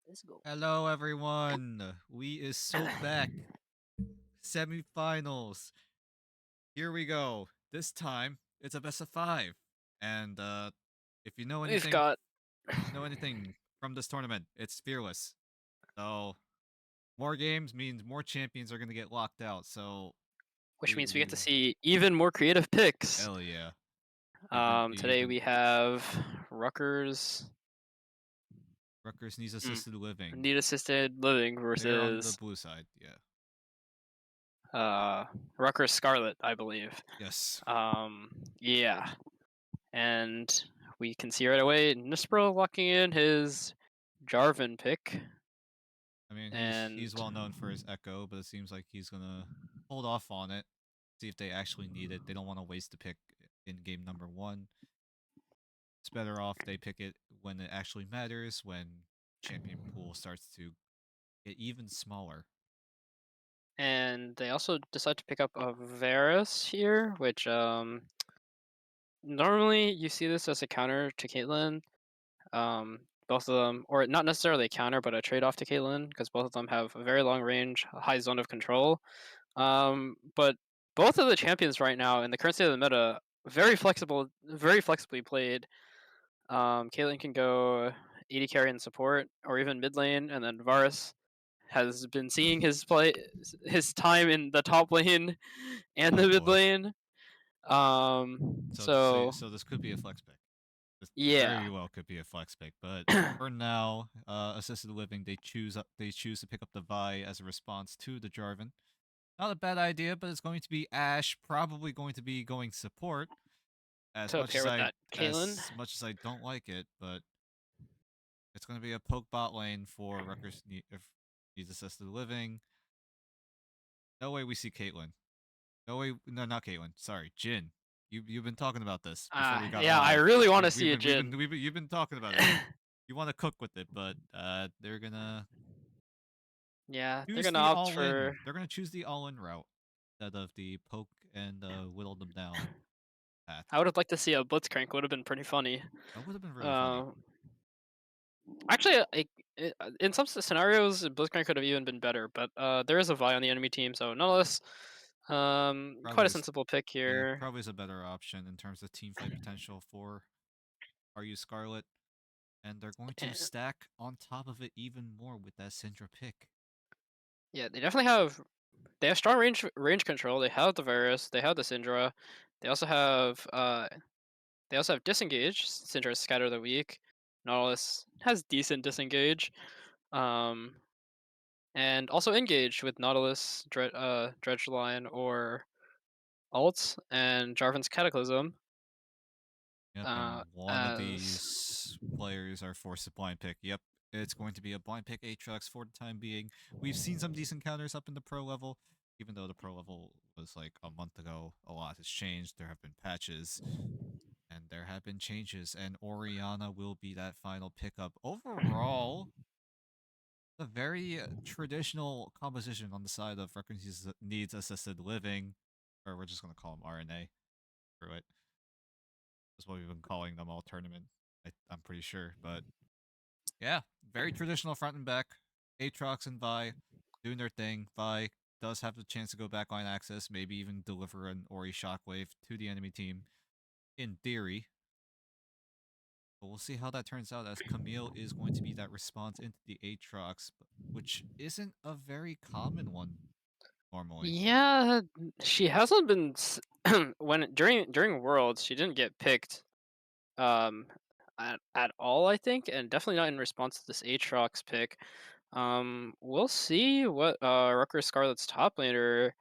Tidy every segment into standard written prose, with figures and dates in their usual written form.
Let's go. Hello, everyone. We is so back. Semifinals. Here we go. This time it's a best of five. And if you know We've anything, got, from this tournament, it's fearless. So more games means more champions are gonna get locked out. So which we means we get to we see even more creative picks. hell yeah. You've Today been we have Rutgers Rutgers needs mm, assisted living. need assisted living They're on the versus blue side. Yeah. uh Rutgers Scarlet, I believe. Yes. Um, yeah, and we can see right away Nispro locking in his Jarvan pick, I mean, he's and well known for his echo, but it seems like he's gonna hold off on it, see if they actually need it. They don't want to waste the pick in game number one. It's better off they pick it when it actually matters, when champion pool starts to get even smaller. they also decide to pick up a Varus here, which normally you see this as a counter to Caitlyn. Both of them, or not necessarily a counter, but a trade off to Caitlyn, because both of them have a very long range, a high zone of control. But both of the champions right now in the current state of the meta, very flexible, very flexibly played. Caitlyn can go AD carry and support, or even mid lane, and then Varus has been seeing his time in the top lane and Oh the mid boy. lane. So so So so this could be a flex pick. This yeah. very well could be a flex pick, but for now, assisted living they choose to pick up the Vi as a response to the Jarvan. Not a bad idea, but it's going to be Ash, probably going to be going support. As To much pair as with I that Caitlyn. as much as I don't like it, but it's going to be a poke bot lane for Rutgers if he's assisted living. No way we see Caitlyn. No way. No, not Caitlyn. Sorry, Jin. You've been talking about this before we got Yeah, I live. really want We, to we've see a been we've been Jin. we've been you've been talking about it. You want to cook with it, but they're gonna Yeah, they're choose gonna the opt all in. for. They're gonna choose the all in route instead of the poke and whittle them down path. I would have liked to see a Blitzcrank. Would have been pretty funny. That would have been really funny. Uh, Actually, in some scenarios, Blitzcrank could have even been better. But there is a Vi on the enemy team, so nonetheless, quite Probably a is sensible pick Yeah, here. probably is a better option in terms of team fight potential for RU Scarlet. And they're going to Eh, stack on top of it even more with that Syndra pick. Yeah, they definitely have. They have strong range control. They have the Varus. They have the Syndra. They also have disengage. Syndra is scatter the weak. Nautilus has decent disengage. Um, and also engage with Nautilus, Dredge Line, or Alt, and Jarvan's Cataclysm. Yep, and one of As these players are forced to blind pick. Yep, it's going to be a blind pick Aatrox for the time being. We've seen some decent counters up in the pro level, even though the pro level was like a month ago. A lot has changed. There have been patches, and there have been changes, and Oriana will be that final pickup. Overall, a very traditional composition on the side of Rutgers needs assisted living, or we're just going to call them RNA. Screw it. That's what we've been calling them all tournament. I'm pretty sure. But yeah, very traditional front and back. Aatrox and Vi doing their thing. Vi does have the chance to go backline access, maybe even deliver an Ori Shockwave to the enemy team in theory. But we'll see how that turns out as Camille is going to be that response into the Aatrox, which isn't a very common one normally. yeah, she hasn't been when during Worlds she didn't get picked um at all, I think, and definitely not in response to this Aatrox pick. We'll see what Rutgers Scarlet's top laner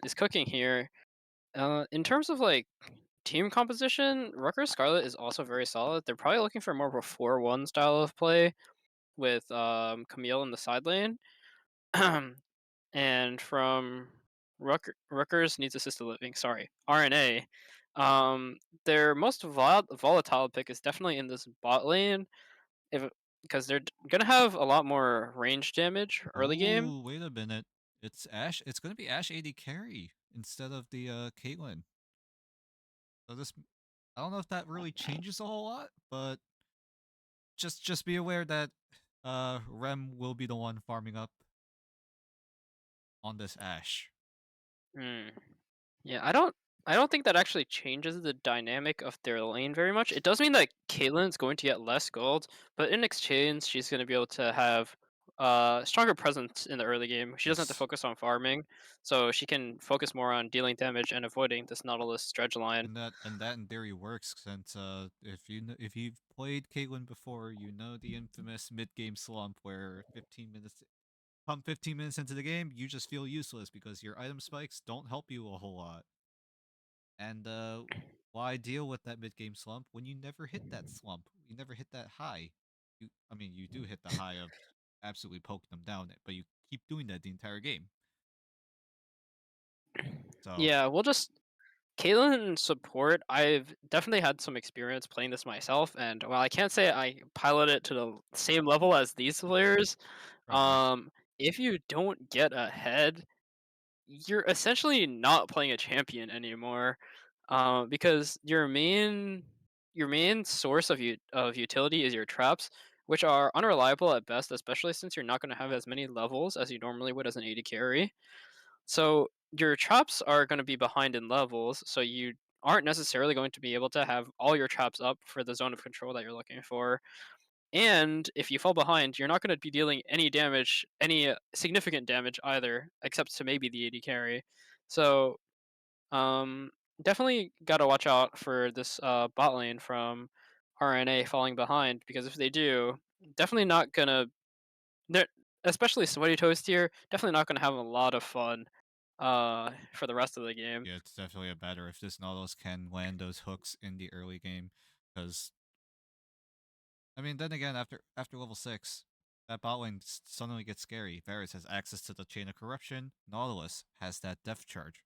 is cooking here. In terms of like team composition, Rutgers Scarlet is also very solid. They're probably looking for more of a 4-1 style of play with Camille in the side lane. And from Rutgers needs assisted living. Sorry, RNA. Um, their most volatile pick is definitely in this bot lane, if because they're gonna have a lot more range damage early game. Oh, wait a minute. It's Ash. It's going to be Ash AD carry instead of the Caitlyn. So this, I don't know if that really changes a whole lot, but just be aware that Rem will be the one farming up on this Ash. Hmm. Yeah, I don't think that actually changes the dynamic of their lane very much. It does mean that Caitlyn's going to get less gold, but in exchange, she's going to be able to have stronger presence in the early game. She doesn't have to Yes. focus on farming, so she can focus more on dealing damage and avoiding this Nautilus dredge line. And that in theory works since if you've played Caitlyn before, you know the infamous mid game slump where 15 minutes into the game, you just feel useless because your item spikes don't help you a whole lot. And why deal with that mid game slump when you never hit that slump? You never hit that high. I mean, you do hit the high of absolutely poking them down, but you keep doing that the entire game. So Yeah, we'll just Caitlyn support. I've definitely had some experience playing this myself, and while I can't say I pilot it to the same level as these players, right, right. um, if you don't get ahead, you're essentially not playing a champion anymore, because your main source of utility is your traps, which are unreliable at best, especially since you're not going to have as many levels as you normally would as an AD carry. So your traps are going to be behind in levels, so you aren't necessarily going to be able to have all your traps up for the zone of control that you're looking for. And if you fall behind, you're not going to be dealing any damage, any significant damage either, except to maybe the AD carry. So, um, definitely got to watch out for this bot lane from RNA falling behind, because if they do, definitely not gonna. They're, especially Sweaty Toast here, definitely not gonna have a lot of fun for the rest of the game. Yeah, it's definitely a better if this Nautilus can land those hooks in the early game, because I mean, then again, after level 6, that bot lane suddenly gets scary. Varus has access to the Chain of Corruption. Nautilus has that Death Charge.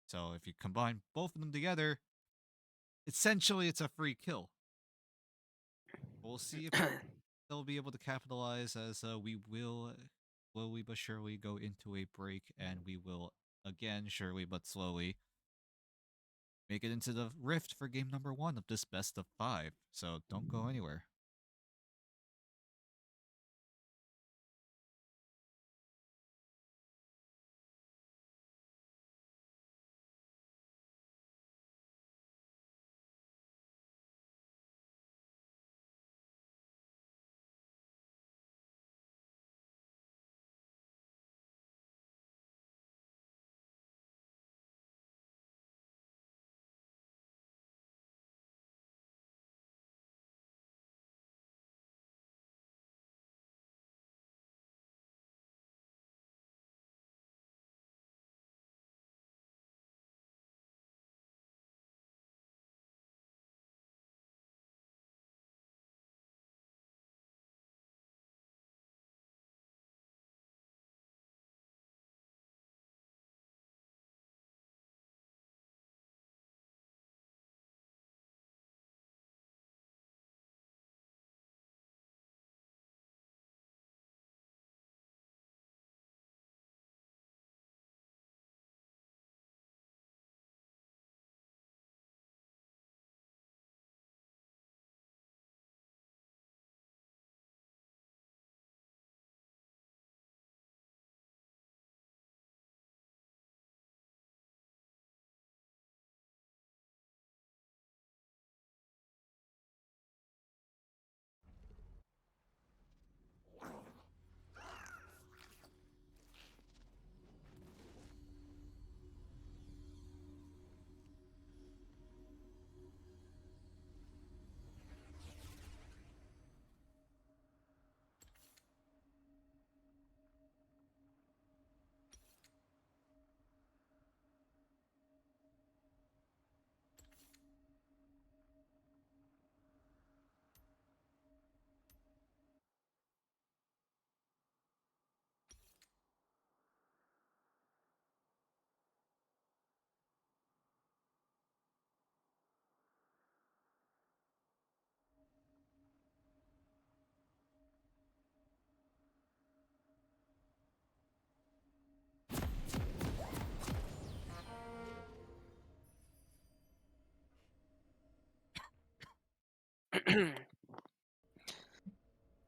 So if you combine both of them together, essentially it's a free kill. We'll see if they'll be able to capitalize as we will slowly but surely go into a break, and we will again, surely but slowly, make it into the Rift for game number 1 of this best of 5. So don't go anywhere.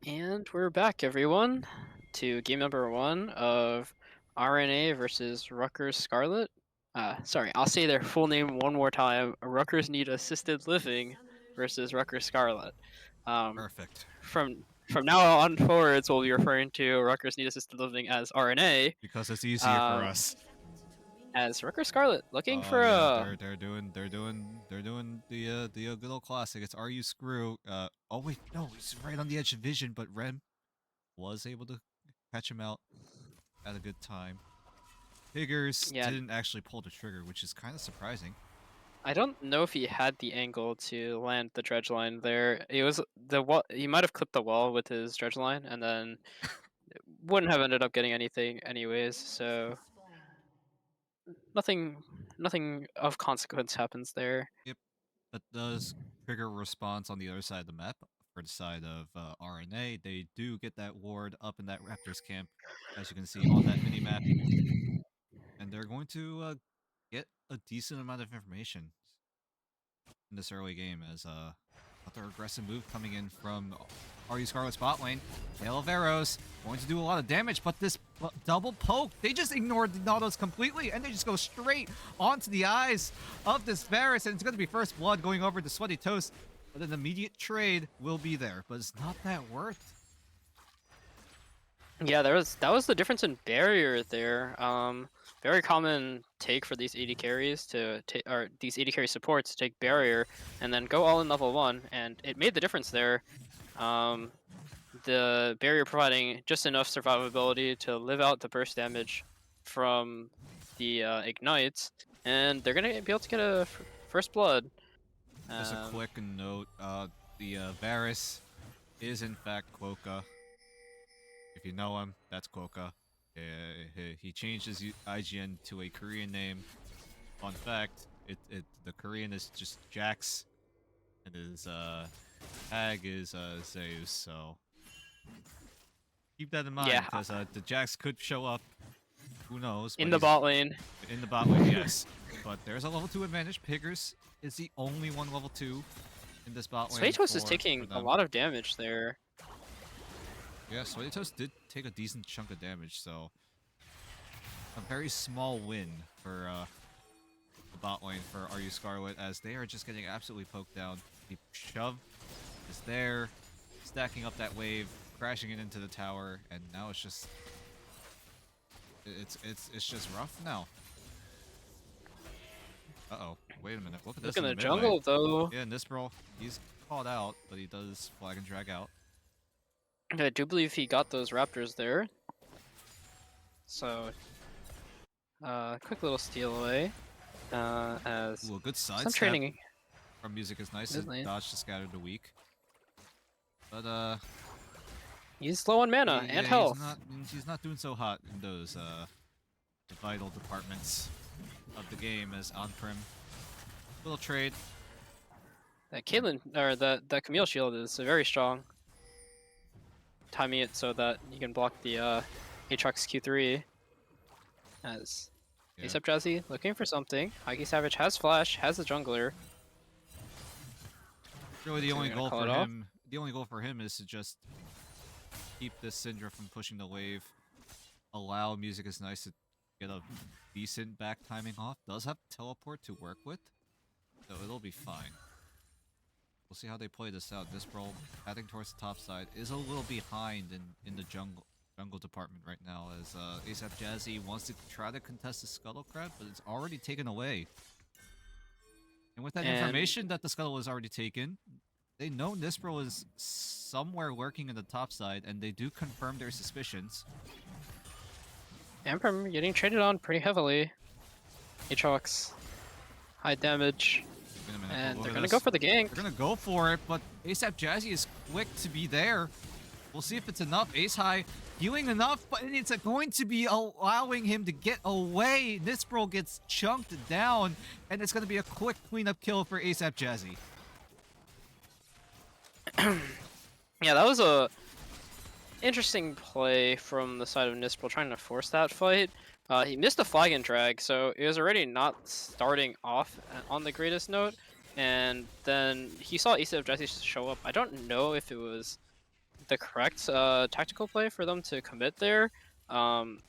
And we're back, everyone, to game number one of RNA versus Rutgers Scarlet. Sorry, I'll say their full name one more time. Rutgers Need Assisted Living versus Rutgers Scarlet. Um, Perfect. from now on forwards, we'll be referring to Rutgers Need Assisted Living as RNA. Because it's easier for Um, us. as Rutgers Scarlet, looking Oh for yeah, a they're doing the good old classic. It's Are You Screw? Oh wait, no, he's right on the edge of vision, but Rem was able to catch him out at a good time. Higgers yeah. didn't actually pull the trigger, which is kind of surprising. I don't know if he had the angle to land the dredge line there. It was the wall. He might have clipped the wall with his dredge line, and then wouldn't have ended up getting anything anyways. So nothing, nothing of consequence happens there. Yep, that does trigger a response on the other side of the map. For the side of RNA, they do get that ward up in that Raptors camp, as you can see on that mini map, and they're going to get a decent amount of information in this early game as another aggressive move coming in from RU Scarlet's bot lane. Hail of Arrows going to do a lot of damage, but this double poke, they just ignored the Nautilus completely, and they just go straight onto the eyes of this Varus, and it's going to be first blood going over to Sweaty Toast, but an immediate trade will be there, but it's not that worth. Yeah, that was the difference in barrier there. Very common take for these AD carries to take, or these AD carry supports to take barrier and then go all in level one, and it made the difference there. Um, the barrier providing just enough survivability to live out the burst damage from the ignites, and they're gonna be able to get a first blood. Just a Um, quick note, the Varus is in fact Quokka. If you know him, that's Quokka. He changed his IGN to a Korean name. Fun fact, the Korean is just Jax, and his tag is Zeus, so keep that in mind, yeah, because the Jax could show up, who knows, in but the he's bot lane. in the bot lane, yes. But there's a level 2 advantage. Piggers is the only one level 2 in this bot lane Swatos is for taking a them. lot of damage there. Yeah, Sweaty Toast did take a decent chunk of damage, so a very small win for the bot lane for RU Scarlet, as they are just getting absolutely poked down. The shove is there, stacking up that wave, crashing it into the tower, and now it's just it's just rough now. Uh-oh, wait a minute, look at this Look in in the the mid lane. jungle though. Yeah, Nispral, he's caught out, but he does flag and drag out. I do believe he got those raptors there. So, quick little steal away. As Ooh, a good some sidestep training from Music is nice. mid It lane. dodged to scatter the weak. But He's low on mana yeah, and health. he's not doing so hot in those vital departments of the game as on-prem. Little trade. That Caitlyn or the Camille shield is very strong. Timing it so that you can block the Aatrox Q3. As Yeah. Except Jazzy looking for something. Huggy Savage has flash, has the jungler. Really the So only we're gonna goal call for it off. him is to just keep this Syndra from pushing the wave. Allow Music is nice to get a decent back timing off. Does have teleport to work with, so it'll be fine. We'll see how they play this out. This bro heading towards the top side is a little behind in the jungle department right now, as ASAP Jazzy wants to try to contest the Scuttle Crab, but it's already taken away. And with that And information that the Scuttle is already taken, they know Nispro is somewhere lurking in the top side, and they do confirm their suspicions. Amprim getting traded on pretty heavily. Aatrox, high damage. Wait a minute, And look they're at gonna this. go for the gank. They're gonna go for it, but ASAP Jazzy is quick to be there. We'll see if it's enough. Ace High healing enough, but it's going to be allowing him to get away. Nispro gets chunked down, and it's going to be a quick cleanup kill for ASAP Jazzy. Yeah, that was a interesting play from the side of Nispel trying to force that fight. He missed a flag and drag, so it was already not starting off on the greatest note. And then he saw ASAP Jesse show up. I don't know if it was the correct tactical play for them to commit there,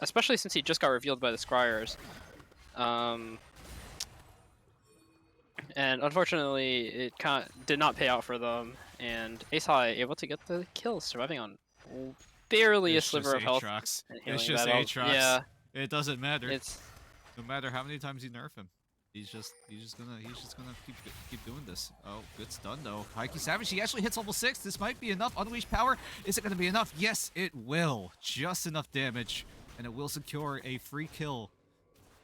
especially since he just got revealed by the Scryers. Um, and unfortunately, it did not pay out for them. And Ace High able to get the kill, surviving on barely a It's sliver just of health Aatrox. and It's healing just that up. Aatrox. Yeah, It doesn't matter. it's No matter how many times you nerf him. He's just gonna keep doing this. Oh, good stun though. Haiki Savage, he actually hits level 6. This might be enough. Unleashed power. Is it gonna be enough? Yes, it will. Just enough damage. And it will secure a free kill.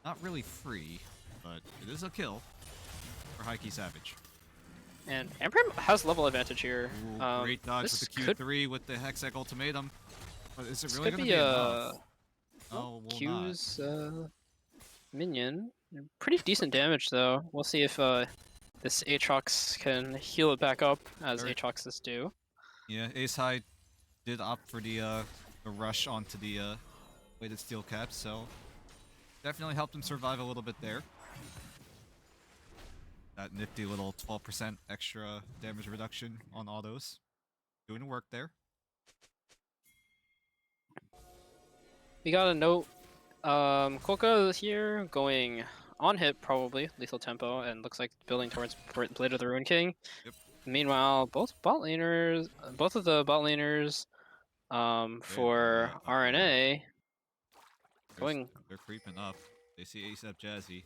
Not really free, but it is a kill for Haiki Savage. and Amprim has level advantage here. Ooh, great dodge with This the could Q3 with the Hexag ultimatum. But is it this really could gonna be be a enough? Oh, will not. Q's minion. Pretty decent damage though. We'll see if this Aatrox can heal it back up as Very, Aatroxes do. yeah, Ace High did opt for the rush onto the weighted steel cap, so definitely helped him survive a little bit there. That nifty little 12% extra damage reduction on autos. Doing work there. We got a note. Kolka is here going on hit probably lethal tempo and looks like building towards Blade of the Ruin King. Yep. Meanwhile, both of the bot laners, for RNA going. They're creeping up. They see ASAP Jazzy.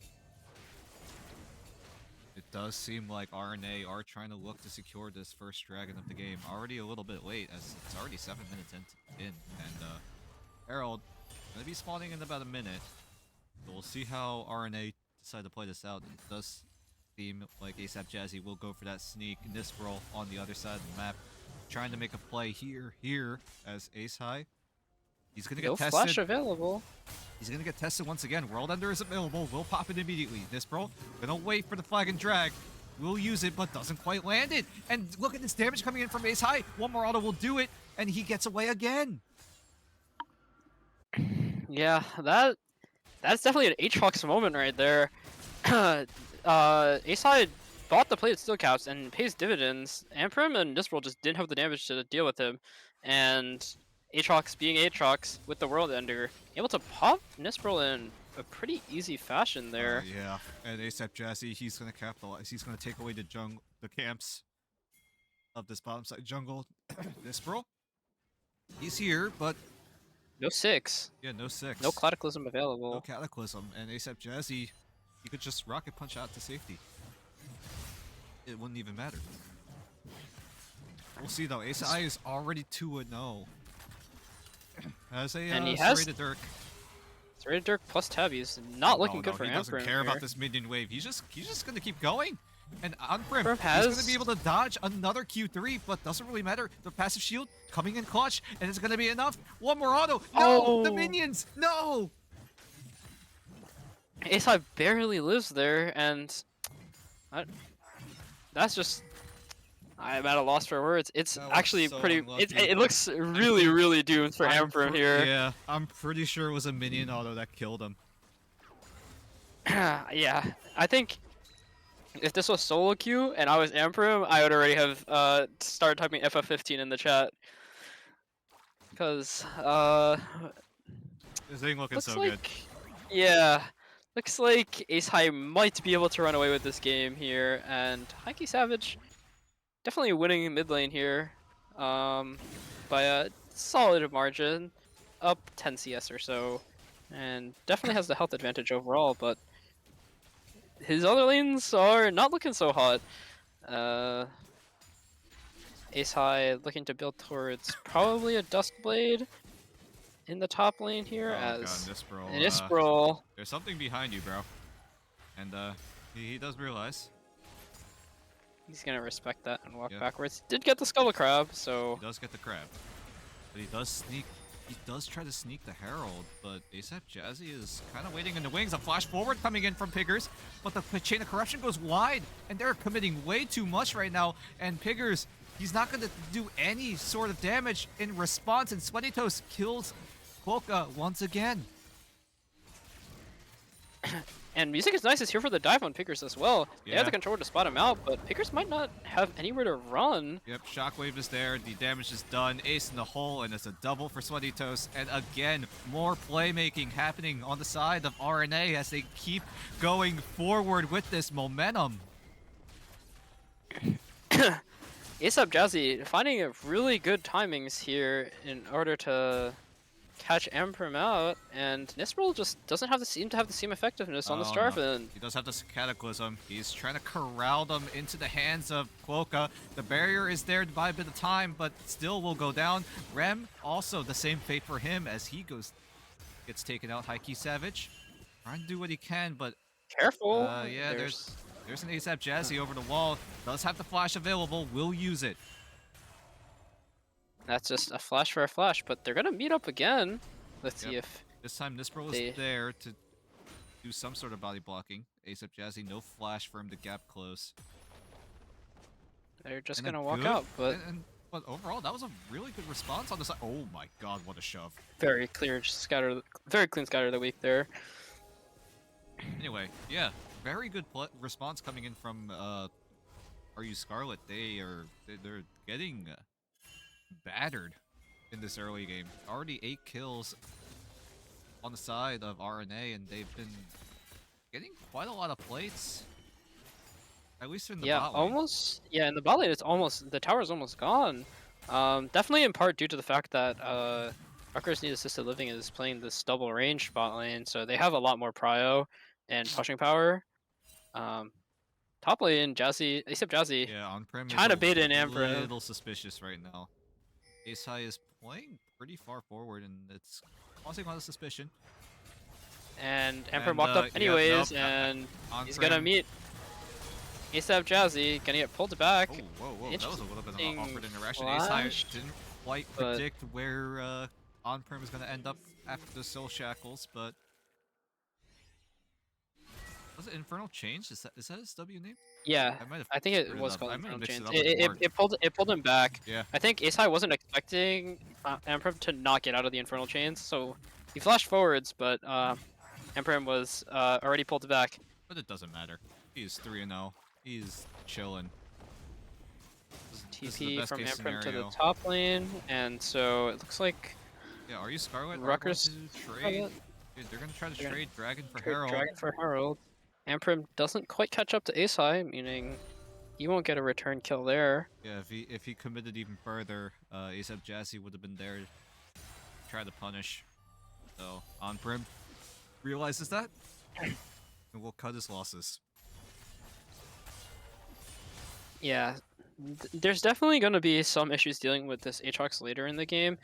It does seem like RNA are trying to look to secure this first dragon of the game. Already a little bit late, as it's already 7 minutes in, and Herald gonna be spawning in about a minute. So we'll see how RNA decide to play this out. It does seem like ASAP Jazzy will go for that sneak Nisperal on the other side of the map, trying to make a play here as Ace High. He's gonna get No tested. flash available. He's gonna get tested once again. World Ender is available. Will pop it immediately. Nisperal gonna wait for the flag and drag. Will use it, but doesn't quite land it. And look at this damage coming in from Ace High. One more auto will do it, and he gets away again. Yeah, that's definitely an Aatrox moment right there. Ace High bought the plated steel caps and pays dividends. Amprim and Nisperal just didn't have the damage to deal with him, and Aatrox being Aatrox with the World Ender, able to pop Nisperal in a pretty easy fashion there. Yeah, and ASAP Jazzy, he's gonna capitalize. He's gonna take away the camps of this bottom side jungle. Nisperal, he's here, but No 6. yeah, no 6. No Cataclysm available. No Cataclysm, and ASAP Jazzy, he could just rocket punch out to safety. It wouldn't even matter. We'll see though. Ace High is already 2-0. Has a And he has serrated Dirk. Serrated Dirk plus Tabby's not looking good for He doesn't Amprim care here. about this minion wave. He's just gonna keep going. And on Brim, Amprim he's gonna be able to dodge another Q3, but doesn't really matter. The passive shield coming in clutch, and it's gonna be enough. One more auto. No, the Oh. minions. No. Ace High barely lives there, and that's just. I'm at a loss for words. It's That was actually so pretty. unlucky. It looks really, really doomed for Amprim here. Yeah, I'm pretty sure it was a minion auto that killed him. Yeah, I think if this was solo queue and I was Amprim, I would already have started typing FF15 in the chat. Because This ain't looking looks so like good. yeah, looks like Ace High might be able to run away with this game here, and Haiki Savage definitely winning mid lane here, by a solid margin, up 10 CS or so, and definitely has the health advantage overall. But his other lanes are not looking so hot. Ace High looking to build towards probably a Duskblade in the top lane here, Oh god, as Nisperal. Nisperal. There's something behind you, bro. And he does realize. He's gonna respect that and walk Yep. backwards. Did get the Skull Crab, so He does get the crab. But he does sneak. He does try to sneak the Herald, but ASAP Jazzy is kind of waiting in the wings. A flash forward coming in from Piggers, but the Chain of Corruption goes wide, and they're committing way too much right now. And Piggers, he's not going to do any sort of damage in response, and Sweaty Toast kills Polka once again. And Music is Nice is here for the dive on Pickers as well. They have the Yeah. controller to spot him out, but Pickers might not have anywhere to run. Yep, Shockwave is there, the damage is done, ace in the hole, and it's a double for Sweaty Toast. And again, more playmaking happening on the side of RNA as they keep going forward with this momentum. ASAP Jazzy finding a really good timings here in order to catch Amprim out, and Nispril just doesn't seem to have the same effectiveness on the Oh no, Starfin. he does have this Cataclysm. He's trying to corral them into the hands of Quokka. The barrier is there to buy a bit of time, but still will go down. Rem, also the same fate for him as he gets taken out. High Key Savage, trying to do what he can, but Careful. yeah, there's an ASAP Jazzy over the wall. Does have the flash available, will use it. That's just a flash for a flash, but they're gonna meet up again. Let's see Yep. if This time Nispro they... is there to do some sort of body blocking. ASAP Jazzy, no flash for him to gap close. They're just And a gonna walk good- out, but but overall, that was a really good response on the side. Oh my god, what a shove. very clear scatter, very clean scatter of the week there. Anyway, yeah, very good response coming in from Are You Scarlet? They're getting battered in this early game. Already 8 kills on the side of RNA, and they've been getting quite a lot of plates. At least in the Yeah, bot lane. almost. Yeah, in the bot lane, it's almost the tower's almost gone. Definitely in part due to the fact that Rutgers Need Assisted Living is playing this double range bot lane, so they have a lot more prio and pushing power. Top lane, Jazzy, except Jazzy, Yeah, on-prem is trying to a bait in Amber. little suspicious right now. Ace High is playing pretty far forward, and it's causing a lot of suspicion. And Emperor And, walked up yeah, anyways, nope, and he's on-prem. gonna meet ASAP Jazzy, gonna get pulled back. Oh, whoa, that was a little bit of an awkward interaction. Flash, Ace High didn't quite but... predict where on-prem is going to end up after the Soul Shackles, but... Was it Infernal Change? Is that his W name? Yeah, I think it screwed was up. called I might have Infernal mixed Chains. it up with Ward. It pulled him back. Yeah. I think Ace High wasn't expecting Emperor to not get out of the Infernal Chains, so he flashed forwards, but Emperor was already pulled back. But it doesn't matter. He's 3-0. He's chilling. This is the TP best from case Emperor to the scenario. top lane, and so it looks like Yeah, are you Scarlet? Rutgers Trade? Dude, they're gonna try to trade Dragon for Herald. Dragon for Herald. Emperor doesn't quite catch up to Ace High, meaning he won't get a return kill there. Yeah, if he committed even further, ASAP Jazzy would have been there to try to punish. So, on-prim realizes that, and will cut his losses. Yeah, there's definitely going to be some issues dealing with this Aatrox later in the game.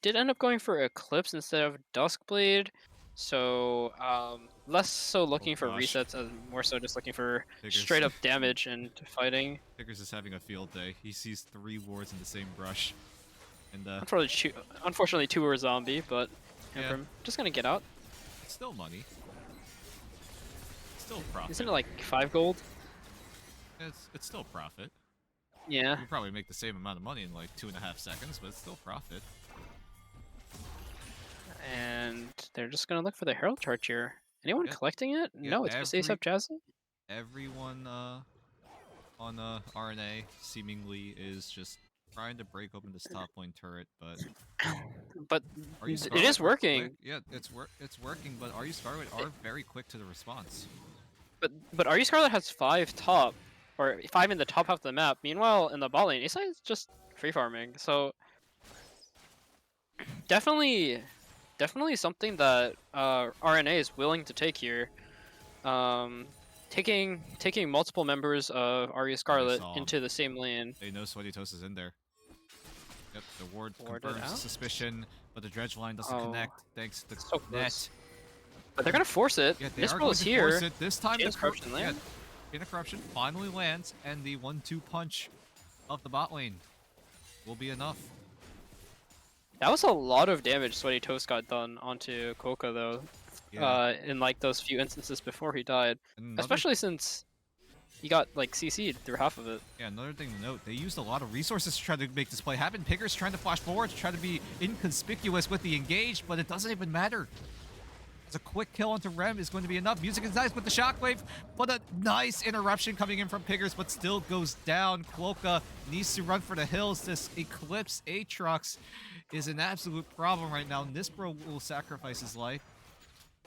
Did end up going for Eclipse instead of Duskblade, so less so looking for gosh. resets and more so just looking for Figures. straight up damage and fighting. Figures is having a field day. He sees 3 wards in the same brush, and Unfortunately, 2 were zombie, but Yeah. Emperor just gonna get out. it's still money. It's still profit. Isn't it like 5 gold? It's still profit. Yeah. You probably make the same amount of money in like 2.5 seconds, but it's still profit. And they're just gonna look for the Herald charge here. Anyone Yeah. collecting it? Yeah, No, it's just ASAP Jazzy. Everyone on RNA seemingly is just trying to break open this top lane turret, but But Are You it Scarlet is are working. quick. Yeah, it's working, but Are You Scarlet are very quick to the response. But Are You Scarlet has 5 top, or 5 in the top half of the map. Meanwhile, in the bot lane, Ace is just free farming. So definitely something that RNA is willing to take here. Taking multiple members of Arya Scarlet saw him. into the same lane. They know Sweaty Toast is in there. Yep, the ward Warded confirms out? suspicion, but the dredge line doesn't Oh. connect thanks to the So net. close. But they're gonna force it. Yeah, they This are ball going is to here. force it. This time Chain the of Corruption yeah, lands. Chain of Corruption finally lands, and the 1-2 punch of the bot lane will be enough. That was a lot of damage Sweaty Toast got done onto Koka though. Yeah. In like those few instances before he died. And another, Especially since he got like CC'd through half of it. yeah, another thing to note, they used a lot of resources to try to make this play happen. Picker's trying to flash forward to try to be inconspicuous with the engage, but it doesn't even matter. A quick kill onto Rem is going to be enough. Music is nice with the shockwave, but a nice interruption coming in from Pickers, but still goes down. Quokka needs to run for the hills. This Eclipse Aatrox is an absolute problem right now. Nispro will sacrifice his life,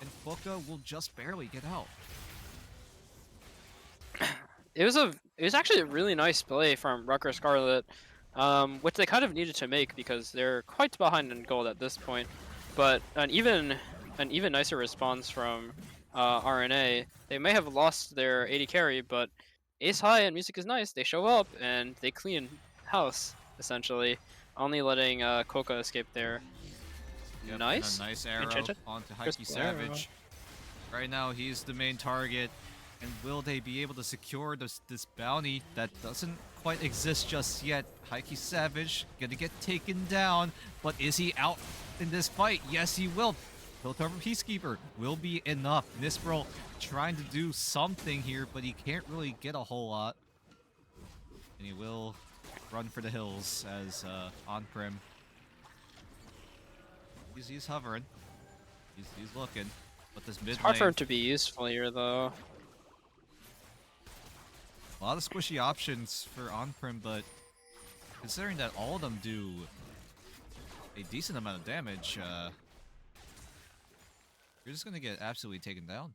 and Quokka will just barely get out. It was actually a really nice play from Rutgers Scarlet, which they kind of needed to make because they're quite behind in gold at this point. But an even nicer response from RNA. They may have lost their AD carry, but Ace High and Music is Nice. They show up and they clean house essentially, only letting Coca escape there. Yep, and a Nice. nice arrow Enchanted. onto Crisp Heike arrow. Savage. Right now, he's the main target. And will they be able to secure this bounty that doesn't quite exist just yet? Heike Savage gonna get taken down, but is he out in this fight? Yes, he will. Piltover Peacekeeper will be enough. Nispro trying to do something here, but he can't really get a whole lot. And he will run for the hills as on-prim. He's hovering. He's looking. But this mid It's hard for lane, him to be useful here though. a lot of squishy options for on-prim, but considering that all of them do a decent amount of damage, you're just gonna get absolutely taken down.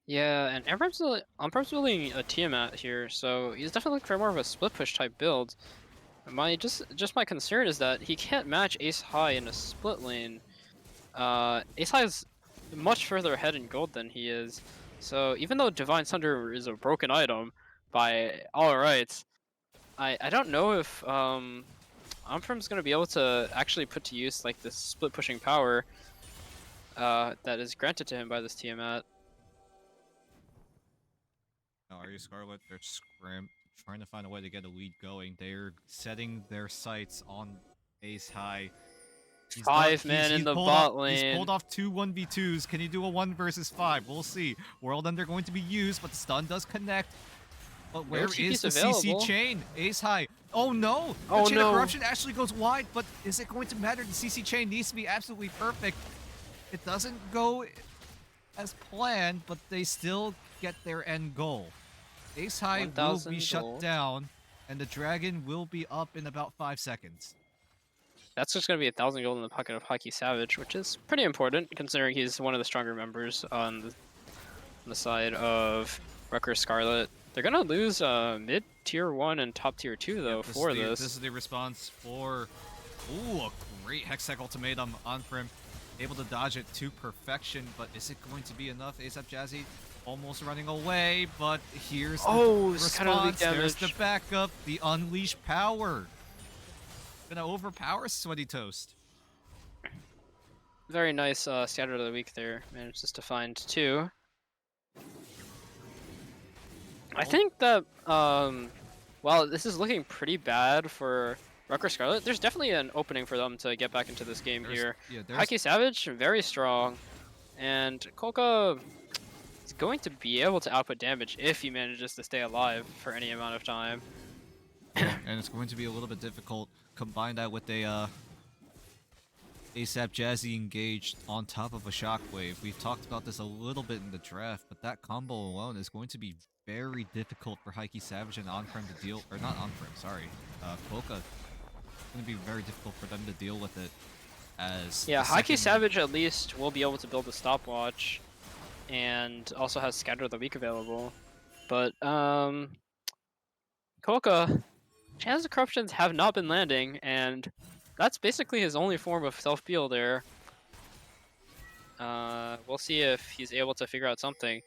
Yeah, and Amprem's building a Tiamat here, so he's definitely looking for more of a split push type build. My concern is that he can't match Ace High in a split lane. Ace High is much further ahead in gold than he is, so even though Divine Thunder is a broken item by all rights, I don't know if Amprem's gonna be able to actually put to use like this split pushing power that is granted to him by this Tiamat. Now, are you Scarlet? They're trying to find a way to get a lead going. They're setting their sights on Ace High. Five man in the bot He's lane. pulled off two 1v2s. Can he do a 1 versus 5? We'll see. World End, they're going to be used, but the stun does connect. But where is TP's the available. CC chain? Ace High. Oh no! The Oh, chain no. of corruption actually goes wide, but is it going to matter? The CC chain needs to be absolutely perfect. It doesn't go as planned, but they still get their end goal. Ace High will 1,000 be shut gold. down, and the dragon will be up in about 5 seconds. That's just gonna be 1,000 gold in the pocket of Hockey Savage, which is pretty important considering he's one of the stronger members on the side of Rutgers Scarlet. They're gonna lose mid tier 1 and top tier 2 though for This is the response for ooh, a great Hextech ultimatum on Prim. Able to dodge it to perfection, but is it going to be enough? ASAP Jazzy almost running away, but here's the response. There's the backup, the unleashed power. Gonna overpower Sweaty Toast. Very nice scatter of the week there. Manages to find 2. I think that while this is looking pretty bad for Rutgers Scarlet, there's definitely an opening for them to get back into this game here. Hockey Savage, very strong, and Kolka is going to be able to output damage if he manages to stay alive for any amount of time. And it's going to be a little bit difficult. Combine that with a ASAP Jazzy engaged on top of a shockwave. We've talked about this a little bit in the draft, but that combo alone is going to be very difficult for Heike Savage and on-prem to deal, or not on-prem, sorry. Quokka. It's going to be very difficult for them to deal with it. As yeah, Heike Savage at least will be able to build a stopwatch, and also has Scatter of the Week available. But Quokka, Chance of Corruptions have not been landing, and that's basically his only form of self-heal there. We'll see if he's able to figure out something.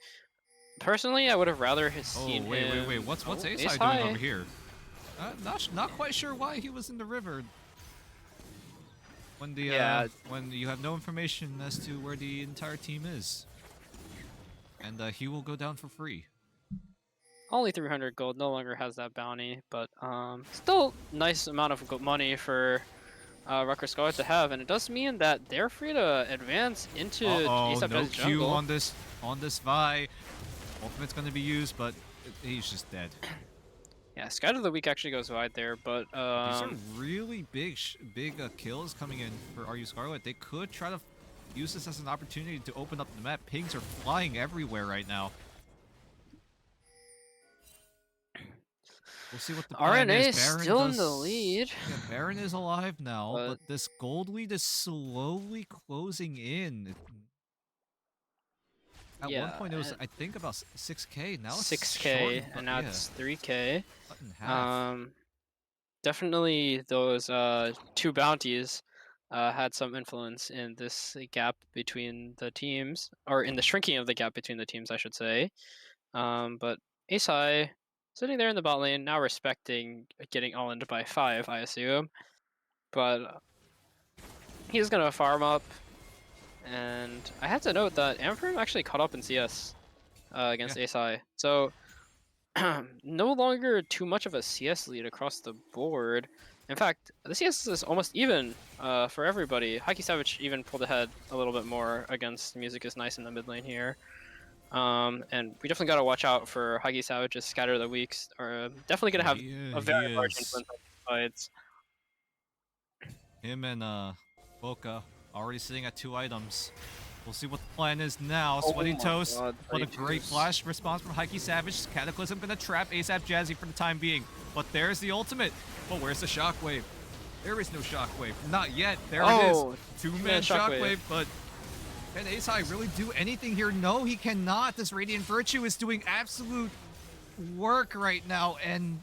Personally, I would have rather seen him... wait. What's Ace Ace High doing over here? Not quite sure why he was in the river. When the when you have no information as to where the entire team is, and he will go down for free. Only 300 gold, no longer has that bounty, but still nice amount of money for Rutgers Scarlet to have, and it does mean that they're free to advance into no jungle. Q on this Vi. Ultimate's going to be used, but he's just dead. Yeah, Scout of the Week actually goes wide there, but these are really big kills coming in for RU Scarlet. They could try to use this as an opportunity to open up the map. Pings are flying everywhere right now. We'll see what the plan RNA is. is Baron still in the does... lead, Yeah, Baron is alive now, but but this gold lead is slowly closing in. At one yeah, point, it was, and I think, about 6K. Now it's 6K, shortened, but and now yeah, it's 3K. cut in half. Um, Definitely those two bounties had some influence in this gap between the teams, or in the shrinking of the gap between the teams, I should say. But Ace High sitting there in the bot lane, now respecting getting all into by 5, I assume. But he's gonna farm up, and I had to note that Ampharum actually caught up in CS Yeah, against Ace High. So no longer too much of a CS lead across the board. In fact, the CS is almost even for everybody. Haki Savage even pulled ahead a little bit more against Music is Nice in the mid lane here. And we definitely got to watch out for Hagi Savage's Scatter the Weeks. Are definitely going yeah, to have a very he large is. influence on these fights. Him and Boca already sitting at 2 items. We'll see what the plan is now. Oh Sweaty my Toast. god, What a Sweaty great Toast. flash response from Hikey Savage. Cataclysm gonna trap ASAP Jazzy for the time being. But there's the ultimate. But where's the shockwave? There is no shockwave. Not yet. There it is. Oh, Two-man shockwave, but can Ace High really do anything here? No, he cannot. This Radiant Virtue is doing absolute work right now, and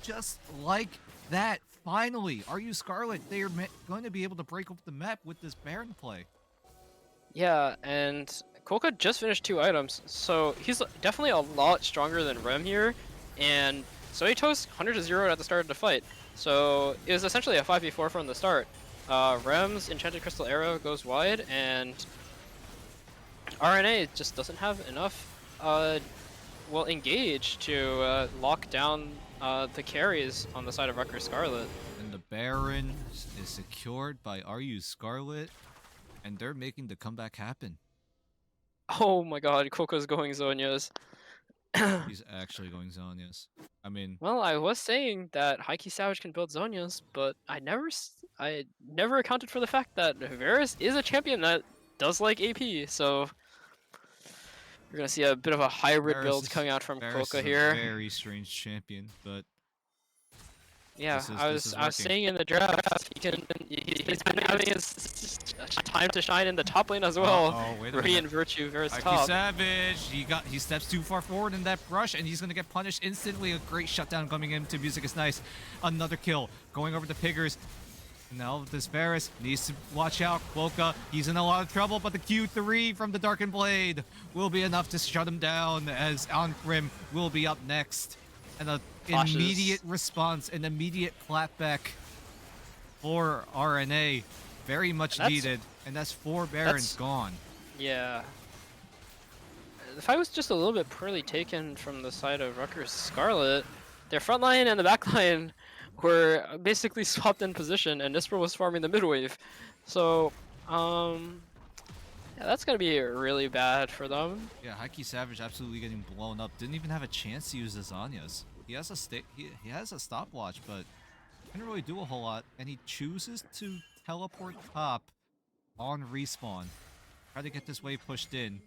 just like that, finally, are you Scarlet? They are going to be able to break up the map with this Baron play. Yeah, and Kolka just finished 2 items, so he's definitely a lot stronger than Rem here. And Sweaty Toast 100 to 0 at the start of the fight. So it was essentially a 5v4 from the start. Rem's Enchanted Crystal Arrow goes wide, and RNA just doesn't have enough well, engage to lock down the carries on the side of Rutgers Scarlet. And the Baron is secured by RU Scarlet, and they're making the comeback happen. Oh my god, Coco's going Zonias. He's actually going Zonias. I mean, Well, I was saying that Hikey Savage can build Zonias, but I never accounted for the fact that Varus is a champion that does like AP, so we're gonna see a bit of a hybrid build coming out from Varus Coca is a here. very strange champion, but Yeah, this is I was working. saying in the draft he's been having his time to shine in the top lane as well. Oh, wait a Radiant minute. Virtue Varus Hikey top. Savage, he steps too far forward in that brush, and he's gonna get punished instantly. A great shutdown coming into Music is Nice. Another kill going over to Piggers. Now this Varus needs to watch out. Cloaca, he's in a lot of trouble, but the Q3 from the Darkened Blade will be enough to shut him down, as Ankrim will be up next. And an immediate response, an immediate clapback for RNA. Very much needed, and that's 4 Barons gone. Yeah. The fight was just a little bit poorly taken from the side of Rutgers Scarlet. Their front line and the back line were basically swapped in position, and Nisper was farming the mid wave. So, yeah, that's gonna be really bad for them. Yeah, Hikey Savage absolutely getting blown up. Didn't even have a chance to use the Zanyas. He has a he has a stopwatch, but couldn't really do a whole lot, and he chooses to teleport top on respawn. Try to get this wave pushed in.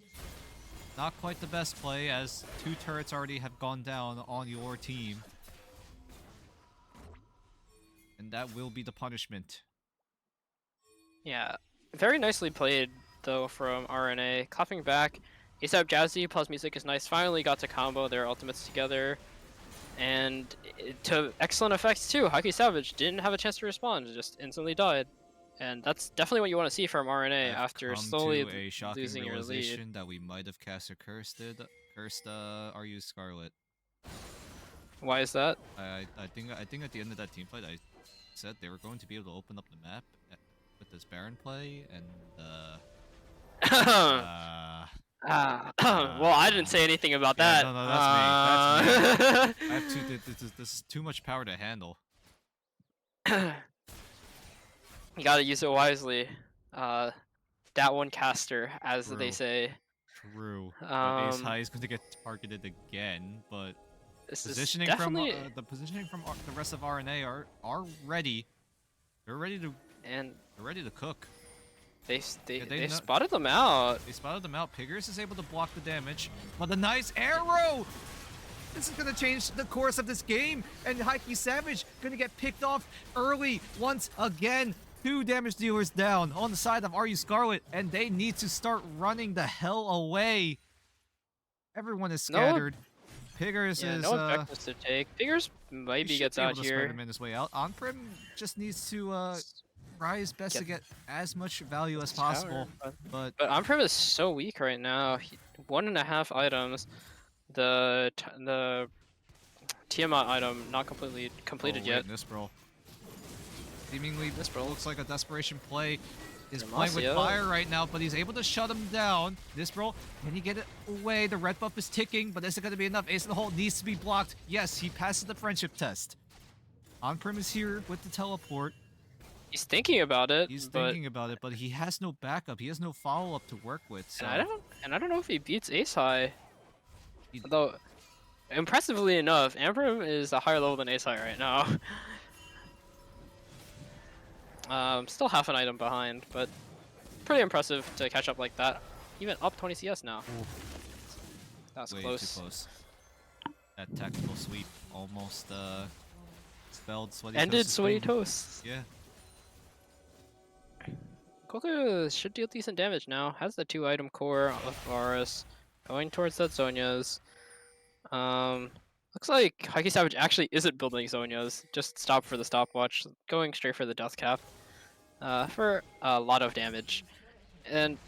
Not quite the best play, as 2 turrets already have gone down on your team. And that will be the punishment. Yeah, very nicely played though from RNA. Clapping back, ASAP Jazzy plus Music is Nice finally got to combo their ultimates together. And to excellent effects too. Haki Savage didn't have a chance to respond, just instantly died. And that's definitely what you want to see from RNA after slowly to a shocking losing your lead. realization that we might have cast a cursed RU Scarlet. Why is that? I think at the end of that team fight I said they were going to be able to open up the map with this Baron play, and Well, I didn't say anything about that. No, that's me. That's me. I have this is too much power to handle. You gotta use it wisely. That one caster, as they say. True. But Ace High is going to get targeted again, but positioning from the the rest of RNA are ready. They're ready to cook. Yeah, they they know. spotted them out. They spotted them out. Piggers is able to block the damage, but a nice arrow. This is gonna change the course of this game, and Heike Savage gonna get picked off early once again. 2 damage dealers down on the side of RU Scarlet, and they need to start running the hell away. Everyone is No, scattered. Piggers yeah, is no objectives to take. Figures he maybe should gets be able out to here. Spider-Man his way out. On-Prim just needs to try his best to Get get as much value as this tower, possible, but but Amprim is so weak right now. 1.5 items. The Tiamat item not completely oh completed wait, yet. Nisbro seemingly Nisbro. looks like a desperation play. Is playing with Demacia. fire right now, but he's able to shut him down. Nisbro, can he get it away? The red buff is ticking, but is it going to be enough? Ace in the hole needs to be blocked. Yes, he passes the friendship test. On-Prim is here with the teleport. He's thinking about it, He's but thinking about it, but he has no backup. He has no follow-up to work with, so... and I don't know if he beats Ace High. He, Although impressively enough, Amprim is a higher level than Ace High right now. Still half an item behind, but pretty impressive to catch up like that. Even up 20 CS now. That's way close. too close. That tactical sweep almost spelled Sweaty Ended Toast's Sweaty doom. Toast. Yeah. Goku should deal decent damage now. Has the 2 item core of Varus. Going towards that Zhonya's. Looks like Haki Savage actually isn't building Zhonya's. Just stop for the stopwatch. Going straight for the Death Cap. For a lot of damage. And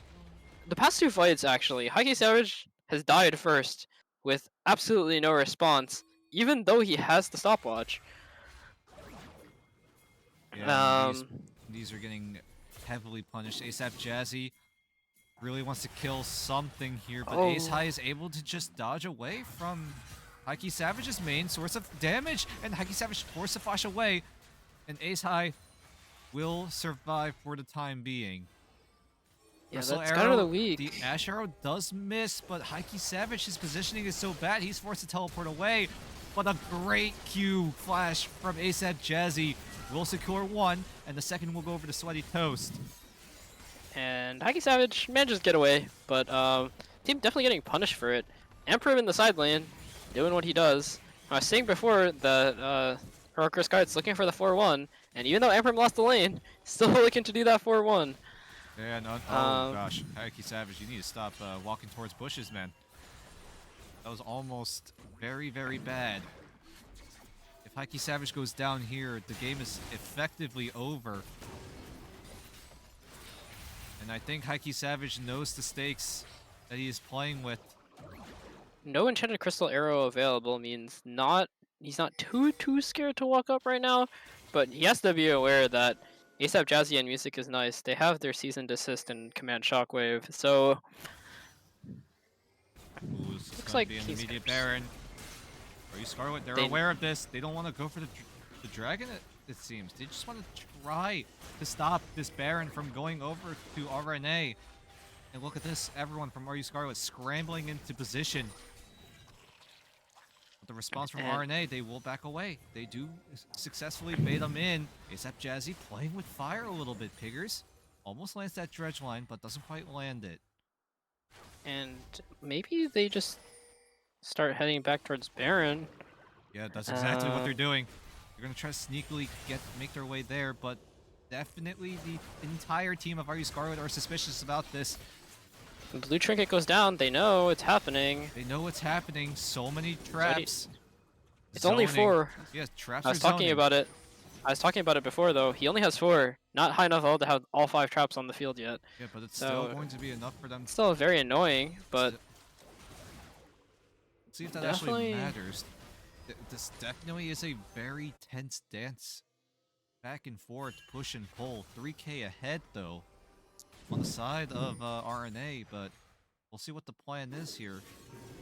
the past 2 fights, actually, Haki Savage has died first with absolutely no response, even though he has the stopwatch. Yeah, and these are getting heavily punished. ASAP Jazzy really wants to kill something here, but Ace High is able to just dodge away from Heike Savage's main source of damage, and Heike Savage forced to flash away, and Ace High will survive for the time being. Yeah, Bristle that's arrow, kind of the weak. the Ash Arrow does miss, but Heike Savage, his positioning is so bad, he's forced to teleport away. But a great Q flash from ASAP Jazzy will secure 1, and the second will go over to Sweaty Toast. And Haki Savage manages to get away, but team definitely getting punished for it. Emperor in the side lane, doing what he does. I was saying before that Rutgers Scarlet's looking for the 4-1, and even though Emperor lost the lane, still looking to do that 4-1. Yeah, no, oh gosh, Heike Savage, you need to stop walking towards bushes, man. That was almost very, very bad. If Heike Savage goes down here, the game is effectively over. And I think Heike Savage knows the stakes that he is playing with. No enchanted crystal arrow available means he's not too scared to walk up right now, but he has to be aware that ASAP Jazzy and Music is Nice. They have their cease and desist and command shockwave, so Ooh, this is looks gonna like be an he's immediate gonna Baron. Are you Scarlet? They're They- aware of this. They don't want to go for the dragon, it seems. They just want to try to stop this Baron from going over to RNA. And look at this, everyone from RU Scarlet scrambling into position. With the response from RNA, they will back away. They do successfully bait them in. ASAP Jazzy playing with fire a little bit, Piggers. Almost lands that dredge line, but doesn't quite land it. and maybe they just start heading back towards Baron. Yeah, that's exactly what they're doing. They're gonna try to sneakily make their way there, but definitely the entire team of RU Scarlet are suspicious about this. The blue trinket goes down. They know it's happening. They know what's happening. So many traps. It's only Zoning. 4. Yeah, traps I was are talking zoning. about it. I was talking about it before, though. He only has 4. Not high enough level to have all 5 traps on the field yet. Yeah, but it's So- still going to be enough for them. Still very annoying, but Let's see if that definitely- actually matters. This definitely is a very tense dance. Back and forth, push and pull. 3K ahead, though, on the side of RNA, but we'll see what the plan is here.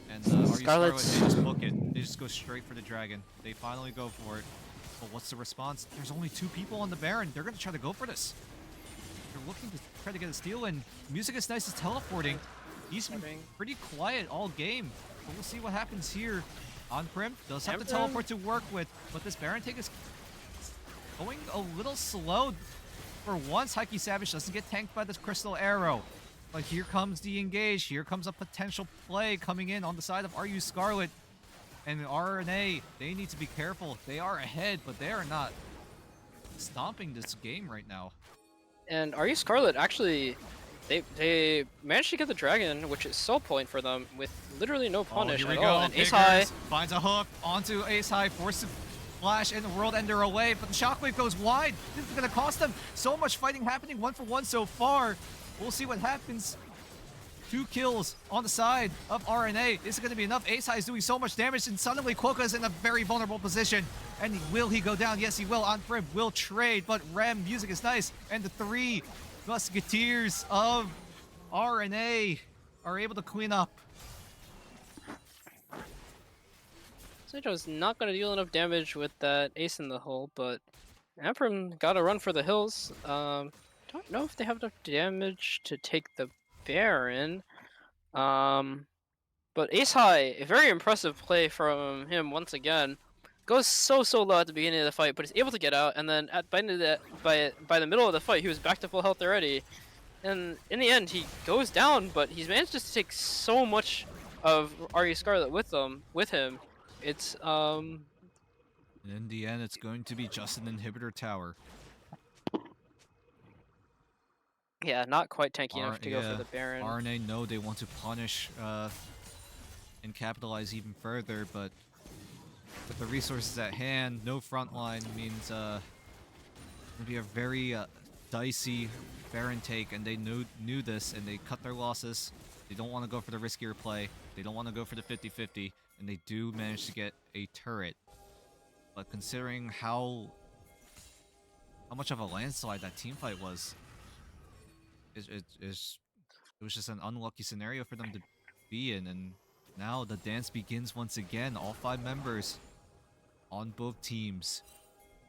And RU Scarlet, Scarlet's- they just book it. They just go straight for the dragon. They finally go for it. But what's the response? There's only 2 people on the Baron. They're going to try to go for this. They're looking to try to get a steal, and Music is Nice is teleporting. He's been pretty quiet all game. But we'll see what happens here. On-Prim does have to teleport to work with, but this Baron take is going a little slow. For once, Heike Savage doesn't get tanked by this Crystal Arrow. But here comes the engage. Here comes a potential play coming in on the side of RU Scarlet. And RNA, they need to be careful. They are ahead, but they are not stomping this game right now. And Are You Scarlet actually, they managed to get the dragon, which is soul point for them with literally no Oh, punish here we at go. all. And Ace High, Finds a hook onto Ace High, forces Flash and the World Ender away, but the Shockwave goes wide. This is going to cost them so much fighting happening 1-for-1 so far. We'll see what happens. 2 kills on the side of RNA. Is it going to be enough? Ace High is doing so much damage, and suddenly Quokka is in a very vulnerable position. And will he go down? Yes, he will. On Frib will trade, but Rem music is nice. And the 3 Musketeers of RNA are able to clean up. Seijo's not going to deal enough damage with that ace in the hole, but Amprim got to run for the hills. Don't know if they have enough damage to take the Baron. But Ace High, a very impressive play from him once again. Goes so low at the beginning of the fight, but he's able to get out, and then by the middle of the fight, he was back to full health already. And in the end, he goes down, but he's managed to take so much of RE Scarlet with him. It's And in the end, it's going to be just an inhibitor tower. yeah, not quite tanky enough to go for the Baron. RNA know they want to punish and capitalize even further, but with the resources at hand, no front line means it'll be a very dicey Baron take, and they knew this, and they cut their losses. They don't want to go for the riskier play. They don't want to go for the 50-50, and they do manage to get a turret. But considering how much of a landslide that team fight was, it was just an unlucky scenario for them to be in, and now the dance begins once again. All 5 members on both teams,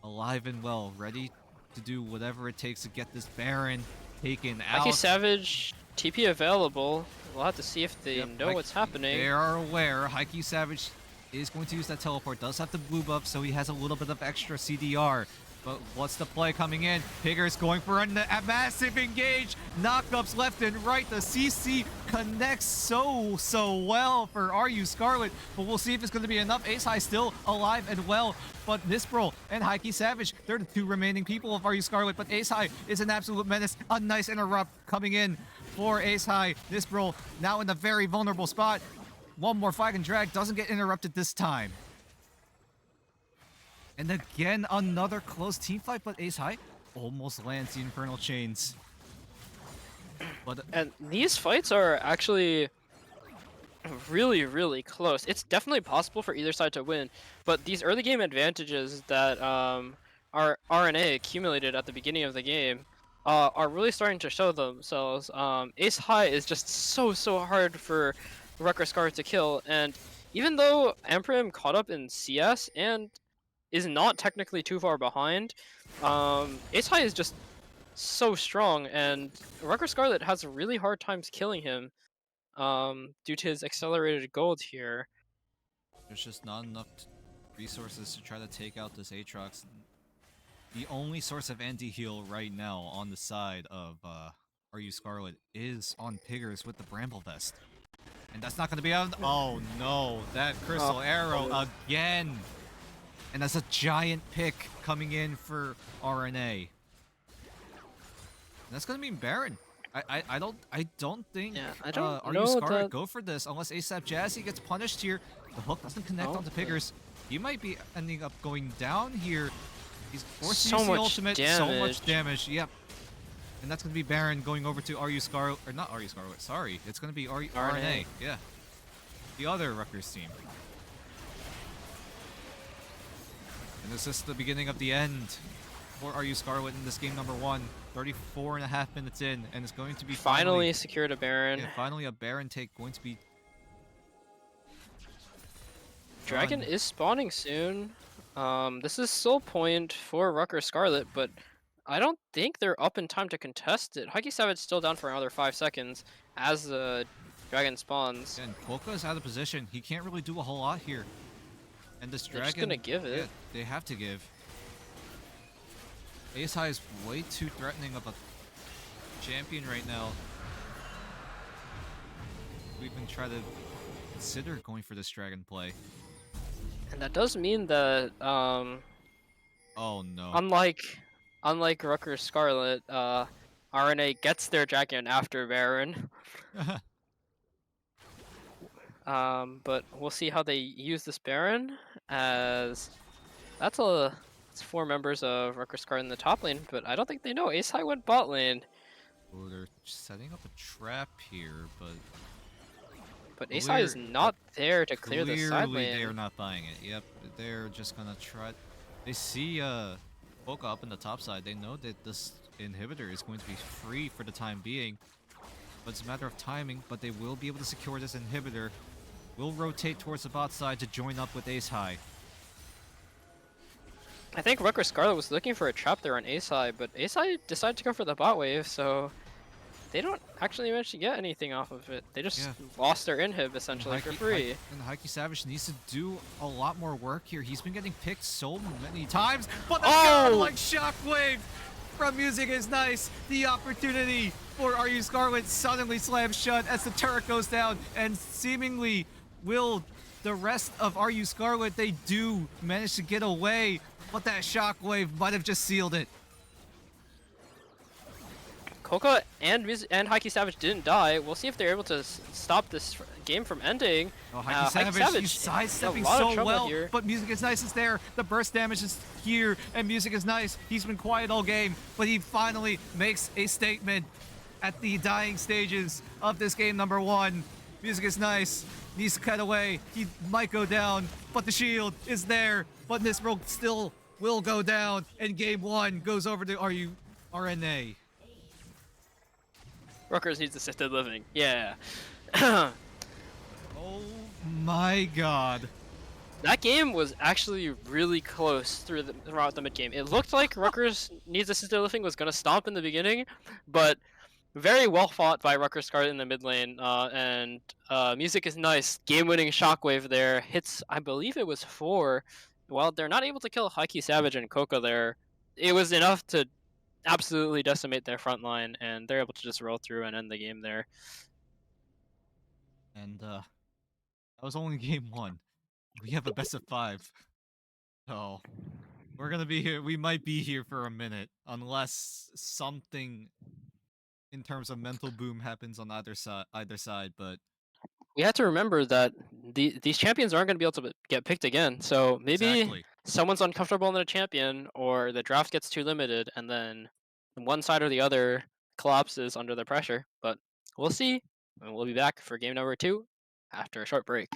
alive and well, ready to do whatever it takes to get this Baron taken out. Lucky Savage, TP available. We'll have to see if they know what's happening. They are aware. Heike Savage is going to use that teleport. Does have the blue buff, so he has a little bit of extra CDR. But what's the play coming in? Pigger's going for a massive engage. Knockups left and right. The CC connects so well for RU Scarlet. But we'll see if it's going to be enough. Ace High still alive and well. But Nispril and Heike Savage, they're the 2 remaining people of RU Scarlet. But Ace High is an absolute menace. A nice interrupt coming in for Ace High. Nispril now in a very vulnerable spot. One more flag and drag. Doesn't get interrupted this time. And again, another close team fight, but Ace High almost lands the Infernal Chains. And these fights are actually really close. It's definitely possible for either side to win, but these early game advantages that our RNA accumulated at the beginning of the game are really starting to show themselves. Ace High is just so hard for Rutgers Scarlet to kill, and even though Amprim caught up in CS and is not technically too far behind, Ace High is just so strong, and Rutgers Scarlet has really hard times killing him due to his accelerated gold here. There's just not enough resources to try to take out this Aatrox. The only source of anti-heal right now on the side of RU Scarlet is on Piggers with the Bramble Vest. And that's not going to be out. Oh no, that Crystal Arrow again! And that's a giant pick coming in for RNA. And that's gonna mean Baron. I don't think RU Scarlet go for this unless ASAP Jazzy gets punished here. The hook doesn't connect onto Piggers. He might be ending up going down here. He's forced to use the ultimate. So much damage. Yep. And that's gonna be Baron going over to RU Scarlet, or not RU Scarlet. Sorry, it's gonna be RNA. Yeah, the other Rutgers team. And this is the beginning of the end for RU Scarlet in this game number 1. 34.5 minutes in, and it's going to be finally secured a Baron. Yeah, finally a Baron take going to be. Dragon is spawning soon. This is soul point for Rutgers Scarlet, but I don't think they're up in time to contest it. Heike Savage still down for another 5 seconds as the Dragon spawns. And Quokka is out of position. He can't really do a whole lot here. And this Dragon, just gonna give it. Yeah, they have to give. Ace High is way too threatening of a champion right now to even try to consider going for this dragon play. And that does mean that Oh no. unlike Rutgers Scarlet, RNA gets their dragon after Baron. But we'll see how they use this Baron, as that's 4 members of Rutgers Scarlet in the top lane, but I don't think they know Ace High went bot lane. Oh, they're setting up a trap here, but But Ace High is clear, but not there to clear the side clearly they are lane. not buying it. Yep, they're just gonna try. They see Poke up in the top side. They know that this inhibitor is going to be free for the time being, but it's a matter of timing. But they will be able to secure this inhibitor. Will rotate towards the bot side to join up with Ace High. I think Rutgers Scarlet was looking for a trap there on Ace High, but Ace High decided to go for the bot wave, so they don't actually manage to get anything off of it. They just Yeah, lost their inhib and essentially for free. Heike Savage needs to do a lot more work here. He's been getting picked so many times, but the Oh! godlike shockwave from Music is Nice. The opportunity for Are You Scarlet suddenly slams shut as the turret goes down, and seemingly will the rest of Are You Scarlet, they do manage to get away, but that shockwave might have just sealed it. Coca and Heike Savage didn't die. We'll see if they're able to stop this game from ending. Oh, Heike Savage, he's sidestepping so well, here. but Music is Nice is there. The burst damage is here, and Music is Nice. He's been quiet all game, but he finally makes a statement at the dying stages of this game number 1. Music is Nice. Needs to cut away. He might go down, but the shield is there. But this rogue still will go down, and game 1 goes over to RNA. Rutgers needs assisted living. Yeah. Oh my god. That game was actually really close throughout the mid game. It looked like Rutgers needs assisted living was gonna stomp in the beginning, but very well fought by Rutgers Scarlet in the mid lane. And Music is Nice. Game-winning shockwave there. Hits, I believe it was 4. While they're not able to kill Heike Savage and Coca there, it was enough to absolutely decimate their front line, and they're able to just roll through and end the game there. And that was only game 1. We have a best of 5. So we're gonna be here. We might be here for a minute, unless something in terms of mental boom happens on either side. But We have to remember that these champions aren't going to be able to get picked again. So maybe exactly. someone's uncomfortable in a champion, or the draft gets too limited, and then one side or the other collapses under the pressure. But we'll see. And we'll be back for game number 2 after a short break.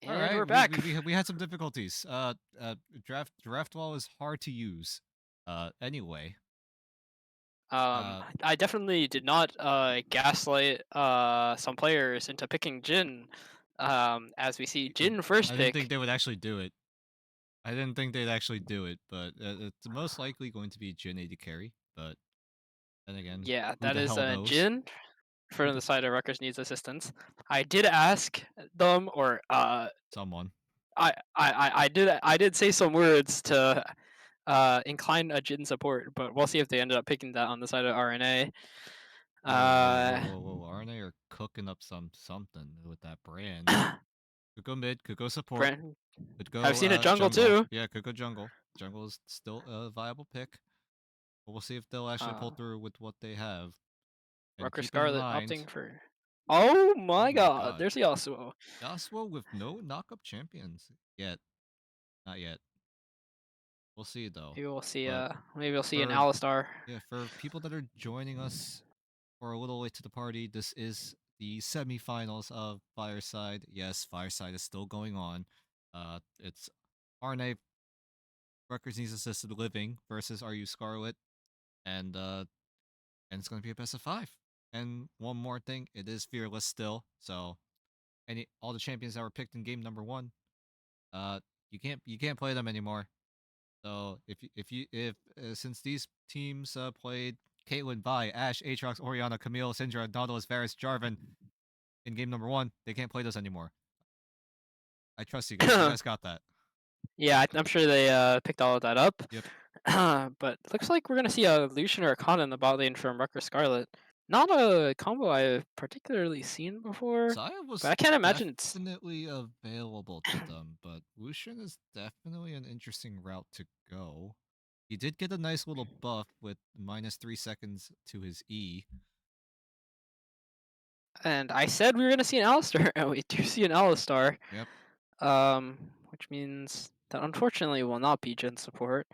All And we're right, back. we had some difficulties. Draft wall is hard to use. Anyway, uh, I definitely did not gaslight some players into picking Jin. As we see uh, Jin first I didn't think pick. they would actually do it. I didn't think they'd actually do it, but it's most likely going to be Jin AD carry. But then again, Yeah, who that the is hell knows? Jin Who for the the side of Rutgers needs assistance. I did ask them, or someone? I did say some words to incline a Jin support, but we'll see if they ended up picking that on the side of RNA. Uh, Whoa! RNA are cooking up something with that brand. Could go mid, could go support, Brent, could I've go seen a jungle jungle. too. Yeah, could go jungle. Jungle is still a viable pick. But we'll see if they'll actually Uh, pull through with what they have. And Rucker keep in Scarlet mind, opting for. Oh oh my my God! god, There's Yasuo. Yasuo with no knockup champions yet. Not yet. We'll see though. Maybe we'll see. But Maybe we'll see an for Alistar. yeah, for people that are joining us or a little late to the party, this is the semifinals of Fireside. Yes, Fireside is still going on. It's RNA Rutgers needs assisted living versus RU Scarlet, and and it's going to be a best of five. And one more thing, it is fearless still. So any all the champions that were picked in game number one, uh, you can't play them anymore. So if since these teams played Caitlyn, Vi, Ashe, Aatrox, Orianna, Camille, Syndra, Nautilus, Varus, Jarvan in game number one, they can't play those anymore. I trust you guys. You guys got that. Yeah, I'm sure they picked all of that up. Yep. But looks like we're gonna see a Lucian or a Kana in the bot lane from Rucker Scarlet. Not a combo I've particularly seen before, Saya but was I can't imagine it's. definitely available to them, but Lucian is definitely an interesting route to go. He did get a nice little buff with -3 seconds to his E. And I said we were gonna see an Alistar, and we do see an Alistar. Yep. Which means that unfortunately will not be Gen support.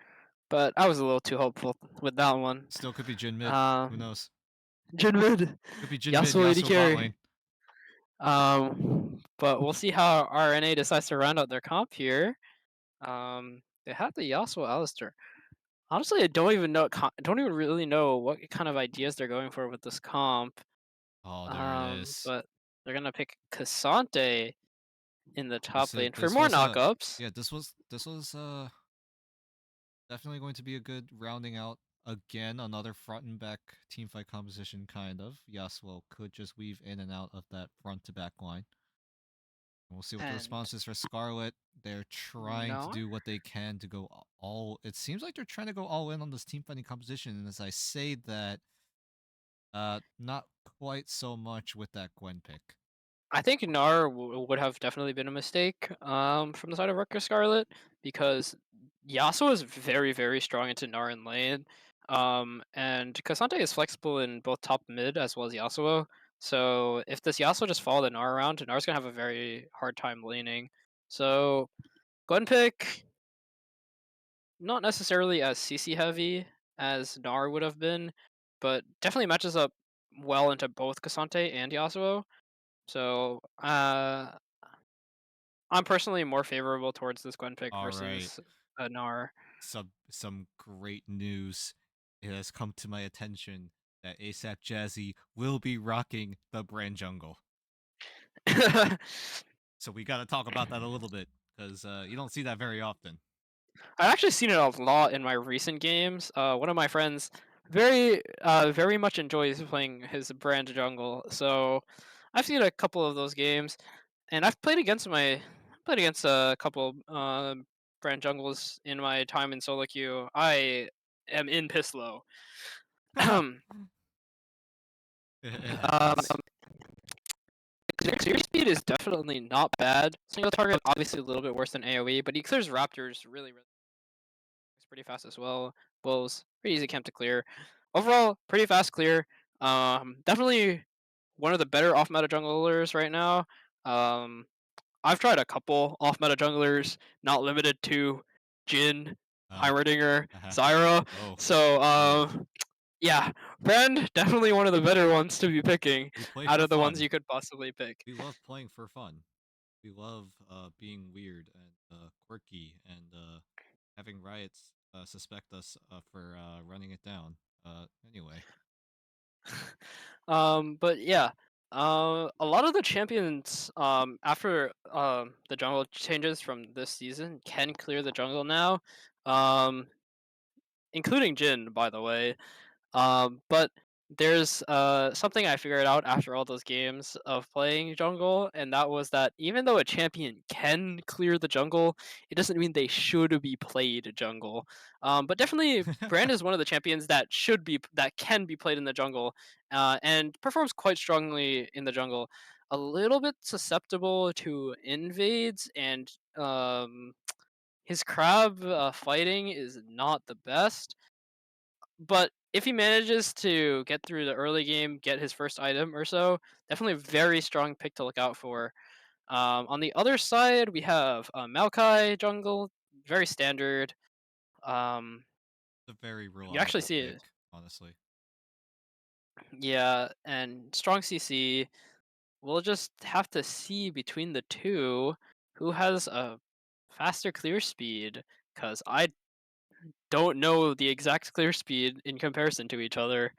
But I was a little too hopeful with that one. Still could be Jin mid. Who Um, knows? Jin mid, Could be Jin mid, Yasuo AD Yasuo bot carry. lane. But we'll see how RNA decides to round out their comp here. They have the Yasuo Alistar. Honestly, I don't even know. Don't even really know what kind of ideas they're going for with this comp. Oh, there it is. But they're gonna pick Cassante in the top lane for This more was knockups. yeah, this was definitely going to be a good rounding out again, another front and back team fight composition kind of. Yasuo could just weave in and out of that front to back line. And we'll see what the And response is for Scarlet. They're trying to no, do what they can to go all. It seems like they're trying to go all in on this team fighting composition. And as I say that, not quite so much with that Gwen pick. I think Gnar would have definitely been a mistake from the side of Rutgers Scarlet because Yasuo is very, very strong into Gnar in lane. And Cassante is flexible in both top and mid as well as Yasuo. So if this Yasuo just follow the Gnar around, Gnar's gonna have a very hard time laning. So Gwen pick, not necessarily as CC heavy as Gnar would have been, but definitely matches up well into both Cassante and Yasuo. So I'm personally more favorable towards this Gwen pick All right. versus a Gnar. Some great news. It has come to my attention that ASAP Jazzy will be rocking the brand jungle. So we got to talk about that a little bit because you don't see that very often. I've actually seen it a lot in my recent games. One of my friends very much enjoys playing his brand jungle, so I've seen a couple of those games, and I've played against a couple brand jungles in my time in solo queue. I am in Pislow. um, It happens. Clear speed is definitely not bad. Single target obviously a little bit worse than AoE, but he clears Raptors really. It's pretty fast as well. Wolves, pretty easy camp to clear. Overall, pretty fast clear. Definitely one of the better off meta junglers right now. Um, I've tried a couple off meta junglers, not limited to Jin, Uh, Heimerdinger, uh, Zyra. oh, So oh. yeah, Brand definitely one of the better ones to be picking We play out for of the ones fun. you could possibly pick. We love playing for fun. We love being weird and quirky and having riots suspect us for running it down. Anyway, But yeah, a lot of the champions after the jungle changes from this season can clear the jungle now, um, including Jin, by the way. But there's something I figured out after all those games of playing jungle, and that was that even though a champion can clear the jungle, it doesn't mean they should be played jungle. But definitely, Brand is one of the champions that can be played in the jungle, and performs quite strongly in the jungle. A little bit susceptible to invades, and his crab fighting is not the best, but if he manages to get through the early game, get his first item or so, definitely a very strong pick to look out for. On the other side, we have Maokai jungle, very standard. Um, it's a very you actually reliable see pick, it, honestly. yeah, and strong CC. We'll just have to see between the two who has a faster clear speed, because I don't know the exact clear speed in comparison to each other.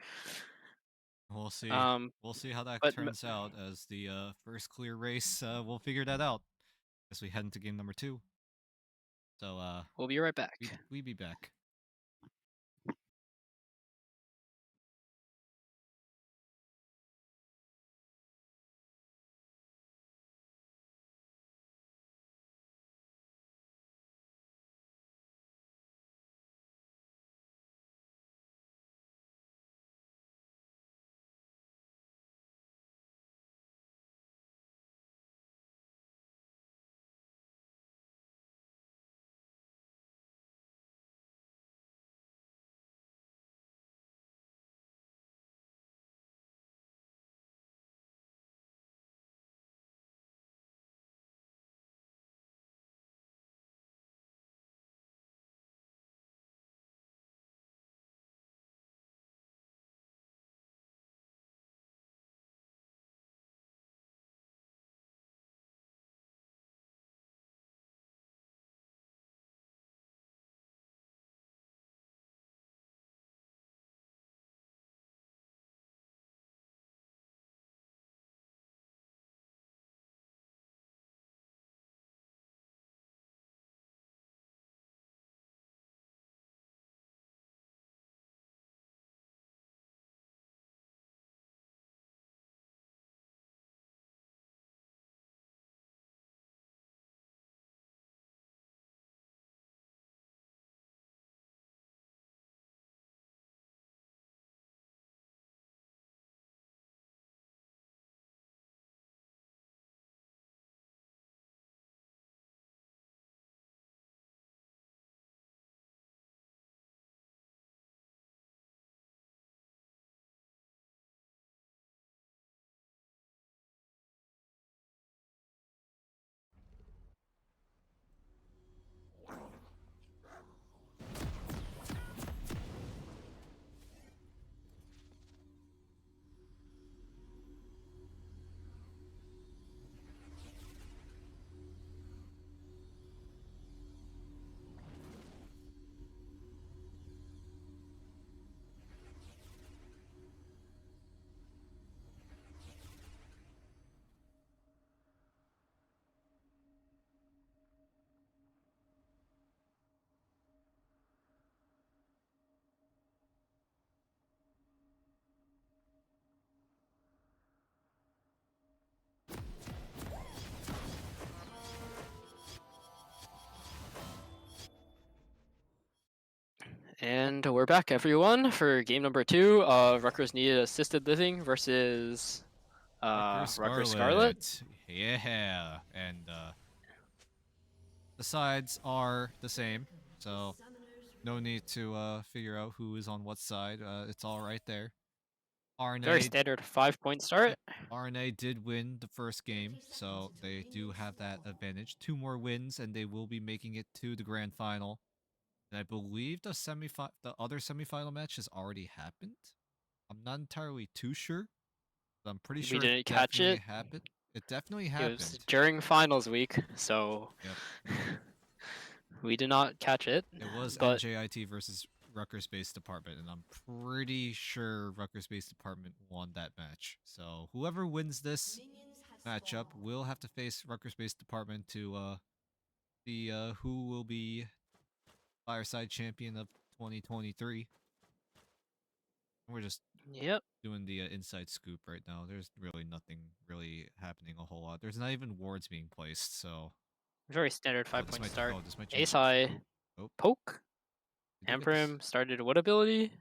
We'll see. Um, We'll see how that but turns out as the first clear race. We'll figure that out as we head into game number 2. So we'll be right we back. we be back. And we're back, everyone, for game number 2 of Rutgers Needed Assisted Living versus Rutgers Rutgers Scarlet. Scarlet. Yeah. And the sides are the same. So no need to figure out who is on what side. It's all right there. Very RNA, standard 5 point yep, start. RNA did win the first game, so they do have that advantage. 2 more wins, and they will be making it to the grand final. And I believe the other semifinal match has already happened. I'm not entirely too sure, but I'm pretty We sure it didn't catch definitely it. happened. It definitely It was happened. during finals week, so Yep. we did not catch it. It was But NJIT versus Rutgers Base Department, and I'm pretty sure Rutgers Base Department won that match. So whoever wins this matchup will have to face Rutgers Base Department to see who will be Fireside champion of 2023. We're just yep, doing the inside scoop right now. There's really nothing really happening a whole lot. There's not even wards being placed, so very standard oh 5 point start. this might change. Ace high, Oh, oh, poke. we do get this. Amprim started what ability?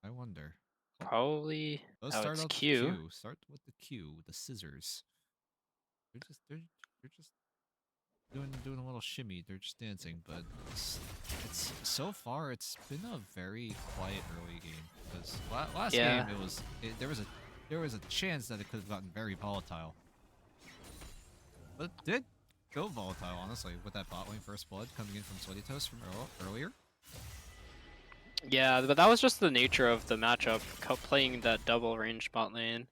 I wonder. Oh, Probably. let's Oh, start it's out with the Q. Q. Start with the Q, the scissors. They're just doing a little shimmy. They're just dancing, but it's so far it's been a very quiet early game because last Yeah, game there was a chance that it could have gotten very volatile, but it did go volatile honestly with that bot lane first blood coming in from Sweaty Toast from earlier. yeah, but that was just the nature of the matchup, playing that double range bot lane.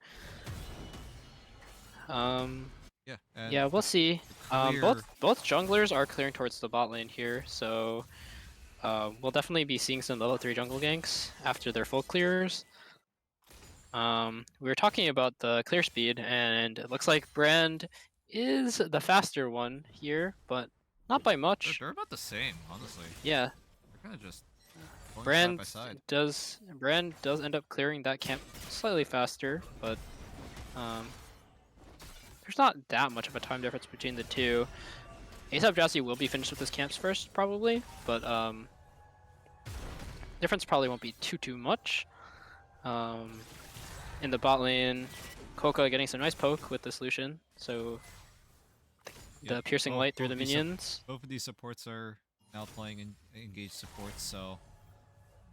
Um, Yeah, and yeah, we'll see. the clear Both junglers are clearing towards the bot lane here, so we'll definitely be seeing some level 3 jungle ganks after their full clears. We were talking about the clear speed, and it looks like Brand is the faster one here, but not by much. they're about the same honestly. Yeah, They're kind of just going side by Brand side. Brand does end up clearing that camp slightly faster, but um, there's not that much of a time difference between the two. ASAP Jazzy will be finished with his camps first, probably, but difference probably won't be too much. In the bot lane, Koka getting some nice poke with the solution, so the Yep, piercing light through the minions. both of these supports are now playing engaged supports, so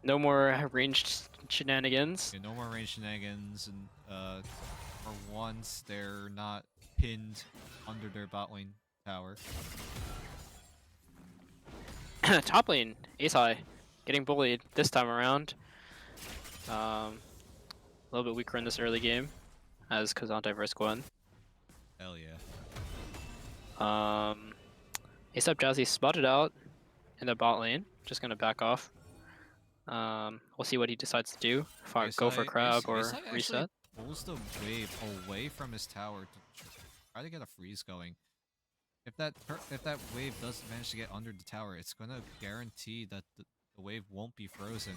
No more ranged shenanigans. yeah, no more range shenanigans, and for once they're not pinned under their bot lane tower. Top lane, Ace High, getting bullied this time around. A little bit weaker in this early game, as Kazante versus Gwen. Hell yeah. ASAP Jazzy spotted out in the bot lane, just gonna back off. We'll see what he decides to do. Go for crab or Isai actually reset. pulls the wave away from his tower to try to get a freeze going. If that wave does manage to get under the tower, it's gonna guarantee that the wave won't be frozen.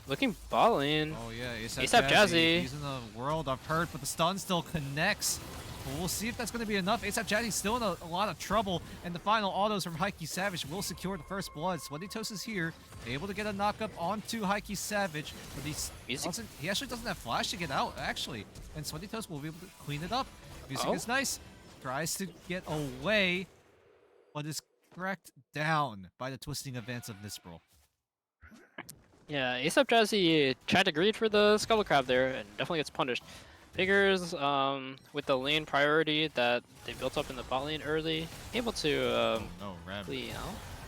Looking bot lane. Oh yeah, ASAP Jazzy. He's in a world of hurt, but the stun still connects. But we'll see if that's going to be enough. ASAP Jazzy's still in a lot of trouble, and the final autos from Heike Savage will secure the first blood. Sweaty Toast is here, able to get a knockup onto Heike Savage, but he actually doesn't have flash to get out, actually. And Sweaty Toast will be able to clean it up. Music is nice. Tries to get away, but is cracked down by the twisting advance of Nispral. Yeah, ASAP Jazzy tried to greed for the Scarlet Crab there and definitely gets punished. Figures with the lane priority that they built up in the bot lane early, able to Oh no, Rem.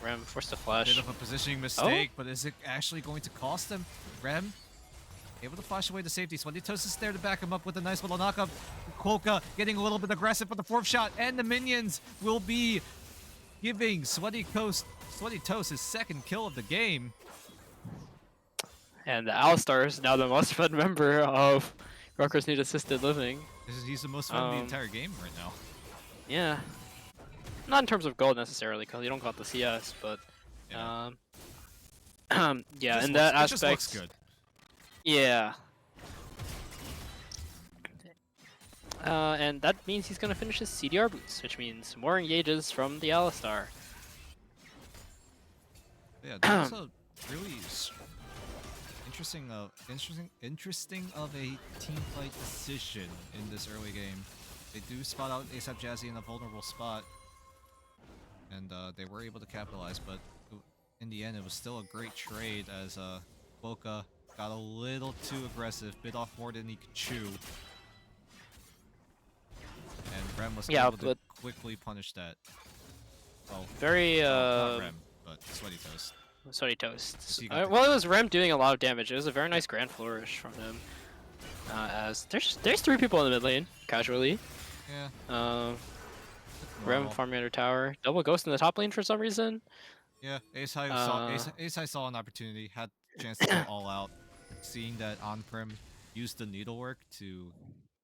Rem forced to flash. Bit of a positioning mistake, but is it actually going to cost him? Rem able to flash away the safety. Sweaty Toast is there to back him up with a nice little knockup. Quokka getting a little bit aggressive for the fourth shot, and the minions will be giving Sweaty Toast his second kill of the game. And Alistar is now the most fun member of Rutgers Need Assisted Living. He's the most fun in the entire game right now. Yeah. Not in terms of gold necessarily, because you don't got the CS, but Yeah, yeah, in that aspect, it just looks good. Yeah. And that means he's gonna finish his CDR boots, which means more engages from the Alistar. Yeah, that was a really interesting of a team fight decision in this early game. They do spot out ASAP Jazzy in a vulnerable spot, and they were able to capitalize, but in the end it was still a great trade as Quokka got a little too aggressive, bit off more than he could chew. And Rem was able to quickly punish that. Well, not Rem, but Sweaty Toast. Sweaty Toast. Well, it was Rem doing a lot of damage. It was a very nice Grand Flourish from him. As there's 3 people in the mid lane, casually. Yeah, Uh, it's Grim normal. farming under tower. Double ghost in the top lane for some reason. Yeah, Ace High saw Uh, Ace High saw an opportunity, had chance to go all out, seeing that on-prem used the needlework to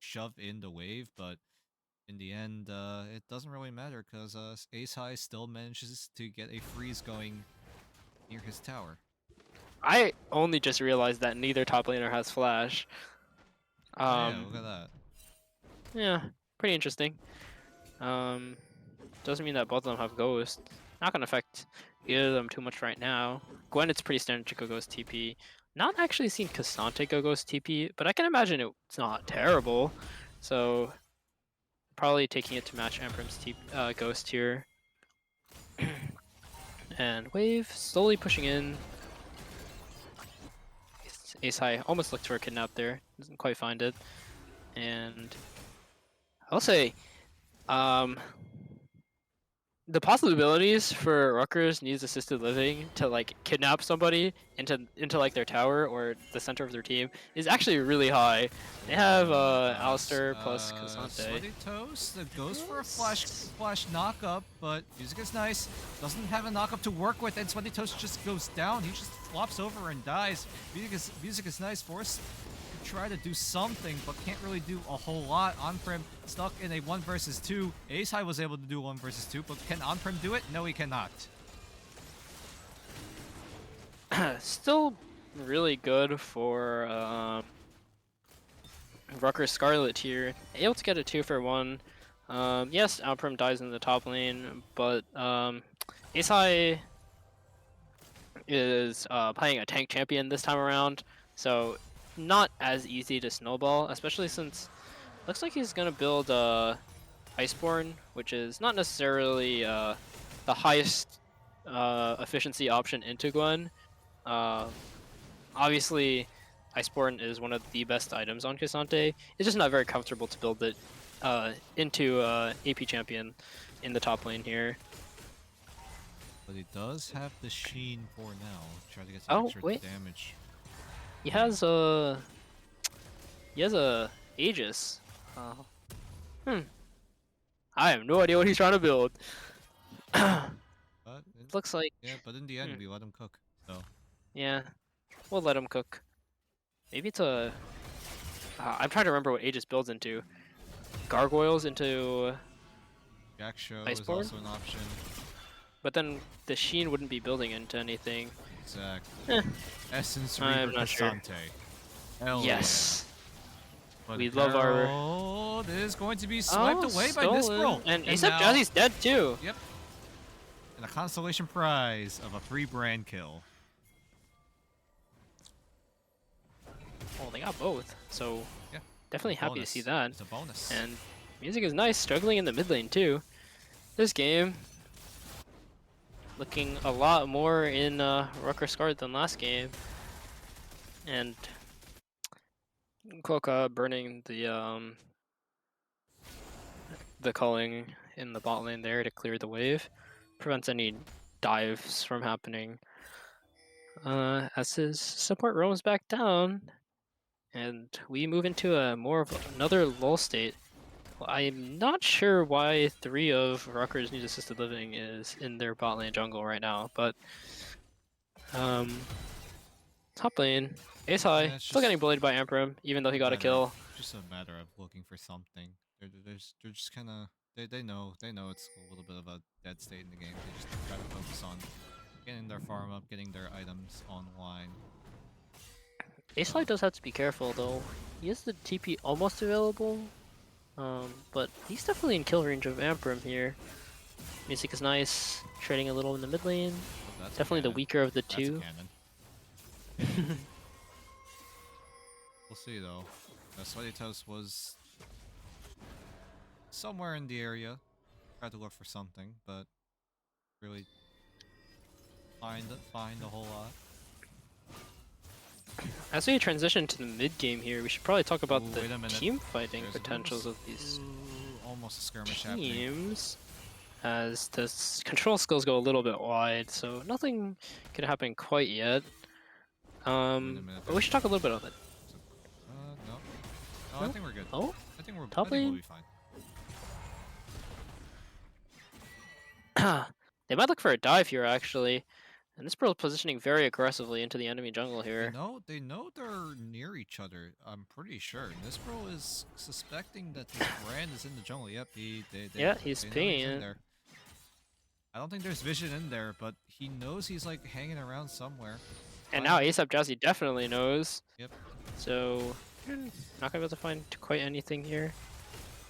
shove in the wave, but in the end, it doesn't really matter because Ace High still manages to get a freeze going near his tower. I only just realized that neither top laner has flash. Oh yeah, look at that. Yeah, pretty interesting. Um, doesn't mean that both of them have ghost. Not gonna affect either of them too much right now. Gwen, it's pretty standard to go ghost TP. Not actually seen Cassante go ghost TP, but I can imagine it's not terrible. So probably taking it to match Emperor's ghost here. And wave slowly pushing in. Ace High almost looked for a kidnap there, doesn't quite find it. And I'll say, um, the possibilities for Rutgers needs assisted living to like kidnap somebody into like their tower or the center of their team is actually really high. They have Alistair plus Cassante. Sweaty Toast that goes for a Yes. flash knockup, but music is nice. Doesn't have a knockup to work with, and Sweaty Toast just goes down. He just flops over and dies. Music is nice. Force to try to do something, but can't really do a whole lot. On-prem stuck in a 1 versus 2. Ace High was able to do 1 versus 2, but can on-prem do it? No, he cannot. Still really good for Rutgers Scarlet here. Able to get a 2-for-1. Yes, Alprim dies in the top lane, but Ace High is playing a tank champion this time around, so not as easy to snowball, especially since looks like he's gonna build Iceborne, which is not necessarily the highest efficiency option into Gwen. Uh, Obviously, Iceborne is one of the best items on Cassante. It's just not very comfortable to build it into AP champion in the top lane here. But he does have the Sheen for now. Try to get some Oh extra wait, damage. he has a Aegis. Uh, hmm. I have no idea what he's trying to build. But Looks like but in the end, we let him cook. So yeah, we'll let him cook. Maybe it's a. I'm trying to remember what Aegis builds into. Gargoyles into Jack Show is Iceborne, also an option. but then the Sheen wouldn't be building into anything. Exactly. Eh, Essence I'm Reaver not sure. Cassante. Hell Yes, yeah. But we love our. Herald is going to be swiped Oh, away by Nisperal. stolen. And ASAP now, Jazzy's dead too. yep. And a consolation prize of a free brand kill. Oh, they got both. So Yeah. definitely happy to see that. It's a bonus. And music is nice, struggling in the mid lane too. This game looking a lot more in Rutgers Scarlet than last game. And Quokka burning the culling in the bot lane there to clear the wave. Prevents any dives from happening. As his support roams back down. And we move into a more of another lull state. Well, I'm not sure why 3 of Rutgers Need Assisted Living is in their bot lane jungle right now, but top lane, Ace High, Yeah, it's still just getting bullied by Emperor, even though he got a kill. just a matter of looking for something. They're just kind of they know it's a little bit of a dead state in the game. They just try to focus on getting their farm up, getting their items online. Ace High does have to be careful though. He has the TP almost available, but he's definitely in kill range of Amprim here. Music is nice, trading a little in the mid lane. Oh, that's a Definitely the cannon. weaker of the That's a two. cannon. We'll see though. Sweaty Toast was somewhere in the area. Tried to look for something, but really find a whole lot. As we transition to the mid game here, we should probably talk about Ooh, the wait a minute. team fighting There's a bit potentials of these almost a skirmish happening. teams. As the control skills go a little bit wide, so nothing could happen quite yet. Wait a minute. But we should talk a little bit of it. No. No, No? I think we're good. Oh, I think top we'll lane? be fine. They might look for a dive here, actually. And this bro positioning very aggressively into the enemy jungle They here. know they know they're near each other. I'm pretty sure. Nisbro is suspecting that this brand is in the jungle. Yep, Yeah, he's they know pinging he's in it. there. I don't think there's vision in there, but he knows he's like hanging around somewhere. And now Finally, ASAP Jazzy definitely knows. yep. So, not gonna be able to find quite anything here.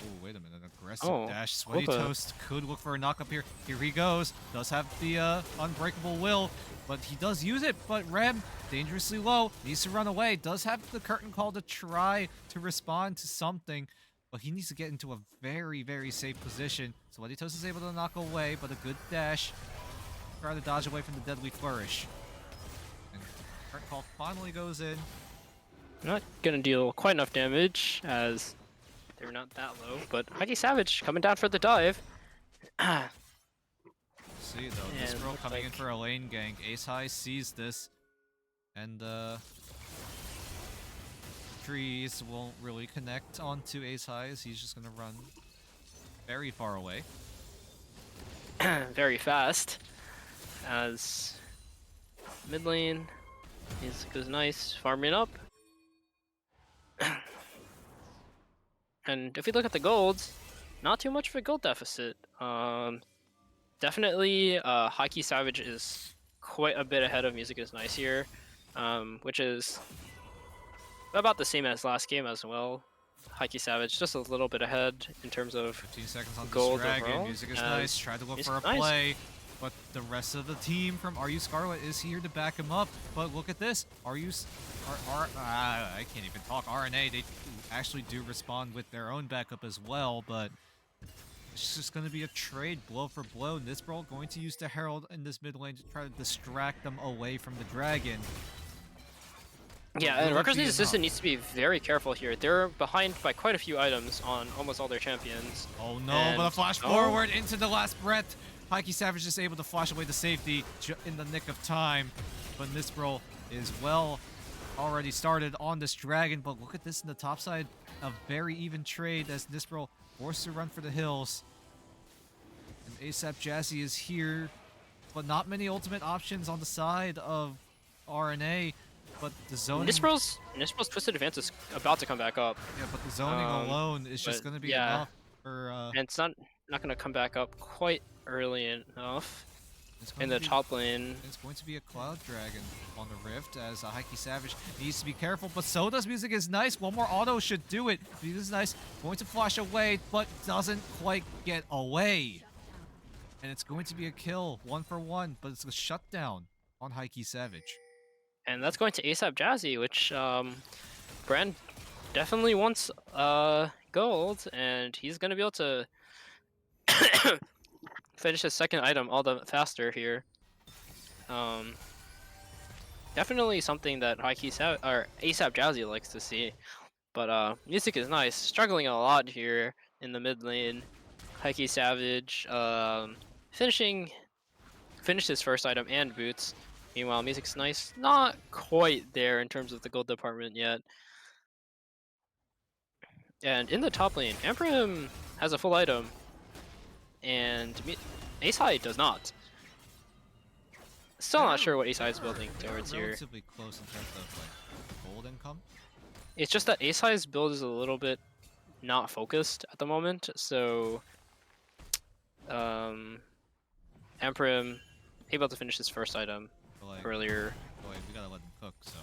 Oh, wait a minute. Aggressive Oh, dash. Sweaty Opa. Toast could look for a knock up here. Here he goes. Does have the unbreakable will, but he does use it. But Rem, dangerously low, needs to run away. Does have the curtain call to try to respond to something, but he needs to get into a very, very safe position. Sweaty Toast is able to knock away, but a good dash. Try to dodge away from the deadly flourish. And curtain call finally goes in. Not gonna deal quite enough damage as they're not that low, but Huggy Savage coming down for the dive. And See though, this bro looks coming in like for a lane gank. Ace High sees this, and trees won't really connect onto Ace High as he's just gonna run very far away. very fast as mid lane goes nice, farming up. And if you look at the golds, not too much of a gold deficit. Definitely, Haki Savage is quite a bit ahead of Music is Nice here, which is about the same as last game as well. Haki Savage just a little bit ahead in terms of 15 seconds on this gold dragon. overall. Music is nice. Try to look Music for a is nice. play, but the rest of the team from RU Scarlet is here to back him up. But look at this. I can't even talk. RNA, they actually do respond with their own backup as well, but it's just going to be a trade blow for blow. Nisbro going to use the Herald in this mid lane to try to distract them away from the dragon. Yeah, Will and it Rutgers' be assistant enough? needs to be very careful here. They're behind by quite a few items on almost all their champions. Oh no, And- but a flash oh. forward into the last breath. Hikey Savage is able to flash away the safety in the nick of time. But Nisbro is well already started on this dragon. But look at this in the top side. A very even trade as Nisbro forced to run for the hills. And ASAP Jazzy is here. But not many ultimate options on the side of RNA. But the zoning... Nispro's Twisted Advance is about to come back up. Yeah, but the zoning alone is just but going to be yeah. enough for... And it's not going to come back up quite early enough It's in going to the be- top lane. It's going to be a Cloud Dragon on the Rift as Hikey Savage needs to be careful, but so does Music is Nice. One more auto should do it. Music is Nice going to flash away, but doesn't quite get away. And it's going to be a kill, 1-for-1, but it's a shutdown on Hikey Savage. And that's going to ASAP Jazzy, which Brand definitely wants gold, and he's going to be able to finish his second item all the faster here. Definitely something that ASAP Jazzy likes to see. But Music is Nice, struggling a lot here in the mid lane. Hikey Savage finished his first item and boots. Meanwhile, Music's Nice, not quite there in terms of the gold department yet. And in the top lane, Emperor has a full item, and Ace High does not. Still not sure what Ace High is building towards here. Relatively close in terms of like gold income. It's just that Ace High's build is a little bit not focused at the moment, so Emperor able to finish his first item But, like, earlier. boy, we gotta let him cook, so...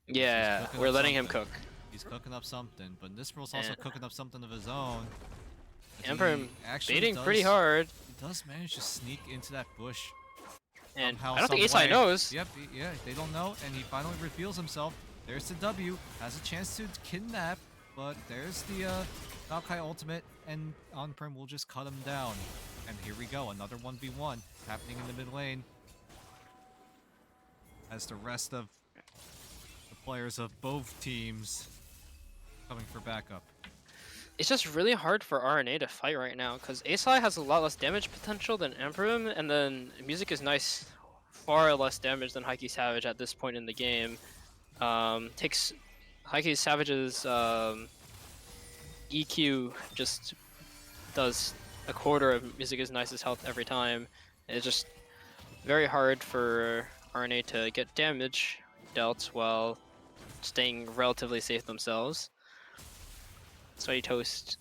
Yeah, cooking we're up letting him something. cook. He's cooking up something, but this bro's also And- cooking up something of his own. Emperor He actually baiting does- pretty hard, He does manage to sneak into that bush. and somehow, I don't think some Ace High way. knows. Yep, yeah, they don't know, and he finally reveals himself. There's the W, has a chance to kidnap, but there's the Maokai ultimate, and On-Prem will just cut him down. And here we go, another 1v1 happening in the mid lane. As the rest of the players of both teams coming for backup. It's just really hard for RNA to fight right now because Ace High has a lot less damage potential than Emperor, and then Music is Nice, far less damage than Hikey Savage at this point in the game. Takes Hikey Savage's EQ just does a quarter of Music is Nice's health every time. It's just very hard for RNA to get damage dealt while staying relatively safe themselves. Sweaty Toast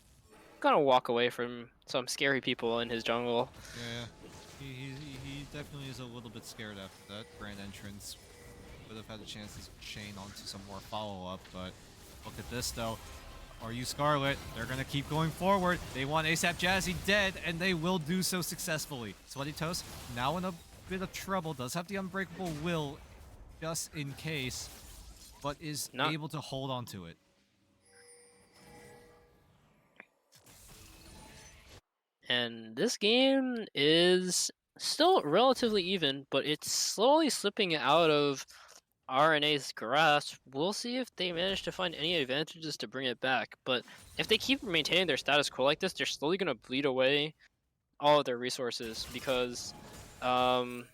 gonna walk away from some scary people in his jungle. Yeah, he definitely is a little bit scared after that grand entrance. Would have had a chance to chain onto some more follow-up, but look at this though. Are you Scarlet? They're gonna keep going forward. They want ASAP Jazzy dead, and they will do so successfully. Sweaty Toast now in a bit of trouble. Does have the unbreakable will, just in case, but is Not able to hold on to it. And this game is still relatively even, but it's slowly slipping out of RNA's grasp. We'll see if they manage to find any advantages to bring it back. But if they keep maintaining their status quo like this, they're slowly going to bleed away all of their resources because, um,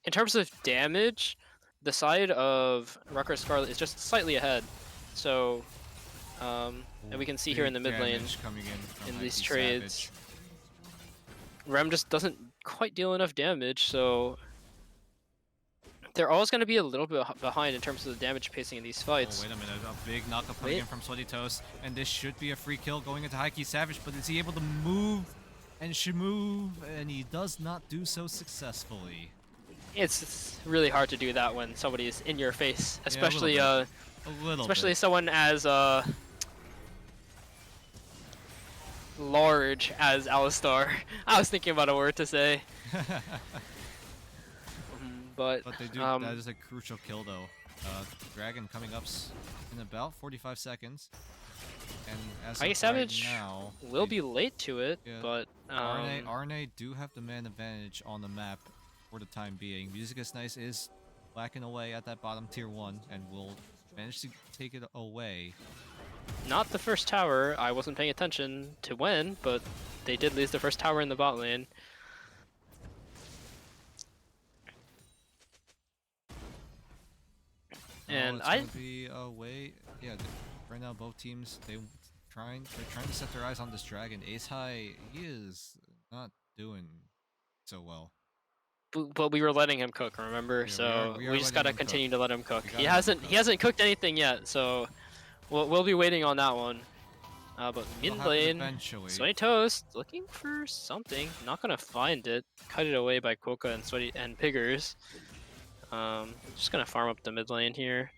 in terms of damage, the side of Rutgers Scarlet is just slightly ahead. So, and Ooh, we can see here in big the mid lane damage coming in from in these Mikey trades, Savage. Rem just doesn't quite deal enough damage, so they're always going to be a little bit behind in terms of the damage pacing in these Oh, fights. wait a minute. A big knockup coming Wait, in from Sweaty Toast. And this should be a free kill going into Mikey Savage. But is he able to move and should move? And he does not do so successfully. it's really hard to do that when somebody is in your face, Yeah, a little especially bit. A little especially bit. someone as large as Alistar. I was thinking about a word to say, but But they do. That is a crucial kill, though. Dragon coming up in about 45 seconds. And as Ice of Savage right now, will be late to it, yeah, but RNA do have the man advantage on the map for the time being. Music is Nice is whacking away at that bottom tier 1 and will manage to take it away. not the first tower. I wasn't paying attention to when, but they did lose the first tower in the bot lane. And It's gonna be a way. Yeah, right now both teams they're trying to set their eyes on this dragon. Ace High, he is not doing so well. but we were letting him cook, remember? Yeah, So we are we just letting gotta him cook. continue to let him cook. We He gotta let him hasn't cook. he hasn't cooked anything yet, so we'll be waiting on that one. But It'll mid happen lane, eventually. Sweaty Toast looking for something. Not gonna find it. Cut it away by Quokka and Sweaty and Piggers. Just gonna farm up the mid lane here.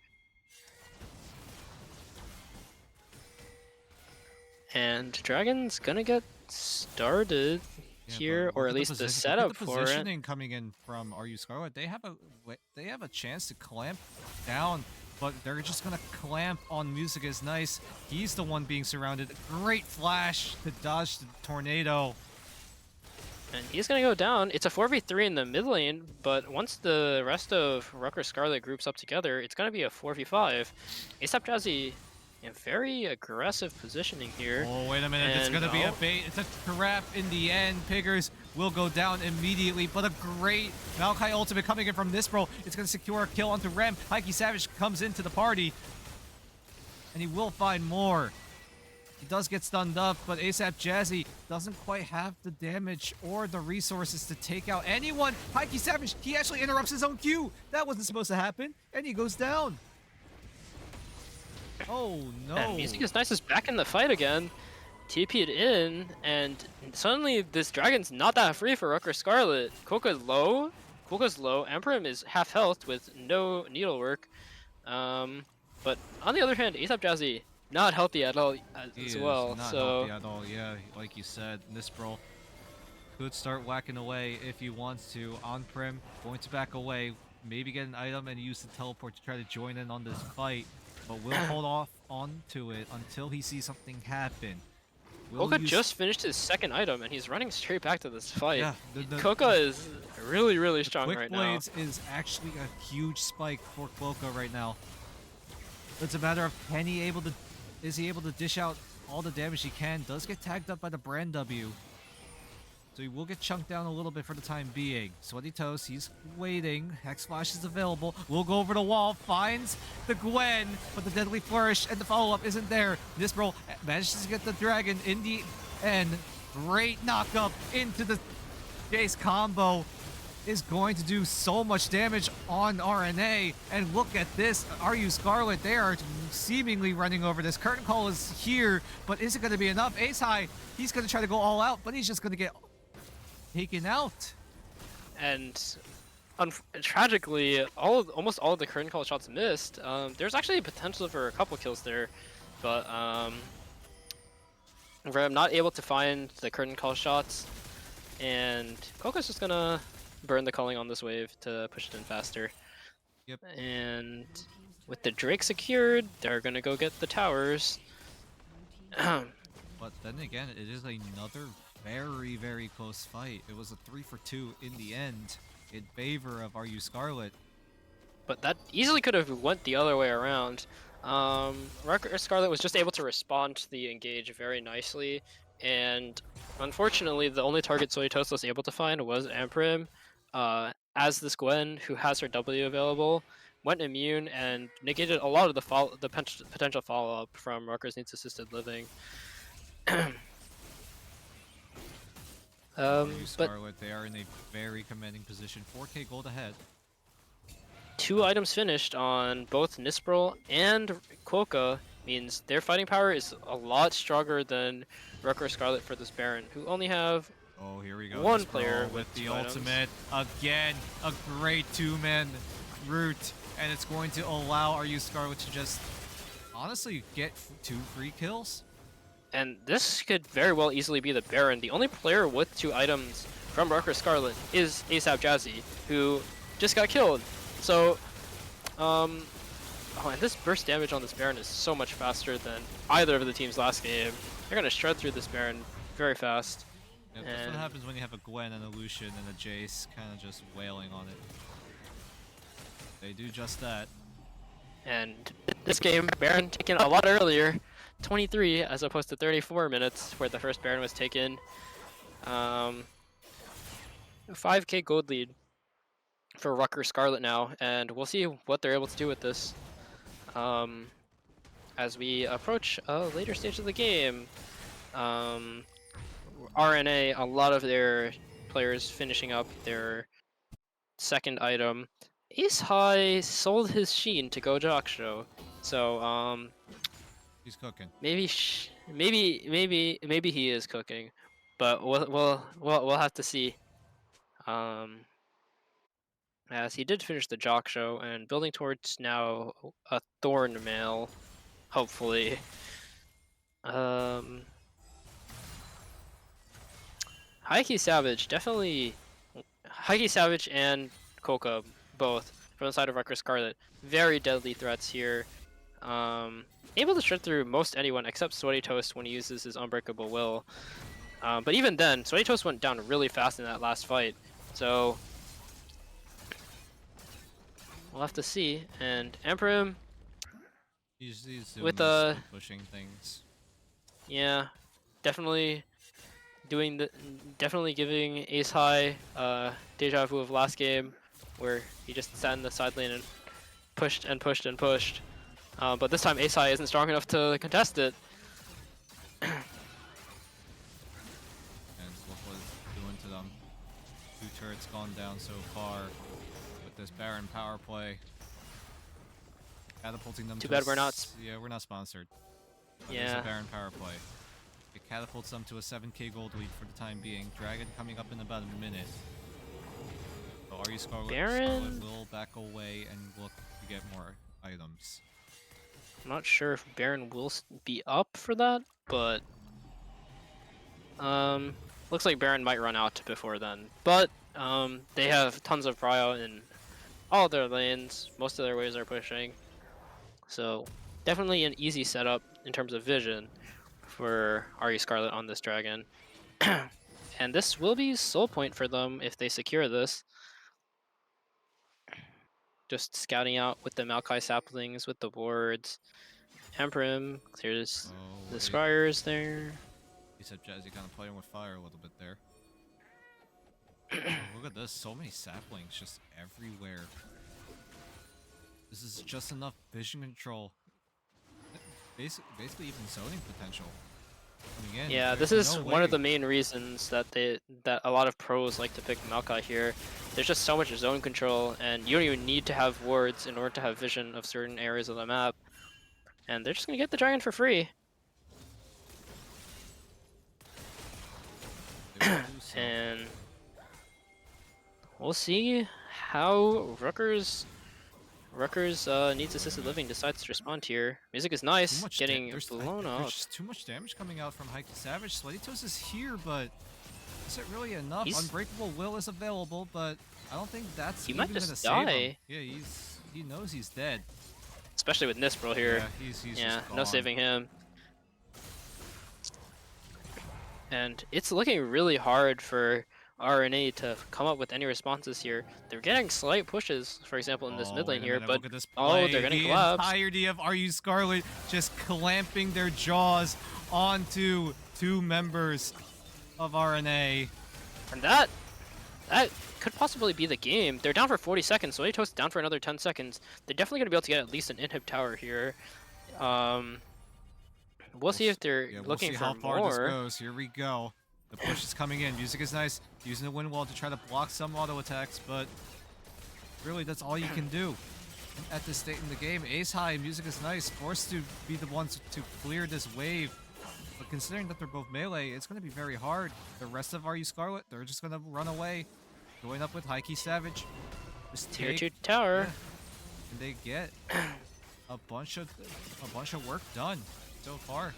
And Dragon's gonna get started Yeah, here, but or look at at the least the position. Look at setup the for it. positioning coming in from Are You Scarlet. They have a chance to clamp down, but they're just gonna clamp on Music is Nice. He's the one being surrounded. Great flash to dodge the tornado. And he's gonna go down. It's a 4v3 in the mid lane, but once the rest of Rutgers Scarlet groups up together, it's gonna be a 4v5. ASAP Jazzy in very aggressive positioning here. Oh, wait a minute. It's And, going to be a bait. It's a trap in the end. Piggers will go down immediately, but a great Maokai ultimate coming in from Nispro. It's going to secure a kill onto Rem. Mikey Savage comes into the party, and he will find more. He does get stunned up, but ASAP Jazzy doesn't quite have the damage or the resources to take out anyone. Mikey Savage, he actually interrupts his own Q. That wasn't supposed to happen, and he goes down. Oh, no. And Music is Nice is back in the fight again. TP'd in, and suddenly this dragon's not that free for Rutgers Scarlet. Quokka's low. Emperor is half health with no needlework. But on the other hand, ASAP Jazzy not healthy at all as well. Not So healthy at all. Yeah, like you said, Nispro could start whacking away if he wants to. On-prem, going to back away, maybe get an item and use the teleport to try to join in on this fight. But we'll hold off onto it until he sees something happen. Quokka just finished his second item, and he's running straight back to this fight. Yeah, Quokka is really strong Quick right now. Blades is actually a huge spike for Quokka right now. It's a matter of is he able to dish out all the damage he can? Does get tagged up by the Brand W. So he will get chunked down a little bit for the time being. Sweaty Toast, he's waiting. Hex Flash is available. Will go over the wall, finds the Gwen, but the Deadly Flourish and the follow-up isn't there. Nispro manages to get the dragon in the end. Great knock-up into the Jace combo is going to do so much damage on RNA. And look at this. RU Scarlet, they are seemingly running over this. Curtain Call is here, but is it going to be enough? Ace High, he's going to try to go all out, but he's just going to get taken out. And tragically, almost all of the curtain call shots missed. There's actually potential for a couple kills there, but I'm not able to find the curtain call shots, and Coco's just gonna burn the culling on this wave to push it in faster. Yep. And with the Drake secured, they're gonna go get the towers. But then again, it is another very, very close fight. It was a 3-for-2 in the end in favor of RU Scarlet. But that easily could have went the other way around. Rutgers Scarlet was just able to respond to the engage very nicely, and unfortunately, the only target Soytos was able to find was Amprim. As this Gwen, who has her W available, went immune and negated a lot of the potential follow-up from Rutgers Needs Assisted Living. RU But Scarlet, they are in a very commanding position. 4k gold ahead. 2 items finished on both Nispril and Quokka means their fighting power is a lot stronger than Rutgers Scarlet for this Baron, who only have Oh, here we go. one This player bro with the 2 items. ultimate. Again, a great 2-man route. And it's going to allow RU Scarlet to just honestly get 2 free kills. And this could very well easily be the Baron. The only player with 2 items from Rutgers Scarlet is ASAP Jazzy, who just got killed. So, oh, and this burst damage on this Baron is so much faster than either of the teams last game. They're gonna shred through this Baron very fast. Yeah, that's what happens when you have a Gwen and a Lucian and a Jace kind of just wailing on it. They do just that. And this game, Baron taken a lot earlier, 23 as opposed to 34 minutes where the first Baron was taken. 5k gold lead for Rutgers Scarlet now, and we'll see what they're able to do with this as we approach a later stage of the game. RNA, a lot of their players finishing up their second item. Ace High sold his Sheen to go Jockshow, so He's cooking. maybe he is cooking, but we'll have to see. As he did finish the Jock Show and building towards now a Thorn Mail, hopefully. Heike Savage, definitely. Heike Savage and Coca, both from the side of Rutgers Scarlet. Very deadly threats here. Able to shred through most anyone except Sweaty Toast when he uses his Unbreakable Will. But even then, Sweaty Toast went down really fast in that last fight. So we'll have to see. And Emperor, He's with pushing things. yeah, definitely definitely giving Ace High deja vu of last game, where he just sat in the side lane and pushed and pushed and pushed. But this time Ace High isn't strong enough to contest it. And what was doing to them. 2 turrets gone down so far with this Baron power play. Catapulting them Too to bad we're not. Yeah, we're not sponsored. But Yeah. there's a Baron power play. It catapults them to a 7k gold lead for the time being. Dragon coming up in about a minute. So RU Scarlet, Baron? Scarlet will back away and look to get more items. I'm not sure if Baron will be up for that, but looks like Baron might run out before then. But they have tons of prio in all their lanes. Most of their waves are pushing, so definitely an easy setup in terms of vision for RE Scarlet on this dragon. And this will be soul point for them if they secure this. Just scouting out with the Maokai saplings, with the wards. Emperor clears the Scryers there. Except Jazzy kind of playing with fire a little bit there. Oh, look at this, so many saplings just everywhere. This is just enough vision control. Basically even zoning potential. coming in. Yeah, this There's is no one of way. the main reasons that a lot of pros like to pick Maokai here. There's just so much zone control, and you don't even need to have wards in order to have vision of certain areas of the map. And they're just gonna get the dragon for free. They will do so. And we'll see how Rutgers needs assisted living decides to respond here. Music is Too nice, much getting blown there's up. just too much damage coming out from Heike Savage. Sweaty Toes is here, but is it really enough? He's Unbreakable Will is available, but I don't think that's he might even gonna just save him. die, Yeah, he knows he's dead. especially with Nispro here. Yeah, he's Yeah, just no gone. saving him. And it's looking really hard for RNA to come up with any responses here. They're getting slight pushes, for example, in this mid Oh, lane wait a here, minute. but Look at this oh, they're play. getting The collapsed. entirety of RU Scarlet just clamping their jaws onto two members of RNA. And that could possibly be the game. They're down for 40 seconds, so Toast down for another 10 seconds. They're definitely going to be able to get at least an inhib tower here. Um, we'll see if they're Yeah, we'll looking see for how far this more. goes. Here we go. The push is coming in. Music is nice. Using the wind wall to try to block some auto attacks, but really that's all you can do at this state in the game. Ace high, music is nice. Forced to be the ones to clear this wave. But considering that they're both melee, it's going to be very hard. The rest of RU Scarlet, they're just going to run away. Going up with Heike Savage. Just Tier take, 2 yeah, tower. and they get a bunch of work done so far.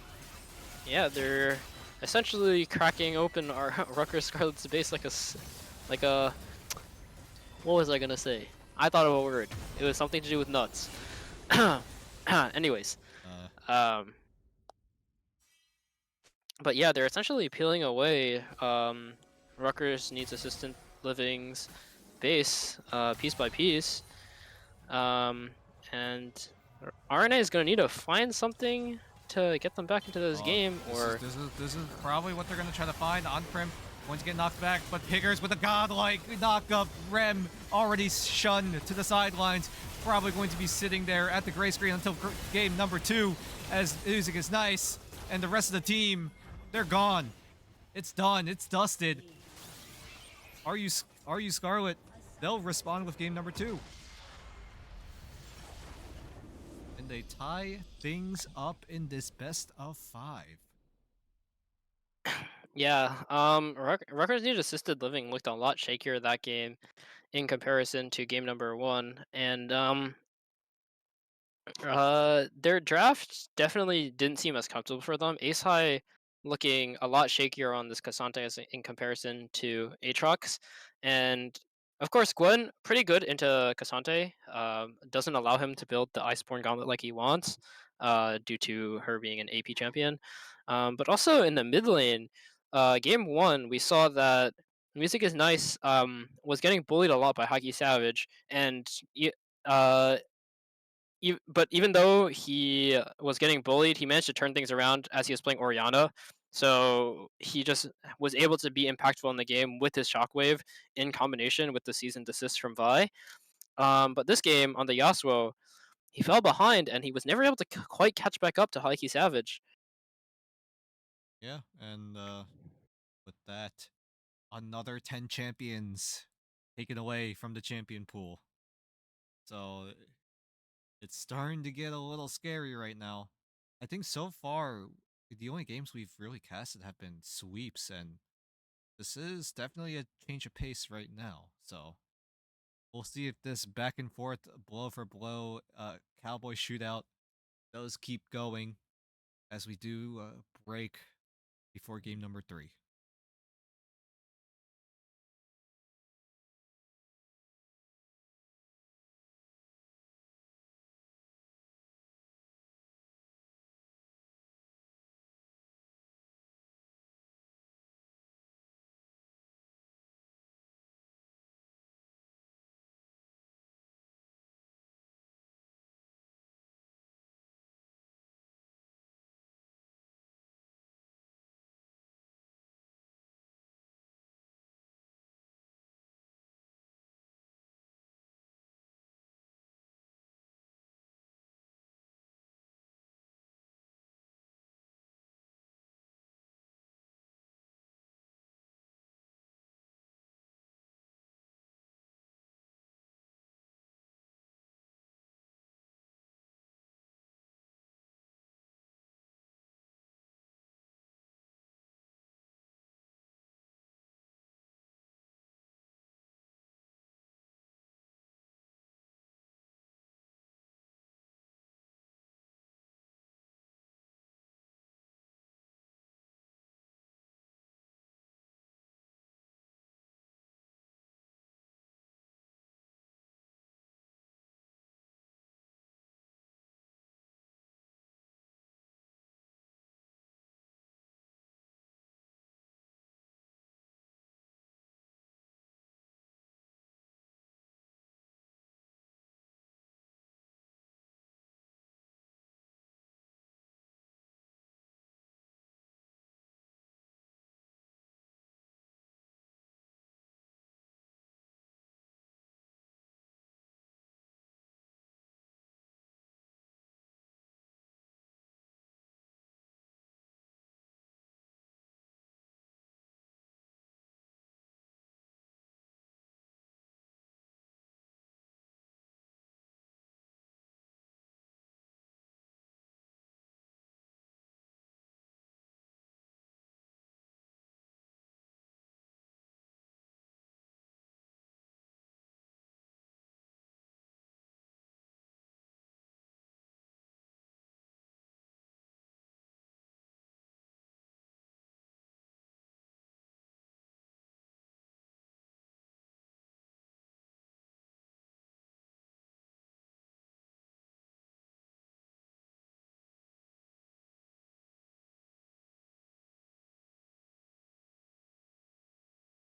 Yeah, they're essentially cracking open our Rutgers Scarlet's base like a, what was I gonna say? I thought of a word. It was something to do with nuts. Anyways, Uh, um, but yeah, they're essentially peeling away Rutgers needs assistant living's base piece by piece, um, and RNA is gonna need to find something to get them back into this Oh, game, this is or this is this is probably what they're gonna try to find. On Prim going to get knocked back, but Piggers with a godlike knock-up. Rem already shunned to the sidelines. Probably going to be sitting there at the gray screen until game number 2, as music is nice, and the rest of the team, they're gone. It's done. It's dusted. Are you Scarlet? They'll respond with game number 2. And they tie things up in this best of 5. yeah, Rutgers need assisted living looked a lot shakier that game in comparison to game number 1, and their draft definitely didn't seem as comfortable for them. Ace High looking a lot shakier on this Cassante as in comparison to Aatrox, and of course Gwen pretty good into Cassante. Doesn't allow him to build the Iceborne Gauntlet like he wants, due to her being an AP champion. But also in the mid lane, game 1 we saw that Music is Nice was getting bullied a lot by Haki Savage, and uh but even though he was getting bullied, he managed to turn things around as he was playing Orianna. So he just was able to be impactful in the game with his Shockwave in combination with the seasoned assist from Vi. But this game on the Yasuo, he fell behind and he was never able to quite catch back up to Heike Savage. Yeah, and with that, another 10 champions taken away from the champion pool. So it's starting to get a little scary right now. I think so far, the only games we've really casted have been sweeps, and this is definitely a change of pace right now. So we'll see if this back and forth, blow for blow, cowboy shootout does keep going as we do break before game number 3.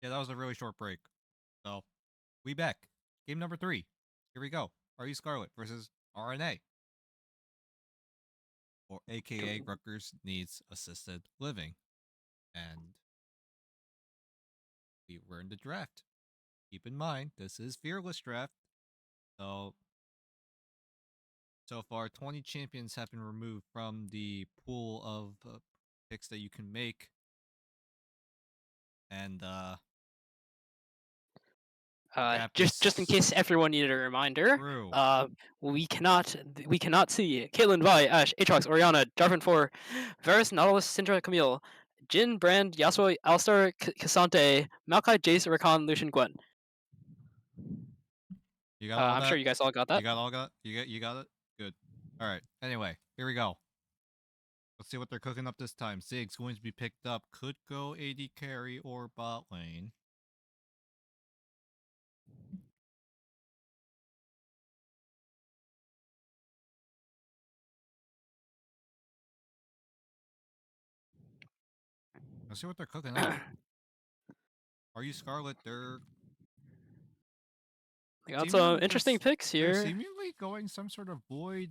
Yeah, that was a really short break. So we back. Game number 3. Here we go. Are you Scarlet versus RNA, or AKA Rutgers needs assisted living, and we're in the draft. Keep in mind, this is fearless draft. So so far, 20 champions have been removed from the pool of picks that you can make, and the gap Just in case is everyone needed a reminder, through. uh, we cannot see Caitlyn, Vi, Ash, Aatrox, Oriana, Jarvan 4, Varus, Nautilus, Syndra, Camille, Jin, Brand, Yasuo, Alistar, Cassante, Maokai, Jace, Rakan, Lucian, Gwen. You got all I'm sure that? you guys all got that. You got it? Good. Alright. Anyway, here we go. Let's see what they're cooking up this time. Zig's going to be picked up. Could go AD carry or bot lane. Let's see what they're cooking up. Are you Scarlet? We got some interesting picks They're here. seemingly going some sort of void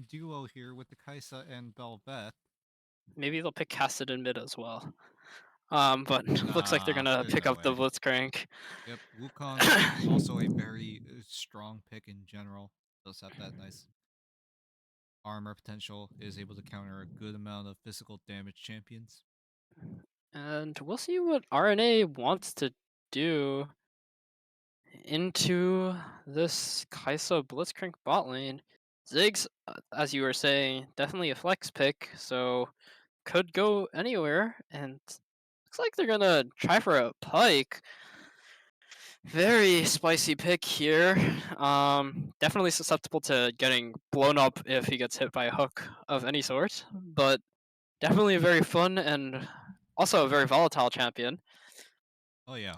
duo here with the Kaisa and Belveth. Maybe they'll pick Cassid mid as well. But looks like they're Nah, gonna there's pick no up the way. Blitzcrank. Yep, Wukong, also a very strong pick in general. Does have that nice armor potential, is able to counter a good amount of physical damage champions. And we'll see what RNA wants to do into this Kai'Sa Blitzcrank bot lane. Ziggs, as you were saying, definitely a flex pick, so could go anywhere. And looks like they're gonna try for a Pike. Very spicy pick here. Definitely susceptible to getting blown up if he gets hit by a hook of any sort, but definitely a very fun and also a very volatile champion. Oh yeah,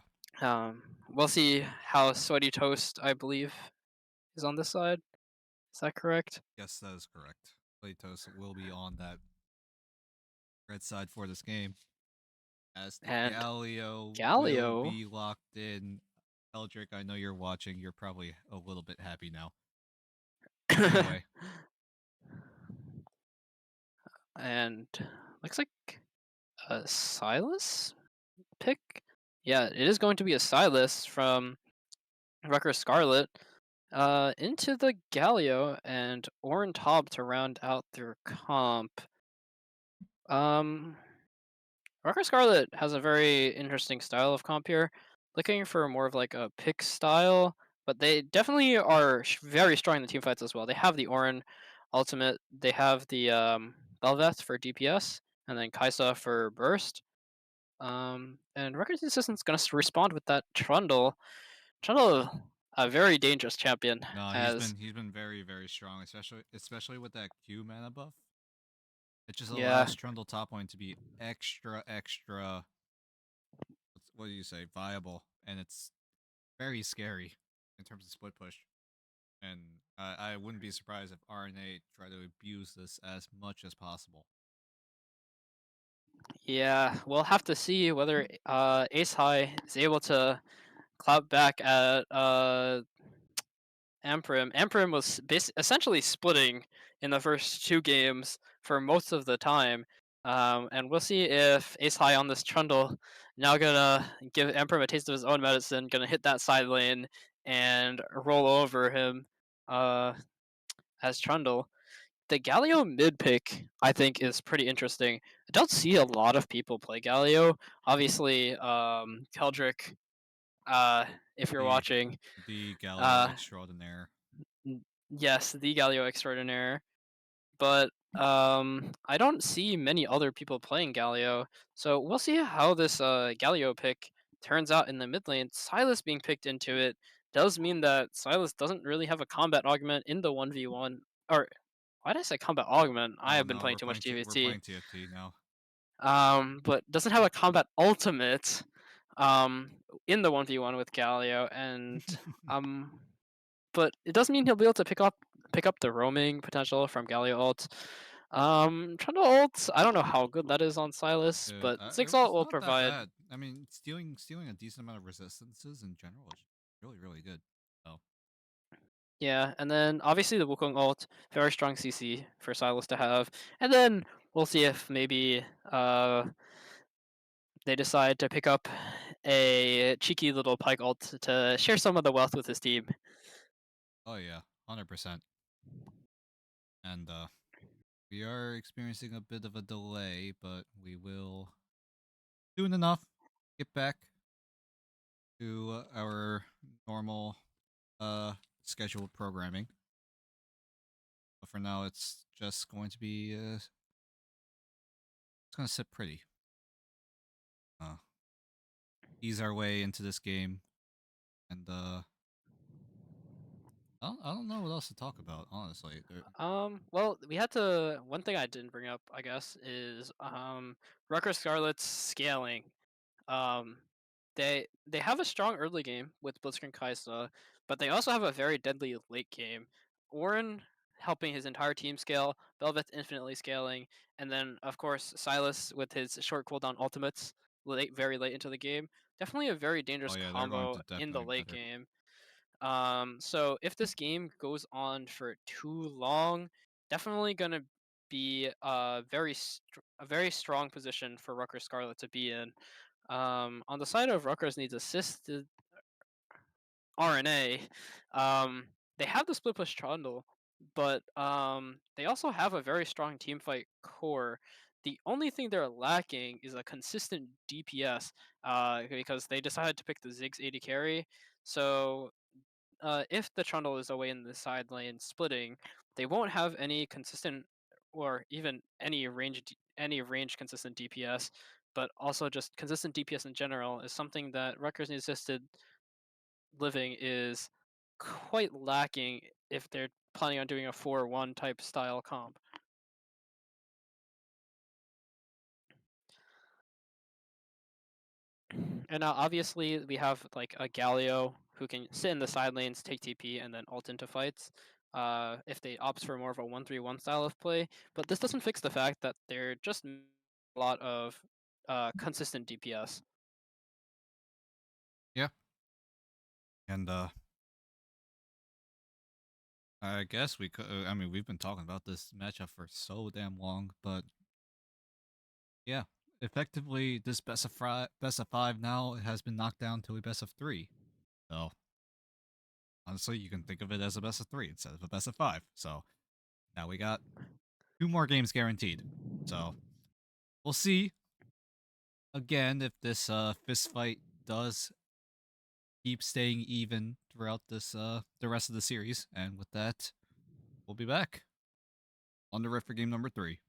We'll see how Sweaty Toast, I believe, is on this side. Is that correct? yes, that is correct. Platos will be on that red side for this game, as the And Galio will Galio, be locked in. Eldrick, I know you're watching. You're probably a little bit happy now. Anyway, and looks like a Silas pick. Yeah, it is going to be a Silas from Rutgers Scarlet. Into the Galio and Orin Top to round out their comp. Um, Rocker Scarlet has a very interesting style of comp here. Looking for more of like a pick style, but they definitely are very strong in the team fights as well. They have the Orin ultimate, they have the Belveth for DPS, and then Kaisa for burst. And Record's Assistant's gonna respond with that Trundle. Trundle, a very dangerous champion, no, as he's been very very strong, especially with that Q mana buff. It just yeah, allows Trundle top lane to be extra. What do you say? Viable, and it's very scary in terms of split push. And I wouldn't be surprised if RNA try to abuse this as much as possible. yeah, we'll have to see whether Ace High is able to clap back at Amprim. Amprim was essentially splitting in the first two games for most of the time. And we'll see if Ace High on this Trundle now gonna give Amprim a taste of his own medicine, gonna hit that side lane and roll over him uh, as Trundle. The Galio mid pick, I think, is pretty interesting. I don't see a lot of people play Galio. Obviously, Keldrick, if you're The watching, the Galio uh, extraordinaire. yes, the Galio extraordinaire, but I don't see many other people playing Galio. So we'll see how this Galio pick turns out in the mid lane. Silas being picked into it does mean that Silas doesn't really have a combat augment in the 1v1. Or why did I say combat augment? I Oh have been no, playing too much we're TVT. playing TFT now. But doesn't have a combat ultimate um in the 1v1 with Galio, and um but it does mean he'll be able to pick up the roaming potential from Galio ult. Trundle ult, I don't know how good that is on Silas, but Ziggs ult It's will not that provide. bad. I mean, stealing a decent amount of resistances in general is really really good. So Yeah, and then obviously the Wukong ult, very strong CC for Silas to have. And then we'll see if maybe they decide to pick up a cheeky little Pike ult to share some of the wealth with his team. oh yeah, 100%. And we are experiencing a bit of a delay, but we will soon enough get back to our normal uh scheduled programming. But for now, it's just going to be it's going to sit pretty. Uh, ease our way into this game, and I don't know what else to talk about. Honestly, Well, we had to. One thing I didn't bring up, I guess, is Rutgers Scarlet's scaling. Um, they have a strong early game with Blitzcrank Kaisa, but they also have a very deadly late game. Orin helping his entire team scale, Velvet infinitely scaling, and then of course Silas with his short cooldown ultimates late, very late into the game. Definitely a very oh dangerous yeah, they're going combo to in the definitely late better. game. So if this game goes on for too long, definitely gonna be a very strong position for Rutgers Scarlet to be in. On the side of Rutgers needs assisted RNA, um, they have the split push trundle, but they also have a very strong team fight core. The only thing they're lacking is a consistent DPS, because they decided to pick the Ziggs 80 carry. So if the trundle is away in the side lane splitting, they won't have any consistent or even any range consistent DPS. But also just consistent DPS in general is something that Rutgers assisted living is quite lacking if they're planning on doing a 4-1 type style comp. And now obviously we have like a Galio who can sit in the side lanes, take TP, and then ult into fights. If they opt for more of a 1-3-1 style of play, but this doesn't fix the fact that they're just a lot of consistent DPS. Yeah, and I guess we could. I mean, we've been talking about this matchup for so damn long, but yeah, effectively, this best of 5 now has been knocked down to a best of 3. So honestly, you can think of it as a best of 3 instead of a best of 5. So now we got 2 more games guaranteed. So we'll see again if this fist fight does keep staying even throughout this the rest of the series. And with that, we'll be back on the Rift for game number 3.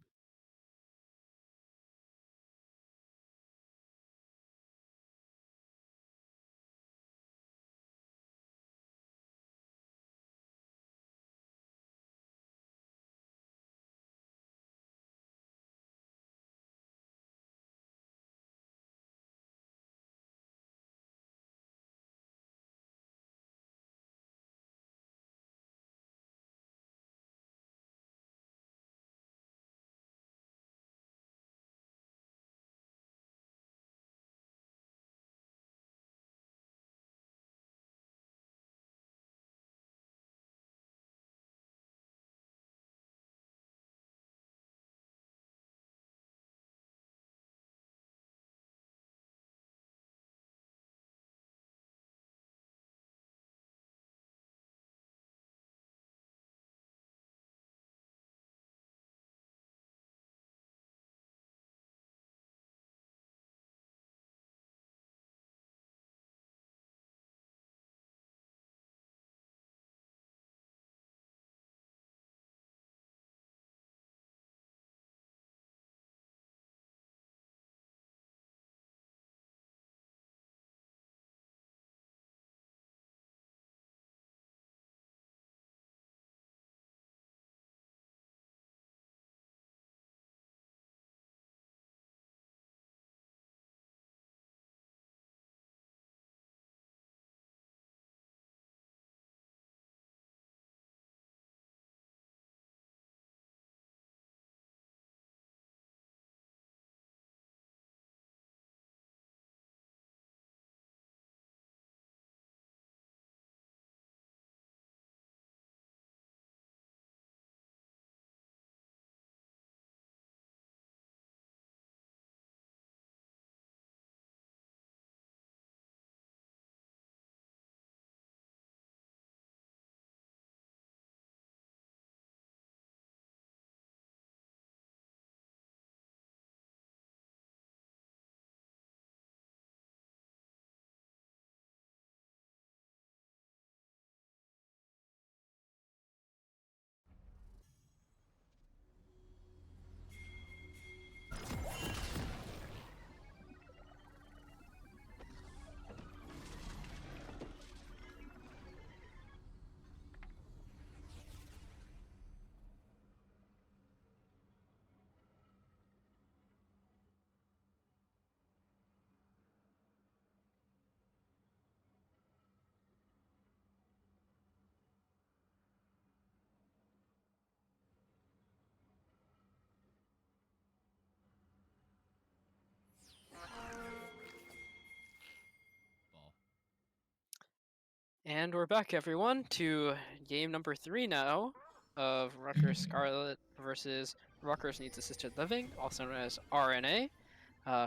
And we're back, everyone, to game number 3 now of Rutgers Scarlet versus Rutgers Needs Assisted Living, also known as RNA.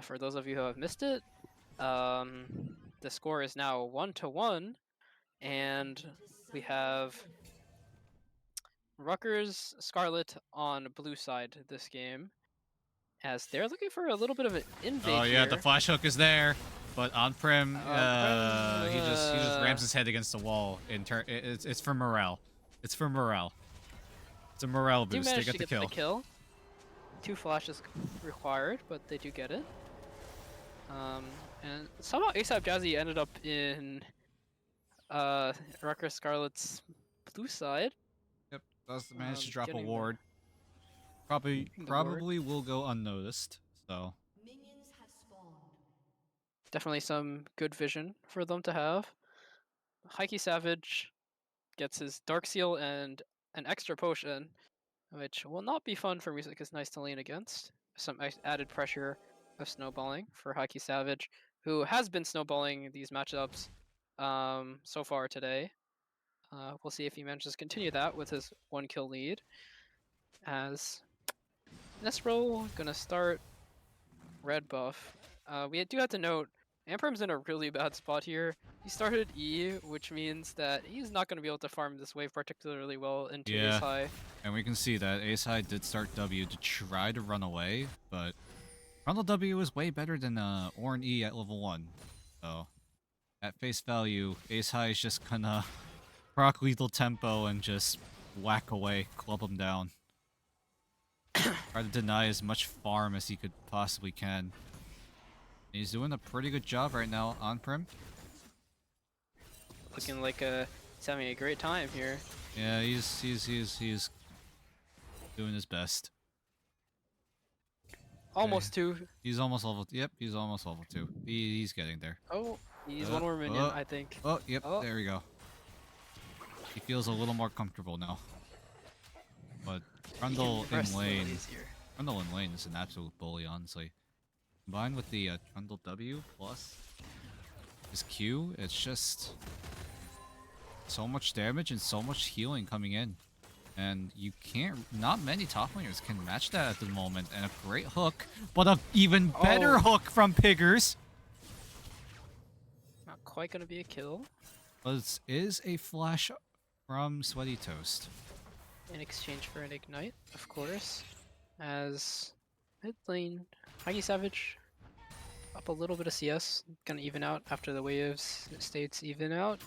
For those of you who have missed it, the score is now 1-1, and we have Rutgers Scarlet on blue side this game, as they're looking for a little bit of an Oh invade yeah, the here. flash hook is there, but on prim, Prem, he just rams his head against the wall. It's for morale. It's for morale. It's a morale do boost. They manage get to the get the kill. kill. 2 flashes required, but they do get it. And somehow ASAP Jazzy ended up in Rutgers Scarlet's blue side. Yep, does manage to drop a Getting the ward. Probably the ward. probably will go unnoticed. So Minions have spawned. Definitely some good vision for them to have. Heike Savage gets his Dark Seal and an extra potion, which will not be fun for Music is Nice to lane against. Some added pressure of snowballing for Heike Savage, who has been snowballing these matchups so far today. We'll see if he manages to continue that with his 1 kill lead. As Nespro gonna start red buff. We do have to note, Amprim's in a really bad spot here. He started E, which means that he's not going to be able to farm this wave particularly well into Ace yeah, High. and we can see that Ace High did start W to try to run away, but Frontal W is way better than Orn E at level 1. So at face value, Ace High is just gonna proc lethal tempo and just whack away, club him down. Try to deny as much farm as he could possibly can. He's doing a pretty good job right now on prim. Looking like he's having a great time here. Yeah, he's doing his best. Almost 2. He's almost level. Yep, he's almost level 2. He's getting there. Oh, he's one more minion, I think. Oh, yep, Oh. there we go. He feels a little more comfortable now. But Trundle in lane. Trundle in lane is an absolute bully, honestly. Combined with the Trundle W plus his Q, it's just so much damage and so much healing coming in. And you can't, not many top laners can match that at the moment. And a great hook, but a even better hook from Piggers. Not quite going to be a kill. But it is a flash from Sweaty Toast. In exchange for an ignite, of course. As mid lane, Heike Savage up a little bit of CS, gonna even out after the waves states even out.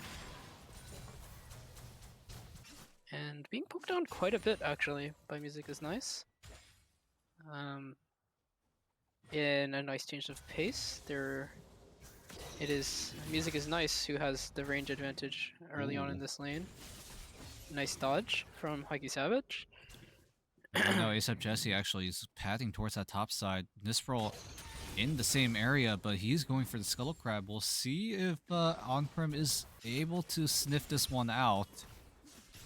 And being poked down quite a bit actually by Music is Nice. In a nice change of pace, it is Music is Nice who has the range advantage early on in this lane. Nice dodge from Heike Savage. No, ASAP Jesse actually is padding towards that top side. Nisprol in the same area, but he's going for the Scuttle Crab. We'll see if On-Prem is able to sniff this one out.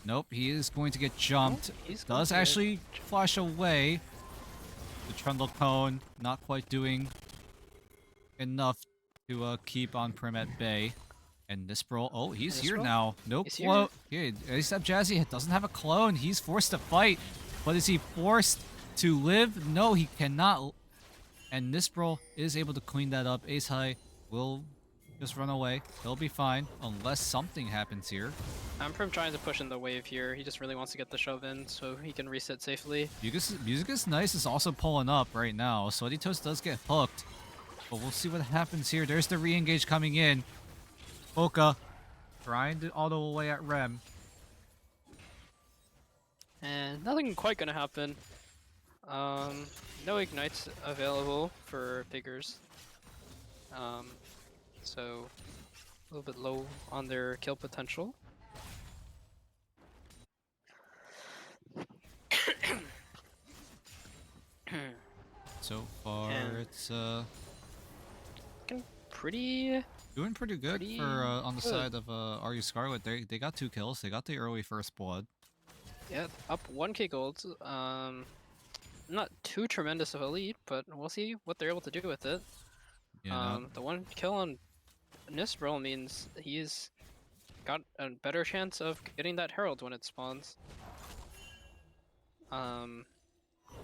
Nope, he is going to get jumped. Does actually flash away. The Trundle Cone not quite doing enough to keep On-Prem at bay. And Nisprol, oh, he's here now. Nope, clone. Yeah, ASAP Jazzy doesn't have a clone. He's forced to fight. But is he forced to live? No, he cannot. And Nisprol is able to clean that up. Ace High will just run away. He'll be fine, unless something happens here. I'm trying to push in the wave here. He just really wants to get the shove in so he can reset safely. Music is Nice is also pulling up right now. Sweaty Toast does get hooked. But we'll see what happens here. There's the re-engage coming in. Oka trying to auto away at Rem. And nothing quite gonna happen. No ignites available for Piggers. So a little bit low on their kill potential. So far, it's looking pretty doing pretty good for on the side of RU Scarlet. They got 2 kills. They got the early first blood. Yeah, up 1k gold. Not too tremendous of a lead, but we'll see what they're able to do with it. Yeah, The 1 kill on Nispril means he's got a better chance of getting that Herald when it spawns.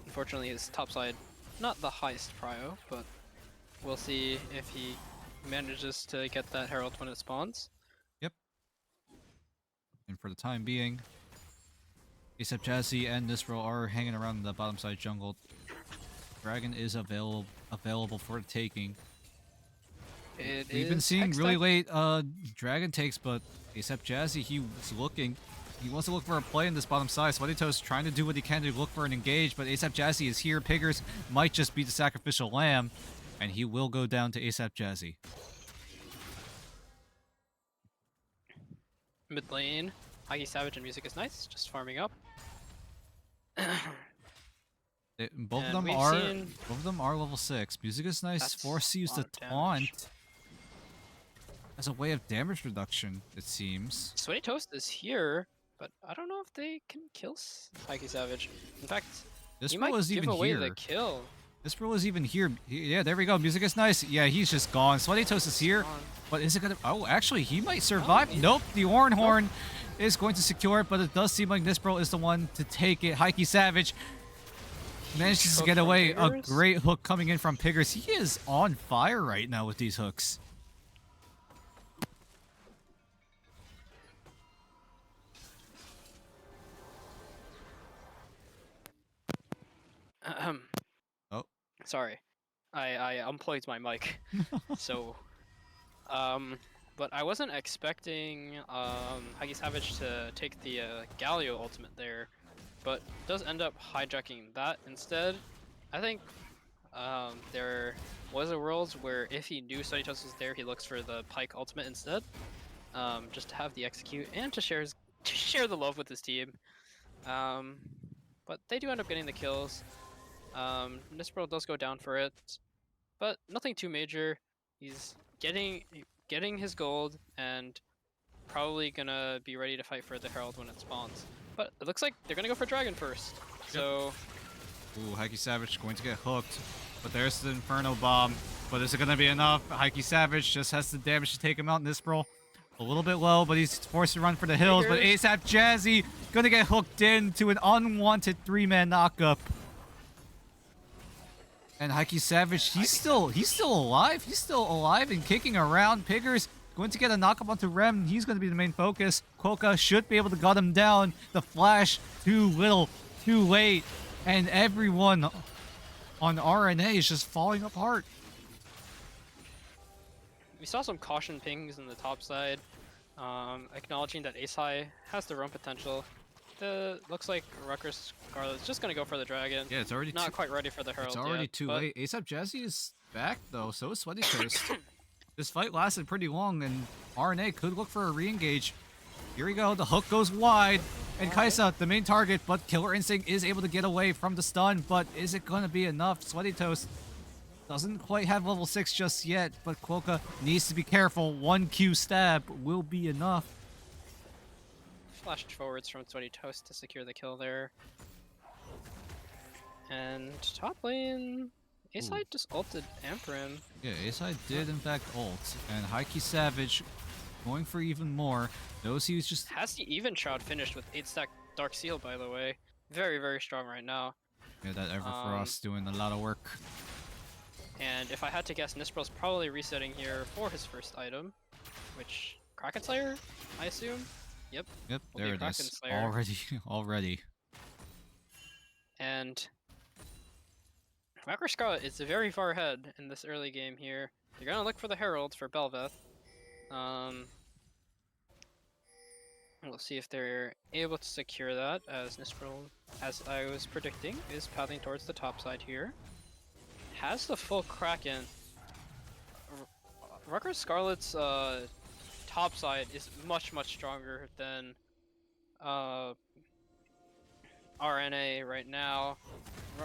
Unfortunately, his topside not the highest prio, but we'll see if he manages to get that Herald when it spawns. Yep. And for the time being, ASAP Jazzy and Nisro are hanging around the bottom side jungle. Dragon is available for the taking. We've been seeing really late Dragon takes, but ASAP Jazzy, he wants to look for a play in this bottom side. SweatyToast trying to do what he can to look for an engage, but ASAP Jazzy is here. Piggers might just be the sacrificial lamb, and he will go down to ASAP Jazzy. Mid lane, Huggy Savage and Music is Nice, just farming up. Both of them are level 6. Music is Nice force use the taunt as a way of damage reduction, it seems. SweatyToast is here, but I don't know if they can kill Huggy Savage. In fact, this he bro might is give even away here. the kill. This bro is even here. Yeah, there we go. Music is Nice. Yeah, he's just gone. SweatyToast is here. But is it gonna... Oh, actually, he might survive. Nope, the Horn is going to secure it, but it does seem like Nisbro is the one to take it. Huggy Savage manages to get away. A great hook coming in from Piggers. He is on fire right now with these hooks. Oh. Sorry. I unplugged my mic. So, but I wasn't expecting Huggy Savage to take the Galio ultimate there, but does end up hijacking that instead. I think there was a world where if he knew SweatyToast was there, he looks for the Pike ultimate instead, just to have the execute and to share the love with his team. But they do end up getting the kills. Nispro does go down for it, but nothing too major. He's getting his gold and probably gonna be ready to fight for the Herald when it spawns. But it looks like they're gonna go for Dragon first. Yep. So, ooh, Huggy Savage going to get hooked, but there's the Inferno Bomb. But is it gonna be enough? Huggy Savage just has the damage to take him out. Nispro a little bit low, but he's forced to run for the hills. But ASAP Jazzy gonna get hooked into an unwanted 3-man knockup. And Huggy Savage, he's still alive. He's still alive and kicking around. Piggers going to get a knockup onto Rem. He's going to be the main focus. Quokka should be able to gut him down. The flash, too little, too late. And everyone on RNA is just falling apart. We saw some caution pings in the top side, acknowledging that Ace High has the roam potential. Looks like Rutgers Scarlet's just gonna go for the Dragon. Yeah, it's already not quite ready for the Herald. It's already too late. ASAP Jazzy is back though, so is SweatyToast. This fight lasted pretty long, and RNA could look for a re-engage. Here we go. The hook goes wide, and Kaisa, the main target, but Killer Instinct is able to get away from the stun. But is it gonna be enough? SweatyToast doesn't quite have level 6 just yet, but Quokka needs to be careful. 1Q stab will be enough. Flashed forwards from SweatyToast to secure the kill there. And top lane, Ace-High just ulted Amprim. Yeah, Ace-High did in fact ult, and Huggy Savage going for even more. Knows he was just... Has the even shroud finished with 8-stack Dark Seal, by the way. Very, very strong right now. Yeah, that Everfrost doing a lot of work. And if I had to guess, Nispro's probably resetting here for his first item, which Kraken Slayer, I assume. Yep. Yep, there it is. Already. And Rutgers Scarlet is very far ahead in this early game here. They're gonna look for the Herald for Belveth. We'll see if they're able to secure that, as Nispro, as I was predicting, is pathing towards the top side here. Has the full Kraken. Rutgers Scarlet's top side is much stronger than RNA right now.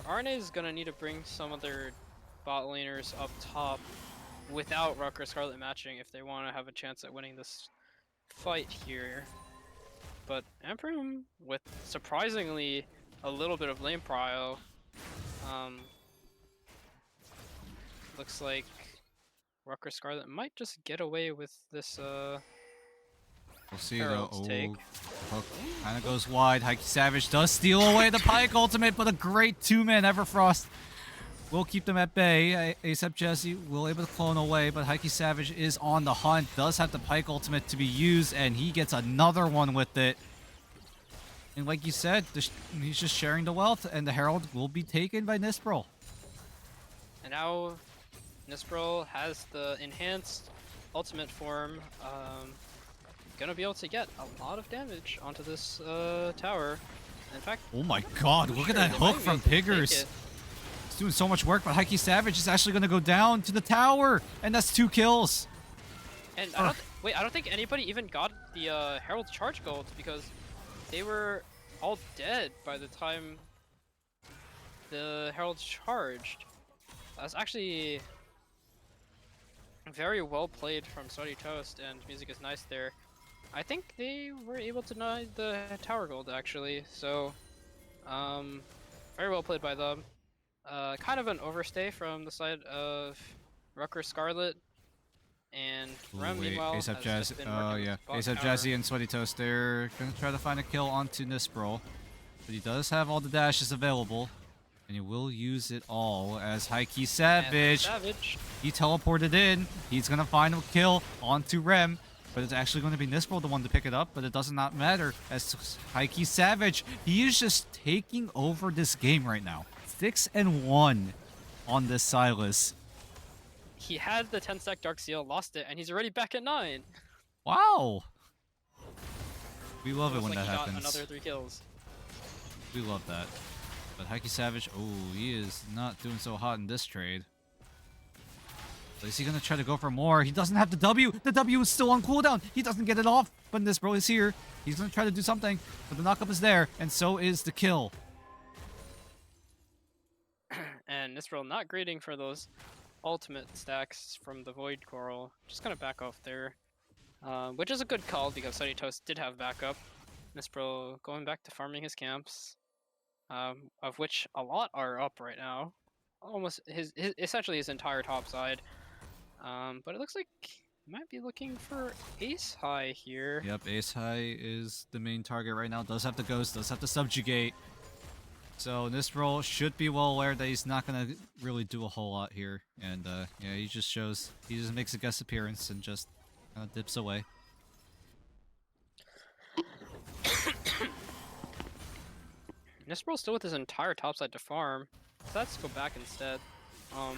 RNA is gonna need to bring some of their bot laners up top without Rutgers Scarlet matching if they want to have a chance at winning this fight here. But Amprim, with surprisingly a little bit of lane prio, looks like Rutgers Scarlet might just get away with this We'll see though. Herald's take. Hook kind of goes wide. Heike Savage does steal away the Pike ultimate, but a great two-man Everfrost will keep them at bay. ASAP Jesse will able to clone away, but Heike Savage is on the hunt. Does have the Pike ultimate to be used, and he gets another one with it. And like you said, he's just sharing the wealth, and the Herald will be taken by Nispril. And now Nispril has the enhanced ultimate form. Gonna be able to get a lot of damage onto this tower. In fact, Oh my god, look at that hook from Piggers. It's doing so much work, but Heike Savage is actually going to go down to the tower, and that's 2 kills. And I don't think anybody even got the Herald's charge gold because they were all dead by the time the Herald charged. That's actually very well played from Sweaty Toast, and Music is Nice there. I think they were able to deny the tower gold actually, so very well played by them. Kind of an overstay from the side of Rutgers Scarlet, and Rem meanwhile has ASAP just Jazzy. been Oh working yeah, bot ASAP tower. Jazzy and Sweaty Toast. They're gonna try to find a kill onto Nispril, but he does have all the dashes available, and he will use it all as Heike And Savage. He teleported in. He's gonna find a kill onto Rem, but it's actually going to be Nispril the one to pick it up. But it does not matter as Heike Savage. He is just taking over this game right now. 6-1 on this Silas. He had the 10 stack Dark Seal, lost it, and he's already back at 9. Wow. We love it when Looks like that he got happens. another 3 kills. We love that. But Heike Savage, oh, he is not doing so hot in this trade. But is he going to try to go for more? He doesn't have the W. The W is still on cooldown. He doesn't get it off. But Nispril is here. He's going to try to do something. But the knockup is there. And so is the kill. And Nispril not grading for those ultimate stacks from the Void Coral. Just gonna back off there. Which is a good call because Sunny Toast did have backup. Nispril going back to farming his camps. Of which a lot are up right now. Almost essentially his entire top side. But it looks like he might be looking for Ace High here. Yep, Ace High is the main target right now. Does have the Ghost, does have to Subjugate. So Nispril should be well aware that he's not going to really do a whole lot here. And yeah, he just makes a guest appearance and just kind of dips away. Nispril still with his entire top side to farm. So let's go back instead. Ooh,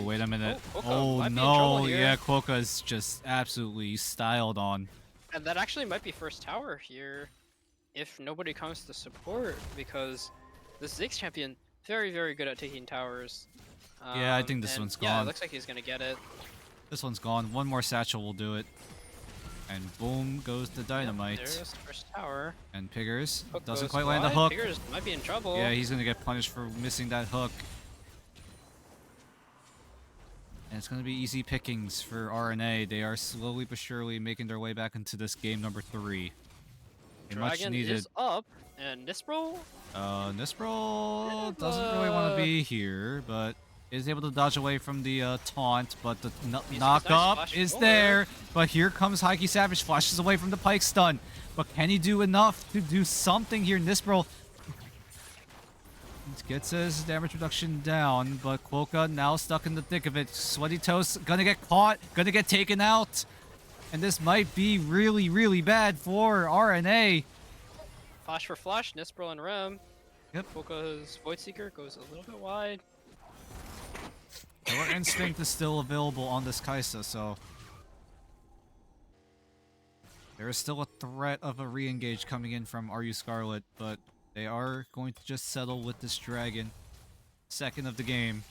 wait a minute. Quokka Oh might be in trouble no, here. yeah, Quokka is just absolutely styled on. And that actually might be first tower here if nobody comes to support, because this Ziggs champion very, very good at taking towers. Yeah, I think this and one's yeah, gone. it looks like he's gonna get it. This one's gone. One more satchel will do it. And boom goes the dynamite. There's the first tower. And Piggers Hook doesn't goes quite land the wide. hook. Piggers might be in trouble. Yeah, he's gonna get punished for missing that hook. And it's gonna be easy pickings for RNA. They are slowly but surely making their way back into this game number 3. A much Dragon needed. is up, and Nispril Nispril doesn't really want to be here, but is able to dodge away from the taunt. But the knockup flash is forward. there. But here comes Heike Savage, flashes away from the Pike stun. But can he do enough to do something here? Nispril gets his damage reduction down, but Quokka now stuck in the thick of it. Sweaty Toast gonna get caught, gonna get taken out. And this might be really, really bad for RNA. flash for flash, Nispril and Rem. Yep. Quokka's Void Seeker goes a little bit wide. Killer Instinct is still available on this Kaisa, so there is still a threat of a re-engage coming in from RU Scarlet, but they are going to just settle with this dragon. Second of the game.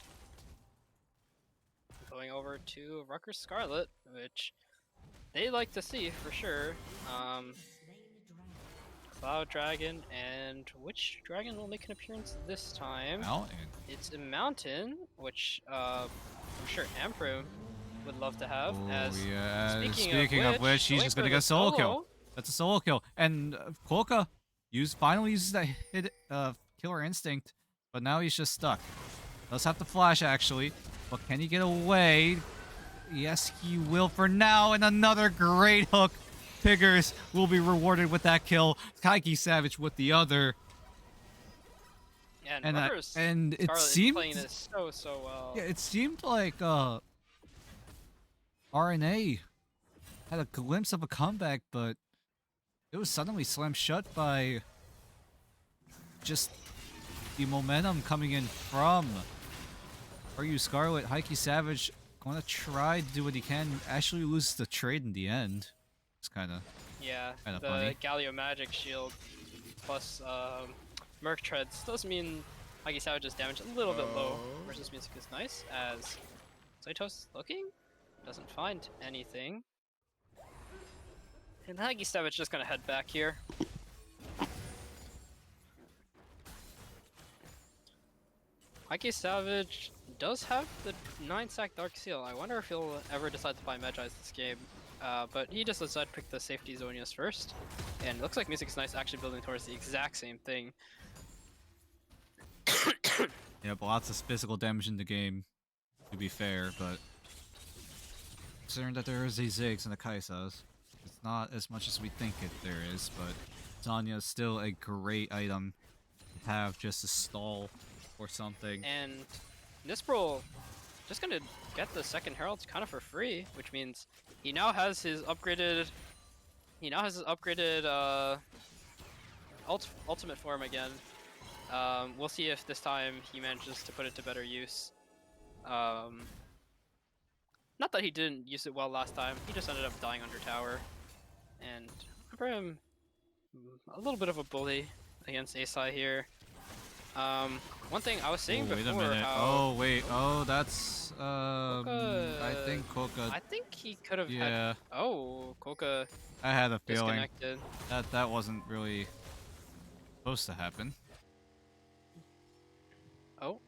Going over to Rutgers Scarlet, which they like to see for sure. Cloud Dragon, and which dragon will make an appearance this time? Mountain. It's a mountain, which I'm sure Ampro would love to have. Oh as yeah. speaking of which, he's going just for gonna the get solo kill. solo. That's a solo kill. And Quokka finally uses that hit Killer Instinct, but now he's just stuck. Does have to flash actually, but can he get away? Yes, he will for now. And another great hook. Piggers will be rewarded with that kill. Kaiki Savage with the other. And And Rutgers and it Scarlet is seemed, playing this so yeah, well. it seemed like RNA had a glimpse of a comeback, but it was suddenly slammed shut by just the momentum coming in from RU Scarlet. Heike Savage going to try to do what he can. Actually loses the trade in the end. It's kind of Yeah, the funny. Galio Magic Shield plus Merc Treads does mean Huggy Savage's damage a little bit low versus Music is nice, as Saitos looking, doesn't find anything. And Huggy Savage just gonna head back here. Huggy Savage does have the 9-stack Dark Seal. I wonder if he'll ever decide to buy Magi's this game. But he just decided to pick the safety Zonias first. And it looks like Music is Nice actually building towards the exact same thing. Yep, lots of physical damage in the game, to be fair, but considering that there is a Ziggs and a Kaisas, it's not as much as we think there is, but Zanya is still a great item to have just to stall or something. And Nispral just gonna get the second Herald kind of for free, which means he now has his upgraded. Ultimate form again. We'll see if this time he manages to put it to better use. Not that he didn't use it well last time. He just ended up dying under tower. And for him, a little bit of a bully against Asai here. One thing I was saying before. Wait a minute. How That's I think Koka. I think he could have Yeah. had. Oh, Koka I had a feeling disconnected. that wasn't really supposed to happen. Oh.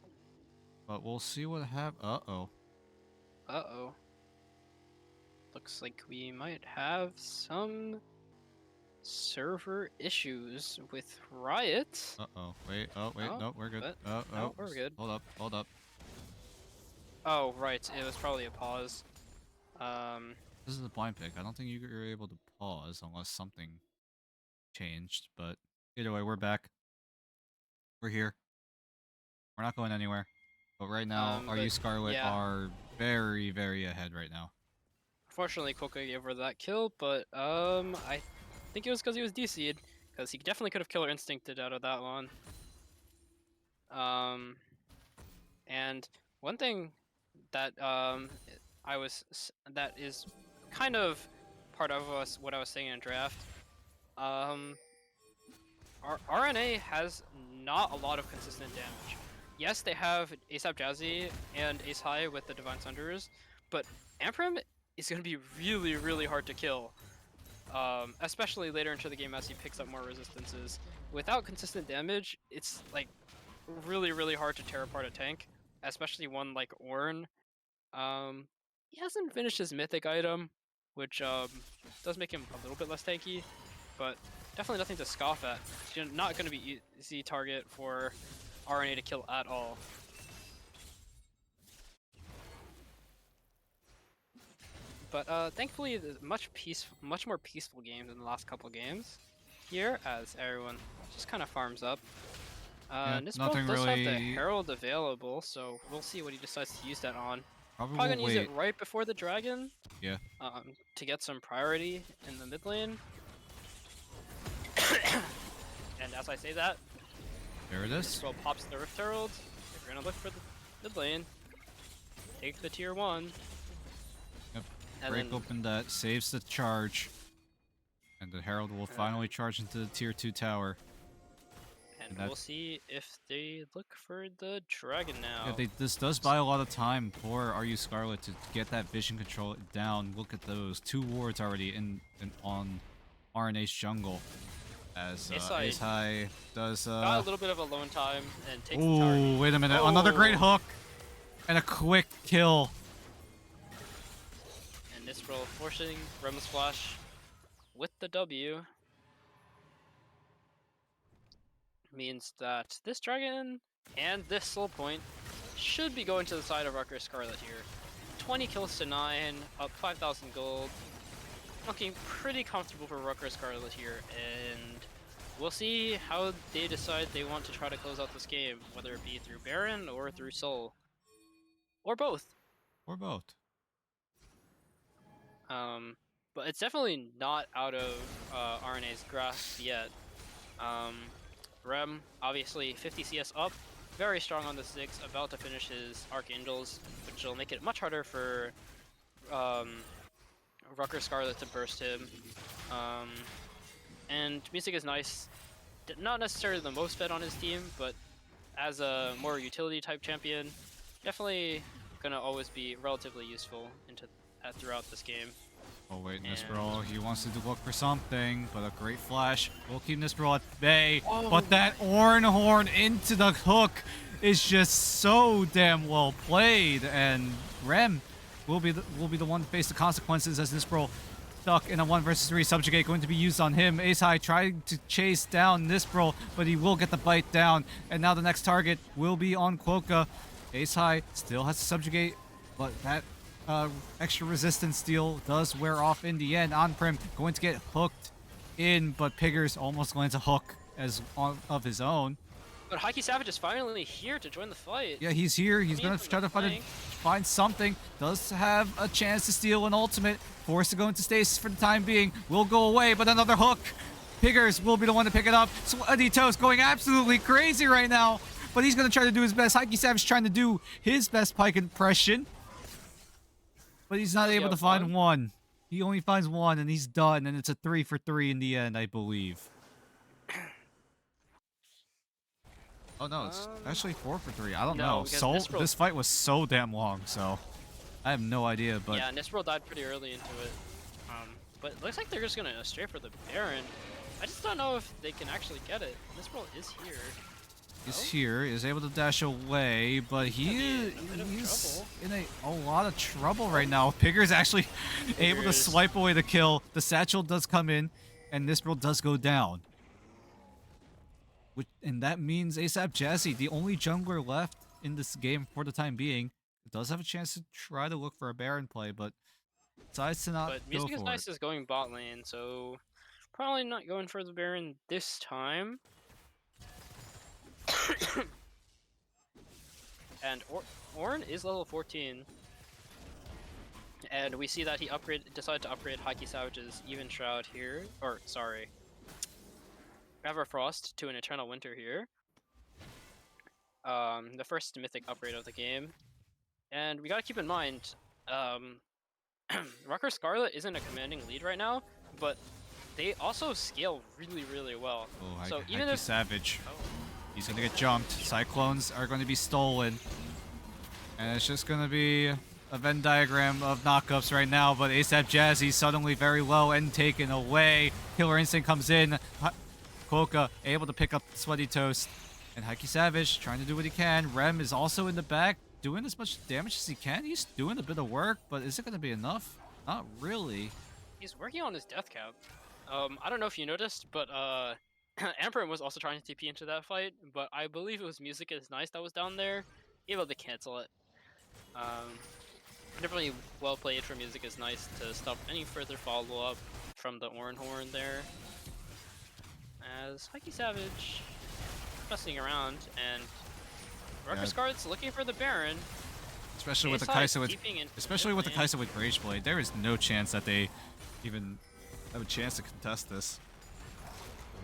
But we'll see what happens. Uh-oh. Uh-oh. Looks like we might have some server issues with Riot. Uh-oh. Wait. Oh, wait. Oh, No, we're good. what? Oh, No, we're good. Hold up. Oh, right. It was probably a pause. This is a blind pick. I don't think you were able to pause unless something changed, but either way, we're back. We're here. We're not going anywhere. But right now, but RU Scarlet yeah. are very, very ahead right now. Fortunately, Koka gave her that kill, but I think it was because he was DC'd, because he definitely could have Killer Instincted out of that one. And one thing that that is kind of part of what I was saying in draft. RNA has not a lot of consistent damage. Yes, they have ASAP Jazzy and Ace High with the Divine Thunderers, but Amprim is going to be really, really hard to kill. Especially later into the game as he picks up more resistances. Without consistent damage, it's like really, really hard to tear apart a tank, especially one like Ornn. He hasn't finished his mythic item, which does make him a little bit less tanky, but definitely nothing to scoff at. It's not going to be easy target for RNA to kill at all. But thankfully, there's much more peaceful game than the last couple games here, as everyone just kind of farms up. Nispel nothing does have the really- Herald available, so we'll see what he decides to use that on. Probably Probably won't gonna use wait. it right before the dragon. Yeah. To get some priority in the mid lane. And as I say that, There it is. Nispel pops the Rift Herald. If you're gonna look for the mid lane, take the tier 1. Yep. And Break then, open that, saves the charge. And the Herald will finally charge into the tier 2 tower. and and we'll see if they look for the dragon now. Yeah, this does buy a lot of time for RU Scarlet to get that vision control down. Look at those 2 wards already on RNA's jungle. As Ace High does got a little bit of a lone time and takes the ooh, tower. wait a minute. Another great hook. And a quick kill. And Nispel forcing Realm Splash with the W. Means that this dragon and this soul point should be going to the side of Rutgers Scarlet here. 20 kills to 9, up 5,000 gold. Looking pretty comfortable for Rutgers Scarlet here, and we'll see how they decide they want to try to close out this game, whether it be through Baron or through Soul, or both. Or both. But it's definitely not out of RNA's grasp yet. Rem, obviously 50 CS up, very strong on the 6, about to finish his Archangels, which will make it much harder for Rutgers Scarlet to burst him. And Music is nice, not necessarily the most fed on his team, but as a more utility type champion, definitely gonna always be relatively useful throughout this game. Oh wait, Nispero, he wants to look for something, but a great flash will keep Nispero at bay. Oh. But that Horn into the hook is just so damn well played, and Rem will be the one to face the consequences as Nispero stuck in a 1 versus 3 subjugate going to be used on him. Ace High trying to chase down Nispero, but he will get the bite down, and now the next target will be on Quokka. Ace High still has to subjugate, but that extra resistance steal does wear off in the end. On-Prim going to get hooked in, but Pigger's almost going to hook of his own. But Haki Savage is finally here to join the fight. Yeah, he's here. He's going to try to find something. Does have a chance to steal an ultimate. Forced to go into stasis for the time being. Will go away, but another hook. Piggers will be the one to pick it up. Sweaty Toast going absolutely crazy right now, but he's going to try to do his best. Haki Savage trying to do his best Pike impression, but he's not able to find one. He only finds one, and he's done, and it's a 3 for 3 in the end, I believe. Oh no, it's actually 4 for 3. I don't know. This fight was so damn long, so I have no idea. But yeah, Nispero died pretty early into it. But it looks like they're just gonna stray for the Baron. I just don't know if they can actually get it. Nispero is here. He's here, is able to dash away, but he's in a lot of trouble right now. Pigger's actually able to swipe away the kill. The satchel does come in, and Nispero does go down. And that means ASAP Jazzy, the only jungler left in this game for the time being, does have a chance to try to look for a Baron play, but decides to not go for it. But Music is Nice is going bot lane, so probably not going for the Baron this time. And Ornn is level 14. And we see that he decided to upgrade Haki Savage's Even Shroud here. Or, sorry. Everfrost to an Eternal Winter here. The first mythic upgrade of the game. And we gotta keep in mind, Rutgers Scarlet isn't a commanding lead right now, but they also scale really, really well. Oh, so even if Savage, he's gonna get jumped. Cyclones are going to be stolen, and it's just gonna be a Venn diagram of knockups right now. But ASAP Jazzy suddenly very low and taken away. Killer Instinct comes in. Quokka able to pick up Sweaty Toast, and Haki Savage trying to do what he can. Rem is also in the back, doing as much damage as he can. He's doing a bit of work, but is it going to be enough? Not really. He's working on his death cap. I don't know if you noticed, but Emperor was also trying to TP into that fight, but I believe it was Music is Nice that was down there, able to cancel it. Definitely well played for Music is Nice to stop any further follow-up from the Horn there. As Haki Savage messing around, and Rutgers Scarlet's looking for the Baron. Especially with the Kaisa with Rage Blade, there is no chance that they even have a chance to contest this.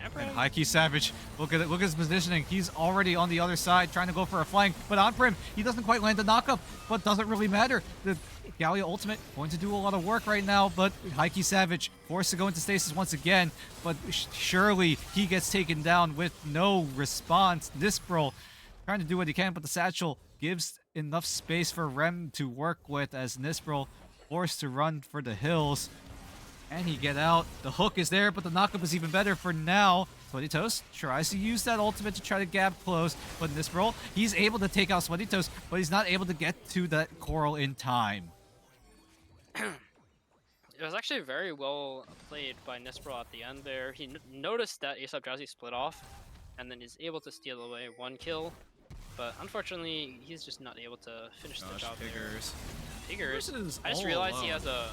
And Haki Savage, look at his positioning. He's already on the other side trying to go for a flank, but on Prim, he doesn't quite land the knockup, but doesn't really matter. The Gallia ultimate going to do a lot of work right now, but Haki Savage forced to go into stasis once again, but surely he gets taken down with no response. Nispero trying to do what he can, but the satchel gives enough space for Rem to work with as Nispero forced to run for the hills. And he get out. The hook is there, but the knockup is even better for now. Sweaty Toast tries to use that ultimate to try to gap close, but in this roll, he's able to take out Sweaty Toast, but he's not able to get to that coral in time. It was actually very well played by Nispero at the end there. He noticed that ASAP Jazzy split off, and then is able to steal away one kill. but unfortunately, he's just not able to finish the Gosh, job there. Piggers. Piggers. Is I just all realized he alone. has a.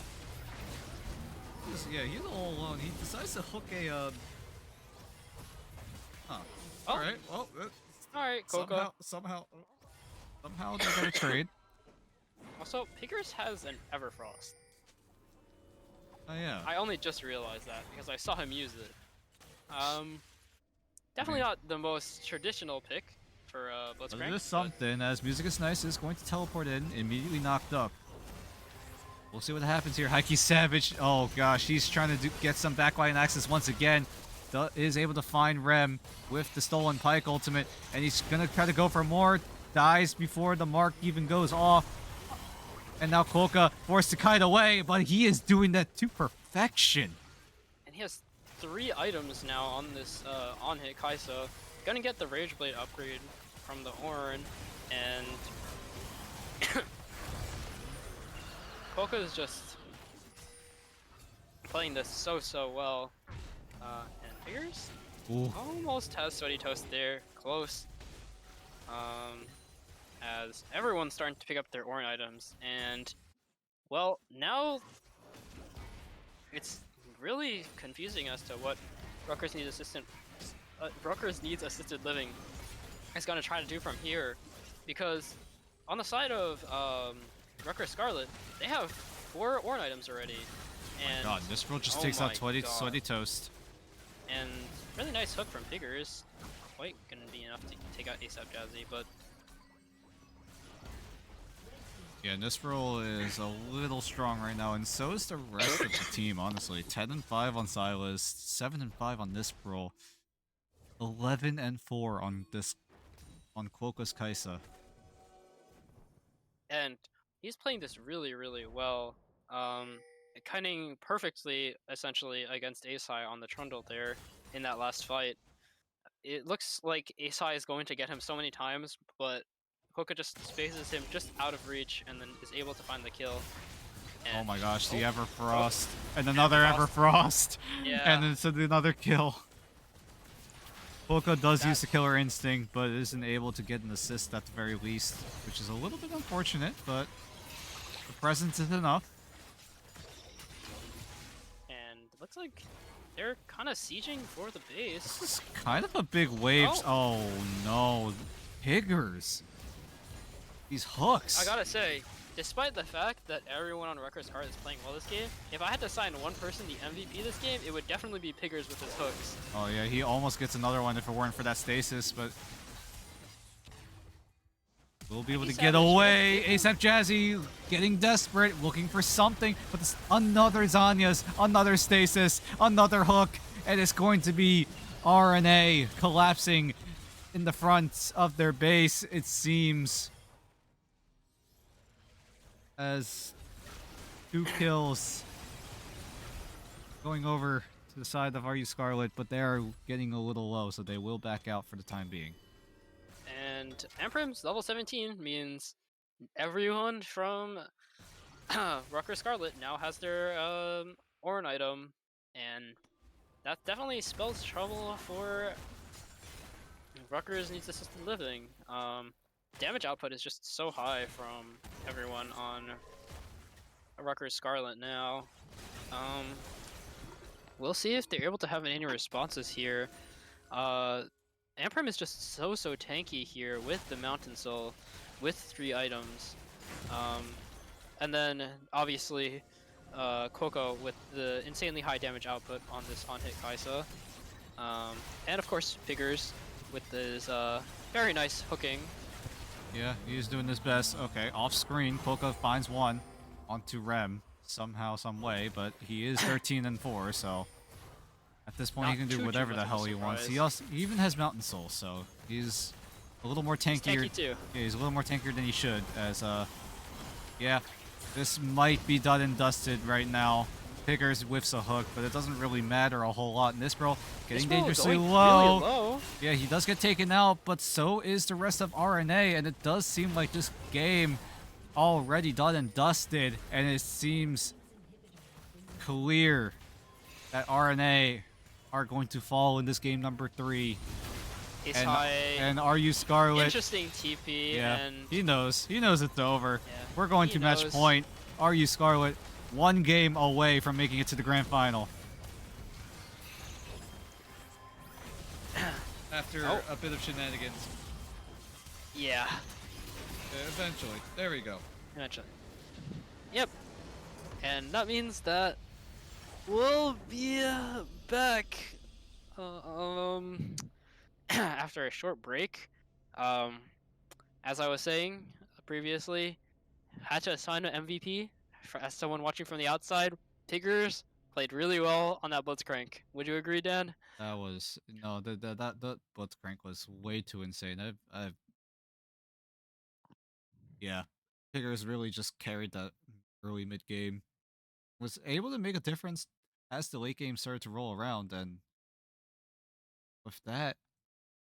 Yeah, he's all alone. He decides to hook a. Huh. Oh. All right. Well, All right, Coco. somehow they got a trade. Also, Piggers has an Everfrost. Oh yeah. I only just realized that because I saw him use it. Definitely not the most traditional pick for But Blitzcrank. it is something, as Music is Nice is going to teleport in, immediately knocked up. We'll see what happens here. Heike Savage, oh gosh, he's trying to get some backline access once again. Is able to find Rem with the stolen Pike ultimate, and he's gonna try to go for more. Dies before the mark even goes off. And now Kolka forced to kite away, but he is doing that to perfection. And he has 3 items now on this on-hit Kai'Sa. Gonna get the Rage Blade upgrade from the Ornn, and Kolka is just playing this so well. And Piggers almost has Sweaty Toast there, close. As everyone's starting to pick up their Ornn items, and well, now it's really confusing as to what Rutgers needs assisted living is going to try to do from here, because on the side of Rutgers Scarlet, they have 4 Ornn items already. And God, this bro just oh takes out my Sweaty God. Toast. And really nice hook from Piggers. Not quite gonna be enough to take out ASAP Jazzy, but Yeah, Nisperl is a little strong right now, and so is the rest of the team, honestly. 10-5 on Silas, 7-5 on Nisperl, 11-4 on Quokka's Kai'Sa. and he's playing this really well. Kiting perfectly essentially against Asai on the Trundle there in that last fight. It looks like Asai is going to get him so many times, but Hoka just spaces him just out of reach and then is able to find the kill. Oh And my gosh, the Everfrost. Oh. And another Everfrost. Everfrost. Yeah. And it's another kill. Quokka does That- use the killer instinct, but isn't able to get an assist at the very least, which is a little bit unfortunate, but the presence is enough. And it looks like they're kind of sieging for the base. This is kind of a big wave. Oh no. Piggers. These hooks. I gotta say, despite the fact that everyone on Rutgers card is playing well this game, if I had to assign one person the MVP this game, it would definitely be Piggers with his hooks. Oh yeah, he almost gets another one if it weren't for that stasis, but we'll be able to get away. ASAP Jazzy getting desperate, looking for something, but this, another Zanya's, another stasis, another hook, and it's going to be RNA collapsing in the front of their base, it seems. As 2 kills going over to the side of RU Scarlet, but they are getting a little low, so they will back out for the time being. And Amprim's level 17 means everyone from Rutgers Scarlet now has their Ornn item, and that definitely spells trouble for Rutgers needs assisted living. Damage output is just so high from everyone on Rutgers Scarlet now. We'll see if they're able to have any responses here. Amprim is just so tanky here with the Mountain Soul, with 3 items. And then obviously Coco with the insanely high damage output on this on-hit Kai'Sa. And of course Piggers with his very nice hooking. Yeah, he's doing his best. Okay, off screen, Coco finds one onto Rem somehow, some way, but he is 13-4, so at this point Not he can too do whatever much the of a hell he wants. surprise. He even has Mountain Soul, so he's a little more tankier. He's tanky too. Yeah, he's a little more tankier than he should, as yeah, this might be done and dusted right now. Piggers whiffs a hook, but it doesn't really matter a whole lot. Nisperl getting dangerously Really low. low. Yeah, he does get taken out, but so is the rest of RNA, and it does seem like this game already done and dusted, and it seems clear that RNA are going to fall in this game number 3. Ace And high. are you Scarlet? Interesting TP, Yeah, and he knows. He knows it's over. yeah, We're going he to match knows. point. Are you Scarlet? One game away from making it to the grand final. After Oh, a bit of shenanigans. yeah, Eventually. There we go. eventually. Yep, and that means that we'll be back. After a short break. Um, as I was saying previously, had to assign an MVP as someone watching from the outside. Tigers played really well on that Blitzcrank. Would you agree, Dan? That was no, that Blitzcrank was way too insane. Yeah, Tigers really just carried that early mid game. Was able to make a difference as the late game started to roll around, and with that,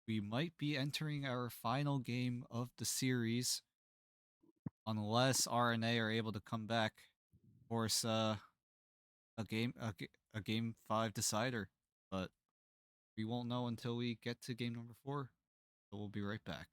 we might be entering our final game of the series, unless RNA are able to come back, force a game 5 decider. But we won't know until we get to game number 4. So we'll be right back.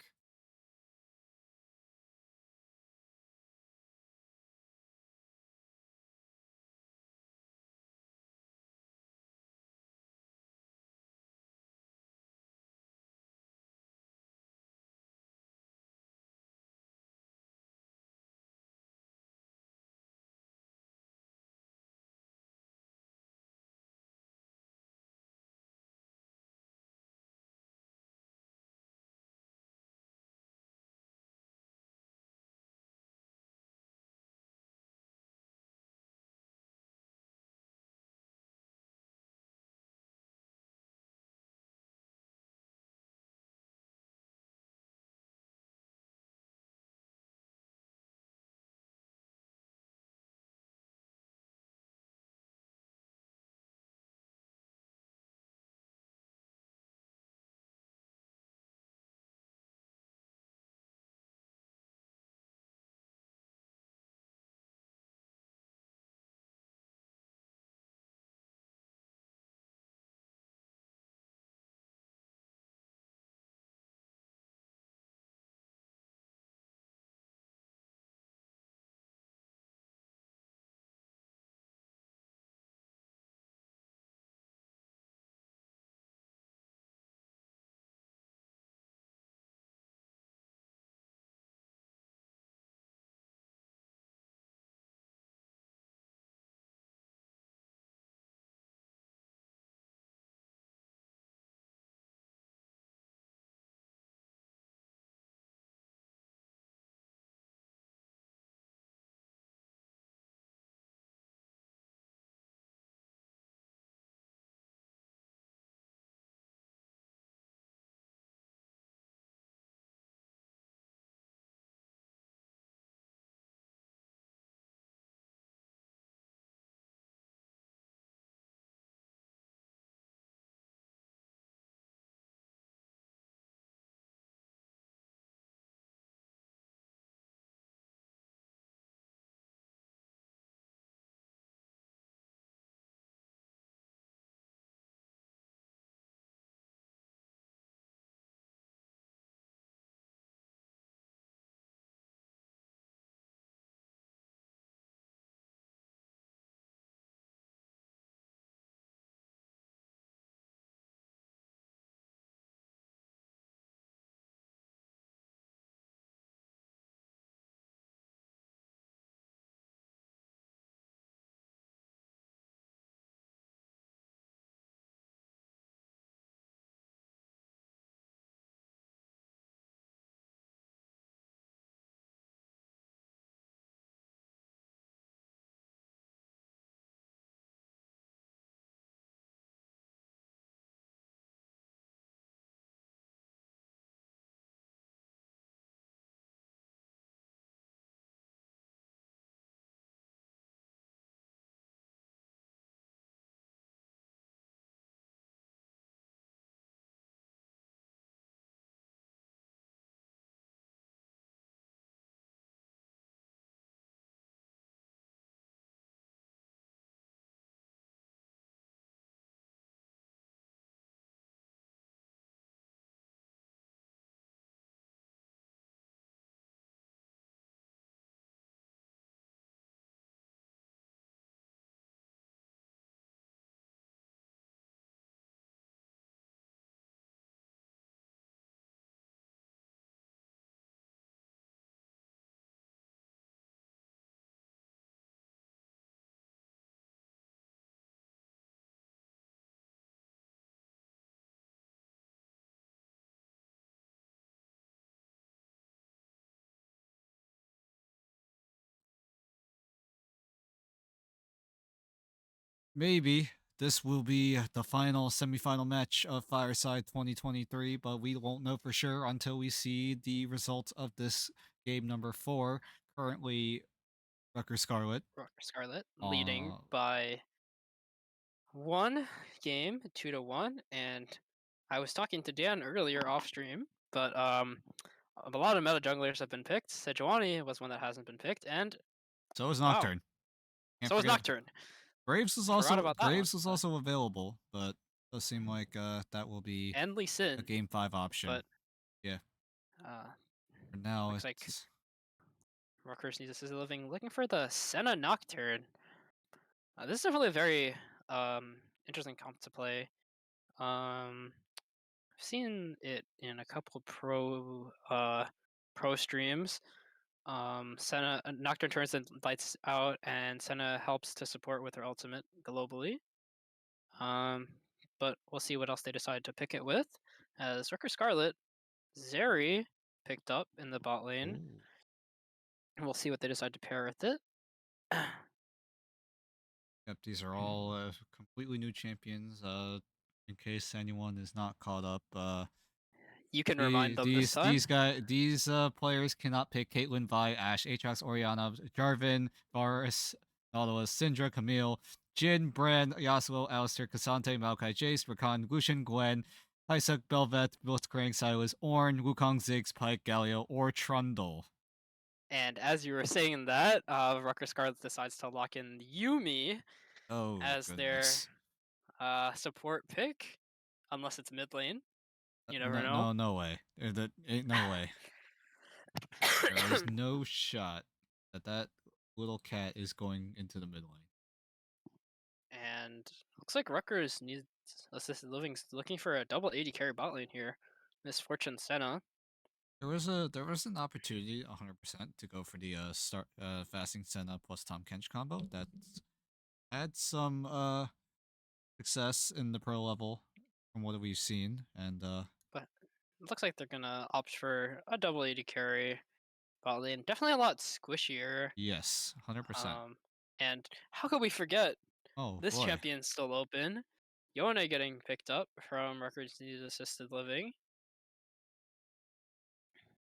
maybe this will be the final semifinal match of Fireside 2023, but we won't know for sure until we see the results of this game number 4. Currently, Rutgers Scarlet. Scarlet leading Uh, by one game, 2-1, and I was talking to Dan earlier off stream, but a lot of meta junglers have been picked. Sejuani was one that hasn't been picked, and so is wow, Nocturne. Can't so is forget Nocturne. Forgot about that one. Graves is But also available, but does seem like that will be and Lee a Sin, game 5 option. but Yeah, uh, for now looks like it's Rutgers needs assisted living. Looking for the Senna Nocturne. This is definitely a very interesting comp to play. I've seen it in a couple pro streams. Senna Nocturne turns and lights out, and Senna helps to support with her ultimate globally. Um, but we'll see what else they decide to pick it with. As Wrecker Scarlet, Zeri picked up in the bot lane. ooh. And we'll see what they decide to pair with it. Yep, these are all completely new champions. In case anyone is not caught up, You can remind them this time. these players cannot pick Caitlyn, Vi, Ashe, Aatrox, Oriana, Jarvan, Varus, Nautilus, Syndra, Camille, Jin, Bran, Yasuo, Alistair, Cassante, Maokai, Jace, Rakan, Lucian, Gwen, Isaac, Bel'Veth, Blitzcrank, Silas, Ornn, Wukong, Ziggs, Pyke, Galio, or Trundle. And as you were saying that, Rucker Scarlet decides to lock in Yumi Oh as their goodness. support pick, unless it's mid lane. You never No, know. no, no way. There ain't no way. There is no shot that that little cat is going into the mid lane. And looks like Rutgers needs assisted living, looking for a double 80 carry bot lane here. Misfortune Senna. There was an opportunity 100% to go for the start fasting Senna plus Tom Kench combo that's had some success in the pro level from what we've seen, and But it looks like they're gonna opt for a double 80 carry bot lane. Definitely a lot squishier. yes, 100%. Um, and how could we forget Oh this boy, champion's still open? Yone getting picked up from Rutgers needs assisted living.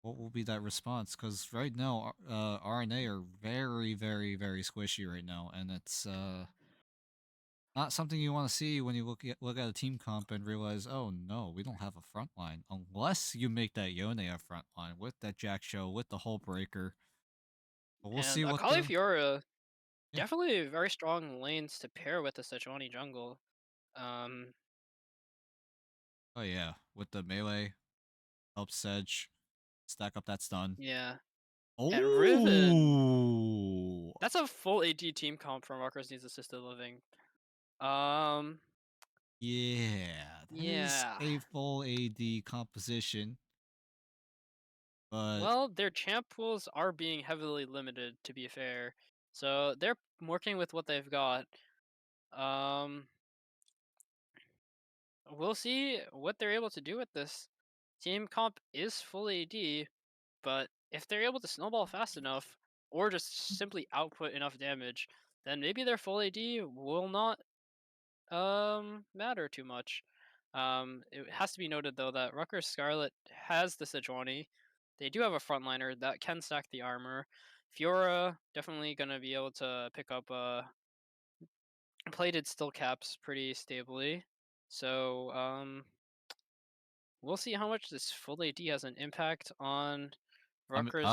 what will be that response? Because right now, RNA are very, very, very squishy right now, and it's not something you want to see when you look at a team comp and realize, oh no, we don't have a front line. Unless you make that Yone a front line with that Jack Show, with the Hull Breaker. But we'll see And what Akali the Fiora, yeah. definitely very strong lanes to pair with the Sejuani jungle. Um, Oh yeah, with the melee helps Sedge stack up that stun. yeah. And Riven, Oh that's a full AD team comp from Rutgers needs assisted living. Um, yeah, that is yeah. a full AD composition, but Well, their champ pools are being heavily limited, to be fair. So they're working with what they've got. Um, we'll see what they're able to do with this. Team comp is full AD, but if they're able to snowball fast enough, or just simply output enough damage, then maybe their full AD will not matter too much. It has to be noted though that Rutgers Scarlet has the Sejuani. They do have a frontliner that can stack the armor. Fiora definitely gonna be able to pick up plated still caps pretty stably. So we'll see how much this full AD has an impact on Rutgers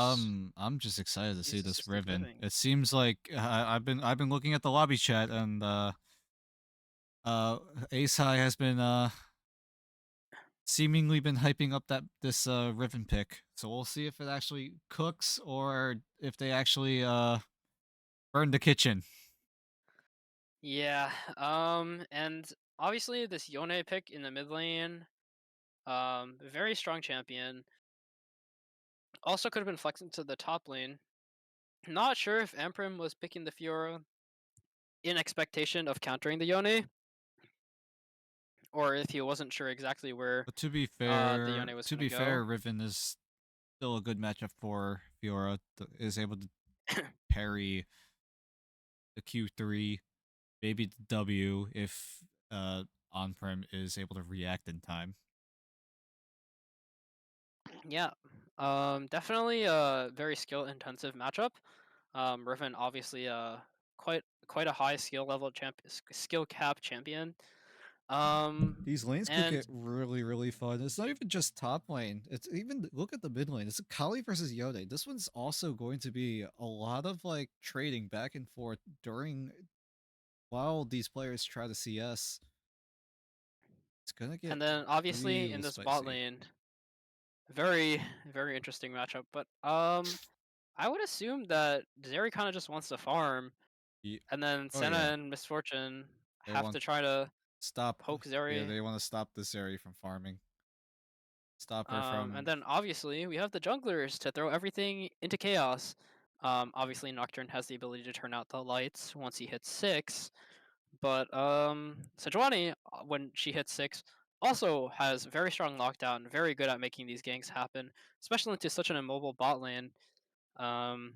I'm just excited to see needs this assisted Riven. living. It seems like I've been looking at the lobby chat and Ace High has been seemingly been hyping up this Riven pick. So we'll see if it actually cooks or if they actually burn the kitchen. Yeah, and obviously this Yone pick in the mid lane, very strong champion. Also could have been flexing to the top lane. Not sure if Amprim was picking the Fiora in expectation of countering the Yone, or if he wasn't sure exactly where But the Yone was to gonna be fair, go. Riven is still a good matchup for Fiora. Is able to parry the Q3 maybe W if on-prem is able to react in time. Yeah. Definitely a very skill intensive matchup. Riven obviously quite a high skill level skill cap champion. These lanes could And get really, really fun. It's not even just top lane. It's even look at the mid lane. It's a Kali versus Yone. This one's also going to be a lot of like trading back and forth during while these players try to CS. It's gonna get and then obviously in real this bot spicy. lane, very interesting matchup. But I would assume that Zeri kind of just wants to farm, Ye- and then Oh Senna yeah, and Misfortune they have want to try to stop. poke Yeah, Zeri. they want to stop this area from farming. Stop her And from. then obviously we have the junglers to throw everything into chaos. Obviously Nocturne has the ability to turn out the lights once he hits 6, but Sejuani, when she hits 6, also has very strong lockdown, very good at making these ganks happen, especially into such an immobile bot lane. Um,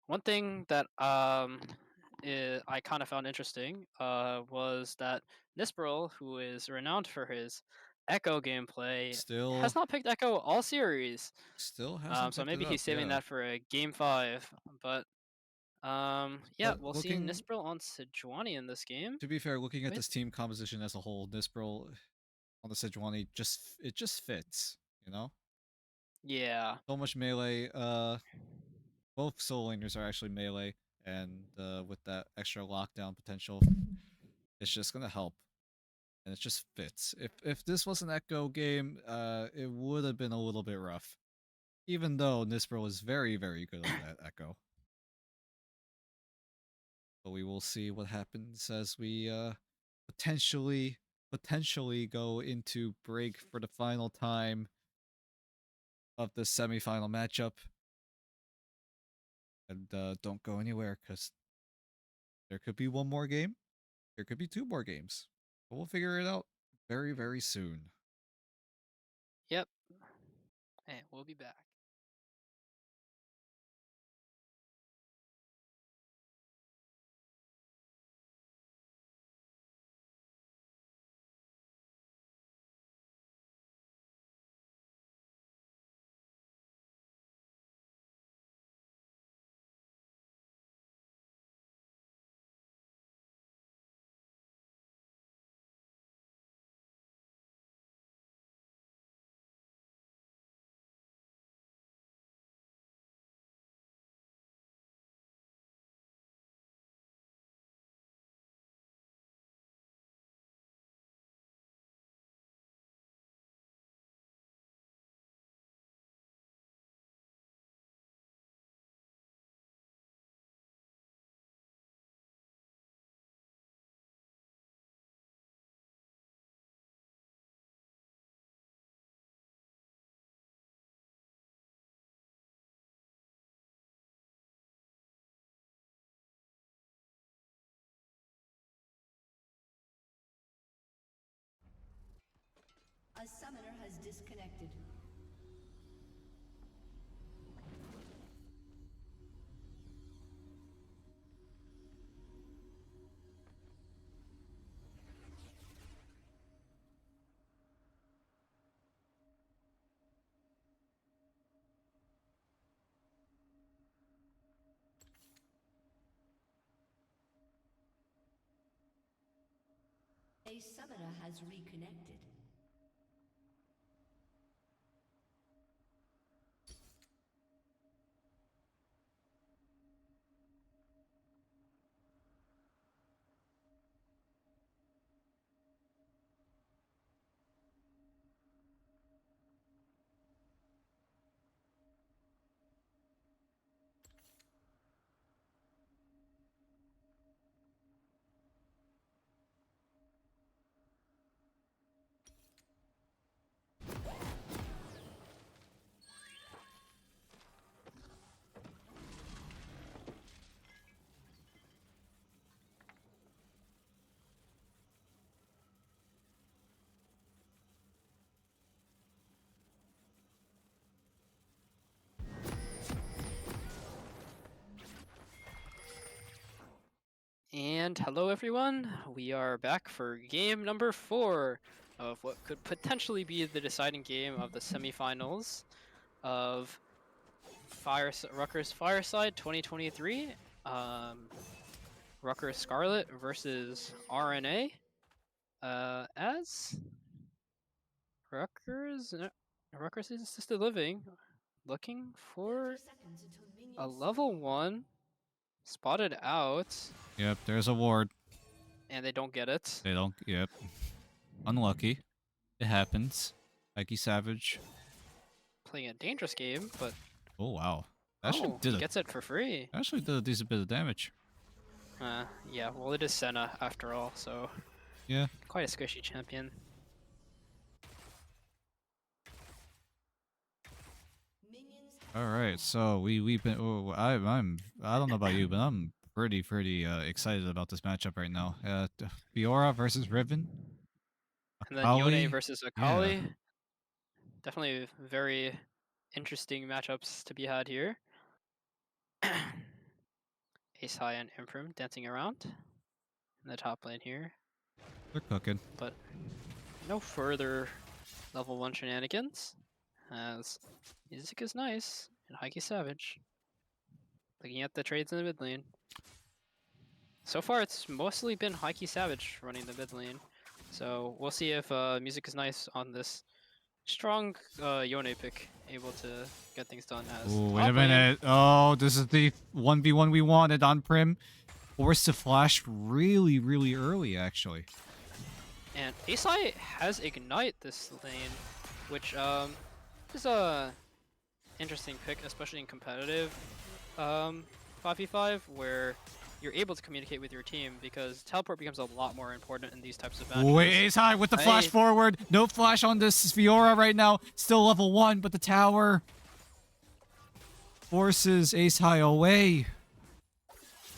One thing that I kind of found interesting was that Nisperl, who is renowned for his Echo gameplay, has Still, not picked Echo all series. still hasn't So picked it maybe up. he's saving Yeah, that for a game 5. But yeah, but we'll see looking Nisperl on Sejuani in this game. to be fair, looking I at mean, this team composition as a whole, Nispril on the Sejuani just fits. You know, yeah, so much melee. Both solo laners are actually melee, and with that extra lockdown potential, it's just gonna help, and it just fits. If this was an Echo game, it would have been a little bit rough. Even though Nispril is very good on that Echo, but we will see what happens as we potentially potentially go into break for the final time of the semifinal matchup. And don't go anywhere because there could be one more game. There could be two more games. But we'll figure it out very soon. yep. Hey, we'll be back. A summoner has disconnected. A summoner has reconnected. And hello everyone, we are back for game number 4 of what could potentially be the deciding game of the semifinals of Rutgers Fireside 2023. Rutgers Scarlet versus RNA. As Rutgers is assisted living, looking for 30 seconds until a minions level 1, spotted out, Yep, there's a ward. and they don't get it. They don't. Yep, unlucky. It happens. Mikey Savage. Playing a dangerous game, but Oh wow, actually oh, he gets it for free. actually did a decent bit of damage. Yeah, well, it is Senna after all, so Yeah. quite a squishy champion. minions All right, so we've been. Oh, I don't know about you, but I'm pretty excited about this matchup right now. Fiora versus Riven. And then Akali. Yone versus Yeah, Akali. Definitely very interesting matchups to be had here. Ace High and Imprim dancing around in the top lane here, they're cooking. but no further level 1 shenanigans, as music is nice and Heike Savage. Looking at the trades in the mid lane. So far, it's mostly been Heike Savage running the mid lane. So we'll see if music is nice on this strong Yone pick, able to get things done as Oh, wait top a lane. minute. Oh, this is the 1v1 we wanted on Prim. Forced to flash really early, actually. And Asai has Ignite this lane, which is a interesting pick, especially in competitive 5v5, where you're able to communicate with your team, because teleport becomes a lot more important in these types of matches. Wait, Ace High with the flash forward. No flash on this Fiora right now. Still level 1, but the tower forces Ace High away.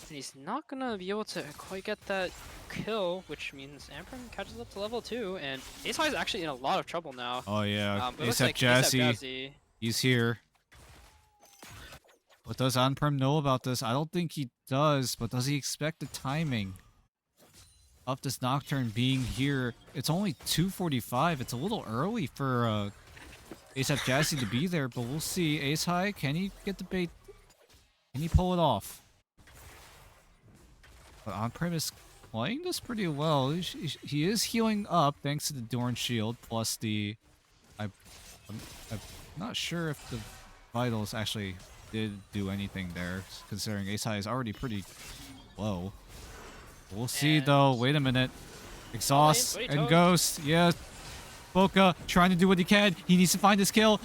And he's not gonna be able to quite get that kill, which means Amprim catches up to level 2, and Ace High is actually in a lot of trouble now. Oh yeah, It looks ASAP like Jazzy. Jazzy. He's here. What does OnPrem know about this? I don't think he does, but does he expect the timing of this Nocturne being here? It's only 2:45. It's a little early for ASAP Jazzy to be there, but we'll see. Ace High, can he get the bait? Can he pull it off? But OnPrem is playing this pretty well. He is healing up thanks to the Dorn Shield, plus the... I'm not sure if the Vitals actually did do anything there, considering Ace High is already pretty low. We'll see, though. Wait a minute. Exhaust and Ghost. Yeah. Boca trying to do what he can. He needs to find his kill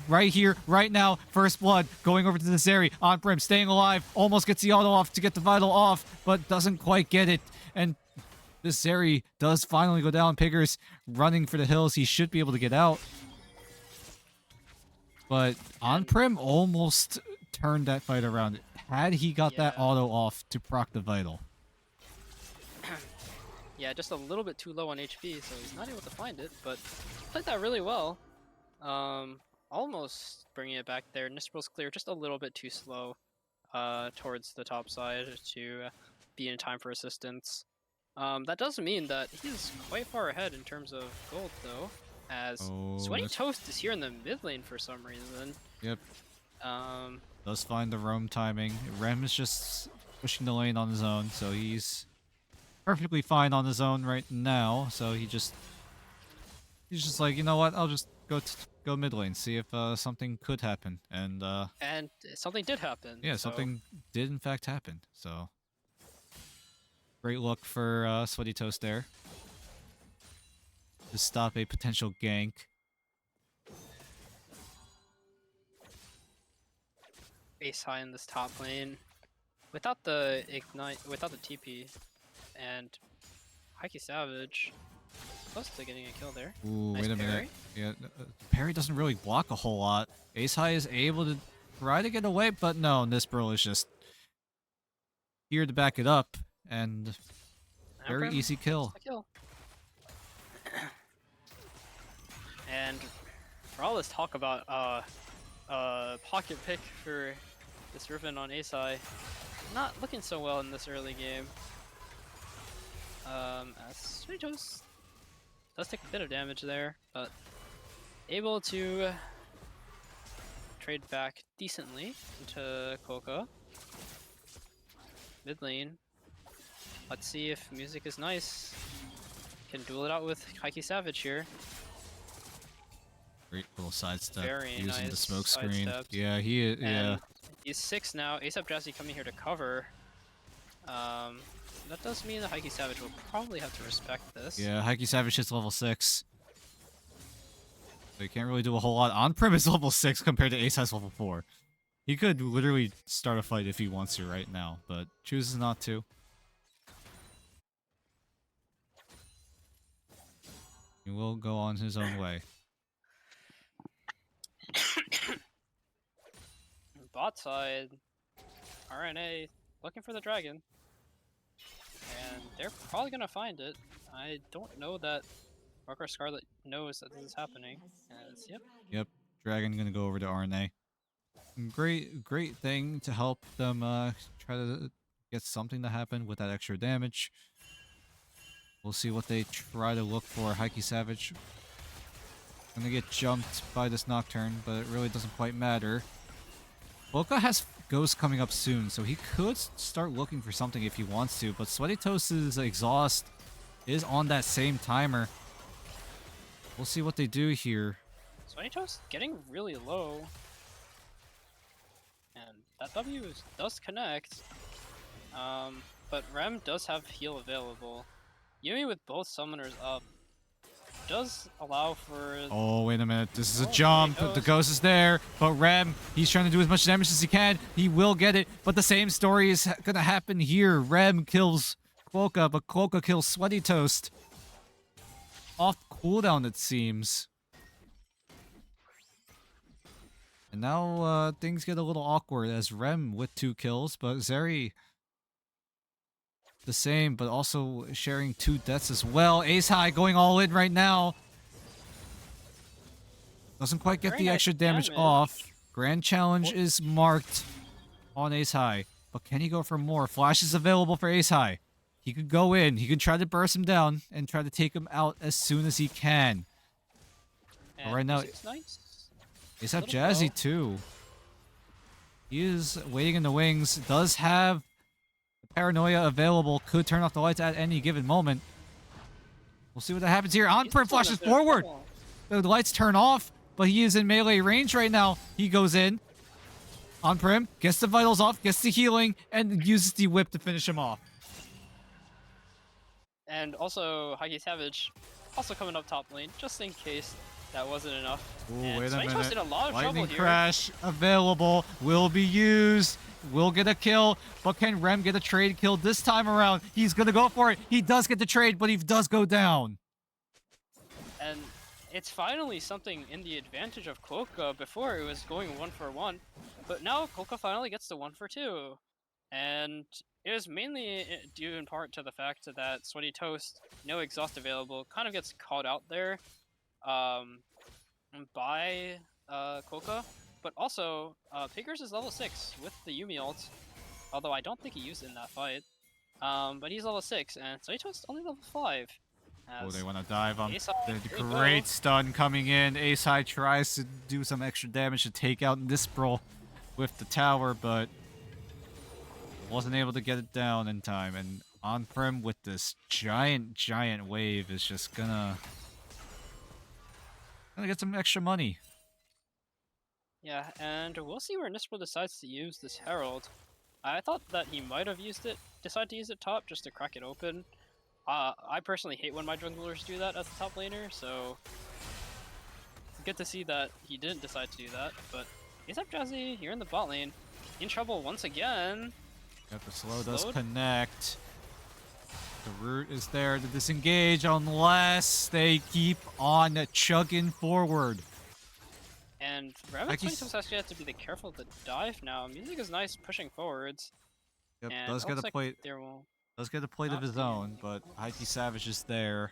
right here, right now. First blood going over to the Zeri. OnPrem staying alive. Almost gets the auto off to get the Vital off, but doesn't quite get it. And this Zeri does finally go down. Piggers running for the hills. He should be able to get out. But OnPrem almost turned that fight around. Had he got that auto off to proc the Vital. Yeah, just a little bit too low on HP, so he's not able to find it, but played that really well. Almost bringing it back there. Nispel's clear, just a little bit too slow towards the top side to be in time for assistance. That does mean that he's quite far ahead in terms of gold, though, as Sweaty Toast is here in the mid lane for some reason. Yep. Does find the roam timing. Rem is just pushing the lane on his own, so he's perfectly fine on his own right now. So he's just like, you know what? I'll just go mid lane, see if something could happen, and something did happen. Yeah, so. something did in fact happen. So great look for Sweaty Toast there to stop a potential gank. Ace High in this top lane without the ignite, without the TP, and Heike Savage close to getting a kill there. Ooh, nice wait a parry. minute. Yeah, parry doesn't really block a whole lot. Ace High is able to try to get away, but no, Nispel is just here to back it up, and very Amprim, easy kill. And for all this talk about pocket pick for this Riven on Ace High, not looking so well in this early game. As Sweetos does take a bit of damage there, but able to trade back decently into Koka. Mid lane. Let's see if music is nice. Can duel it out with Haiki Savage here. Great little sidestep Very using the nice smoke screen. sidesteps. Yeah, yeah. And he's 6 now. ASAP Jazzy coming here to cover. That does mean that Haiki Savage will probably have to respect this. Yeah, Haiki Savage hits level 6. So he can't really do a whole lot. On Prim is level 6 compared to Ace has level 4. He could literally start a fight if he wants to right now, but chooses not to. He will go on his own way. Bot side, RNA looking for the dragon. And they're probably gonna find it. I don't know that Rutgers Scarlet knows that this is happening. As, yep. Yep, Dragon gonna go over to RNA. Great thing to help them try to get something to happen with that extra damage. We'll see what they try to look for. Haiki Savage gonna get jumped by this Nocturne, but it really doesn't quite matter. Boca has Ghost coming up soon, so he could start looking for something if he wants to, but Sweaty Toast's exhaust is on that same timer. We'll see what they do here. Sweaty Toast getting really low. And that W does connect. But Rem does have heal available. Yumi with both summoners up does allow for... Oh, wait a minute. This is a Oh, jump. there he The goes. Ghost is there, but Rem, he's trying to do as much damage as he can. He will get it, but the same story is going to happen here. Rem kills Cloaca, but Cloaca kills Sweaty Toast. Off cooldown, it seems. And now things get a little awkward as Rem with 2 kills, but Zeri the same, but also sharing 2 deaths as well. Ace High going all in right now. Doesn't quite get Very the nice extra damage off. Grand Challenge is marked on Ace High, but can he go for more? Flash is available for Ace High. He could go in. He could try to burst him down and try to take him out as soon as he can. And right now, music's nice. Ace have Little Jazzy low. too. He is waiting in the wings. Does have Paranoia available. Could turn off the lights at any given moment. We'll see what happens here. On He's Prim still in a flashes bit of forward. trouble. The lights turn off, but he is in melee range right now. He goes in. On Prim, gets the vitals off, gets the healing, and uses the whip to finish him off. And also, Haiki Savage also coming up top lane, just in case that wasn't enough. Ooh, And wait a Sweaty Toast minute. in a lot of Lightning trouble here. Crash available. Will be used. Will get a kill. But can Rem get a trade kill this time around? He's going to go for it. He does get the trade, but he does go down. And it's finally something in the advantage of Cloaca. Before it was going 1-for-1, but now Cloaca finally gets the 1-for-2. And it was mainly due in part to the fact that Sweaty Toast, no exhaust available, kind of gets called out there by Cloaca. But also, Pickers is level 6 with the Yumi ult, although I don't think he used it in that fight. But he's level 6, and Sweaty Toast only level 5. Oh, they want to dive on. Ace High, The there you great go. stun coming in. Ace High tries to do some extra damage to take out Nispral with the tower, but wasn't able to get it down in time. And On Prim with this giant wave is just gonna get some extra money. Yeah, and we'll see where Nispel decides to use this Herald. I thought that he might have decided to use it top just to crack it open. I personally hate when my junglers do that as a top laner, so it's good to see that he didn't decide to do that. But ASAP Jazzy here in the bot lane, in trouble once again. Yep, the slow does Slowed. connect. The root is there to disengage unless they keep on chugging forward. And Rabbit 22 actually has to be careful of the dive now. Music is nice pushing forwards. Yep, And does it get looks a like plate. there will Does get a plate of not his be own, any but more. Haiki Savage is there.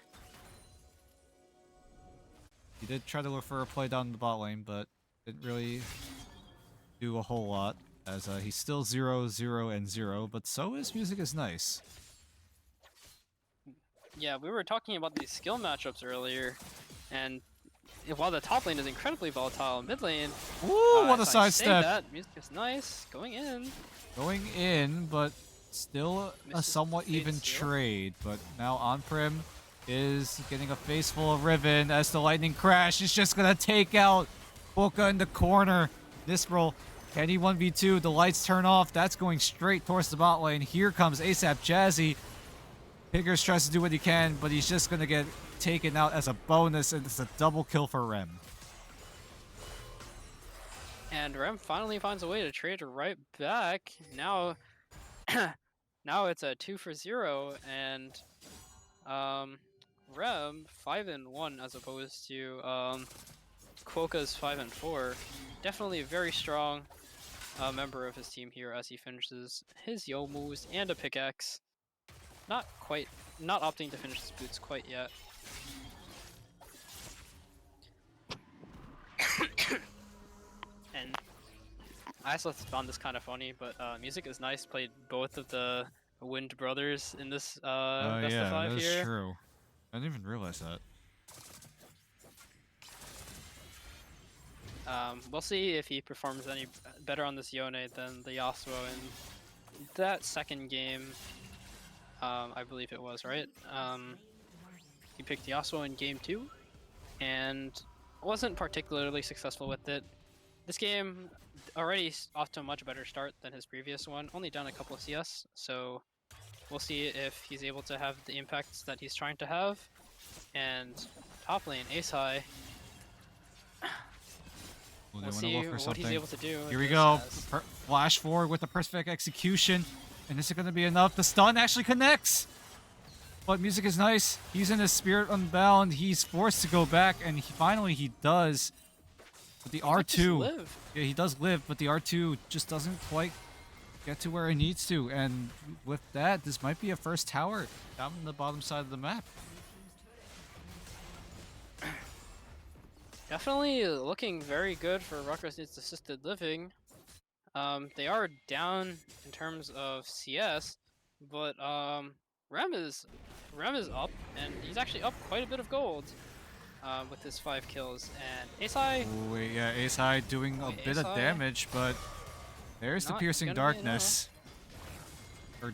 He did try to look for a play down the bot lane, but didn't really do a whole lot, as he's still 0, 0, and 0, but so is Music is nice. Yeah, we were talking about these skill matchups earlier, and while the top lane is incredibly volatile, mid lane, Ooh, what a as I say sidestep. that, music is nice, going in. Going in, but still a Misses somewhat Fate even Seal. trade. But now On-Prim is getting a face full of Riven as the Lightning Crash is just going to take out Boca in the corner. This roll, can he 1v2? The lights turn off. That's going straight towards the bot lane. Here comes ASAP Jazzy. Piggers tries to do what he can, but he's just going to get taken out as a bonus, and it's a double kill for Rem. And Rem finally finds a way to trade right back. Now, now it's a 2-for-0, and Rem 5-1 as opposed to Quokka's 5-4. Definitely a very strong member of his team here as he finishes his Yo moves and a pickaxe. Not opting to finish his boots quite yet. And I also found this kind of funny, but music is nice. Played both of the Wind brothers in this best of 5 that's here. true. I didn't even realize that. We'll see if he performs any better on this Yone than the Yasuo in that second game. I believe it was, right? He picked Yasuo in game 2 and wasn't particularly successful with it. This game already off to a much better start than his previous one, only down a couple of CS, so we'll see if he's able to have the impacts that he's trying to have. And top lane, ace high. We'll see what he's able to do. Here we go. Flash forward with the perfect execution. And this is going to be enough. The stun actually connects. But music is nice. He's in his Spirit Unbound. He's forced to go back. And finally he does. But the R2. Yeah, he does live. But the R2 just doesn't quite get to where it needs to. And with that, this might be a first tower down on the bottom side of the map. Definitely looking very good for Rutgers' assisted living. They are down in terms of CS, but Rem is up, and he's actually up quite a bit of gold with his 5 kills. And Ace High. Oh, wait, yeah, Ace High doing a bit of damage, but there's the Piercing Darkness. Or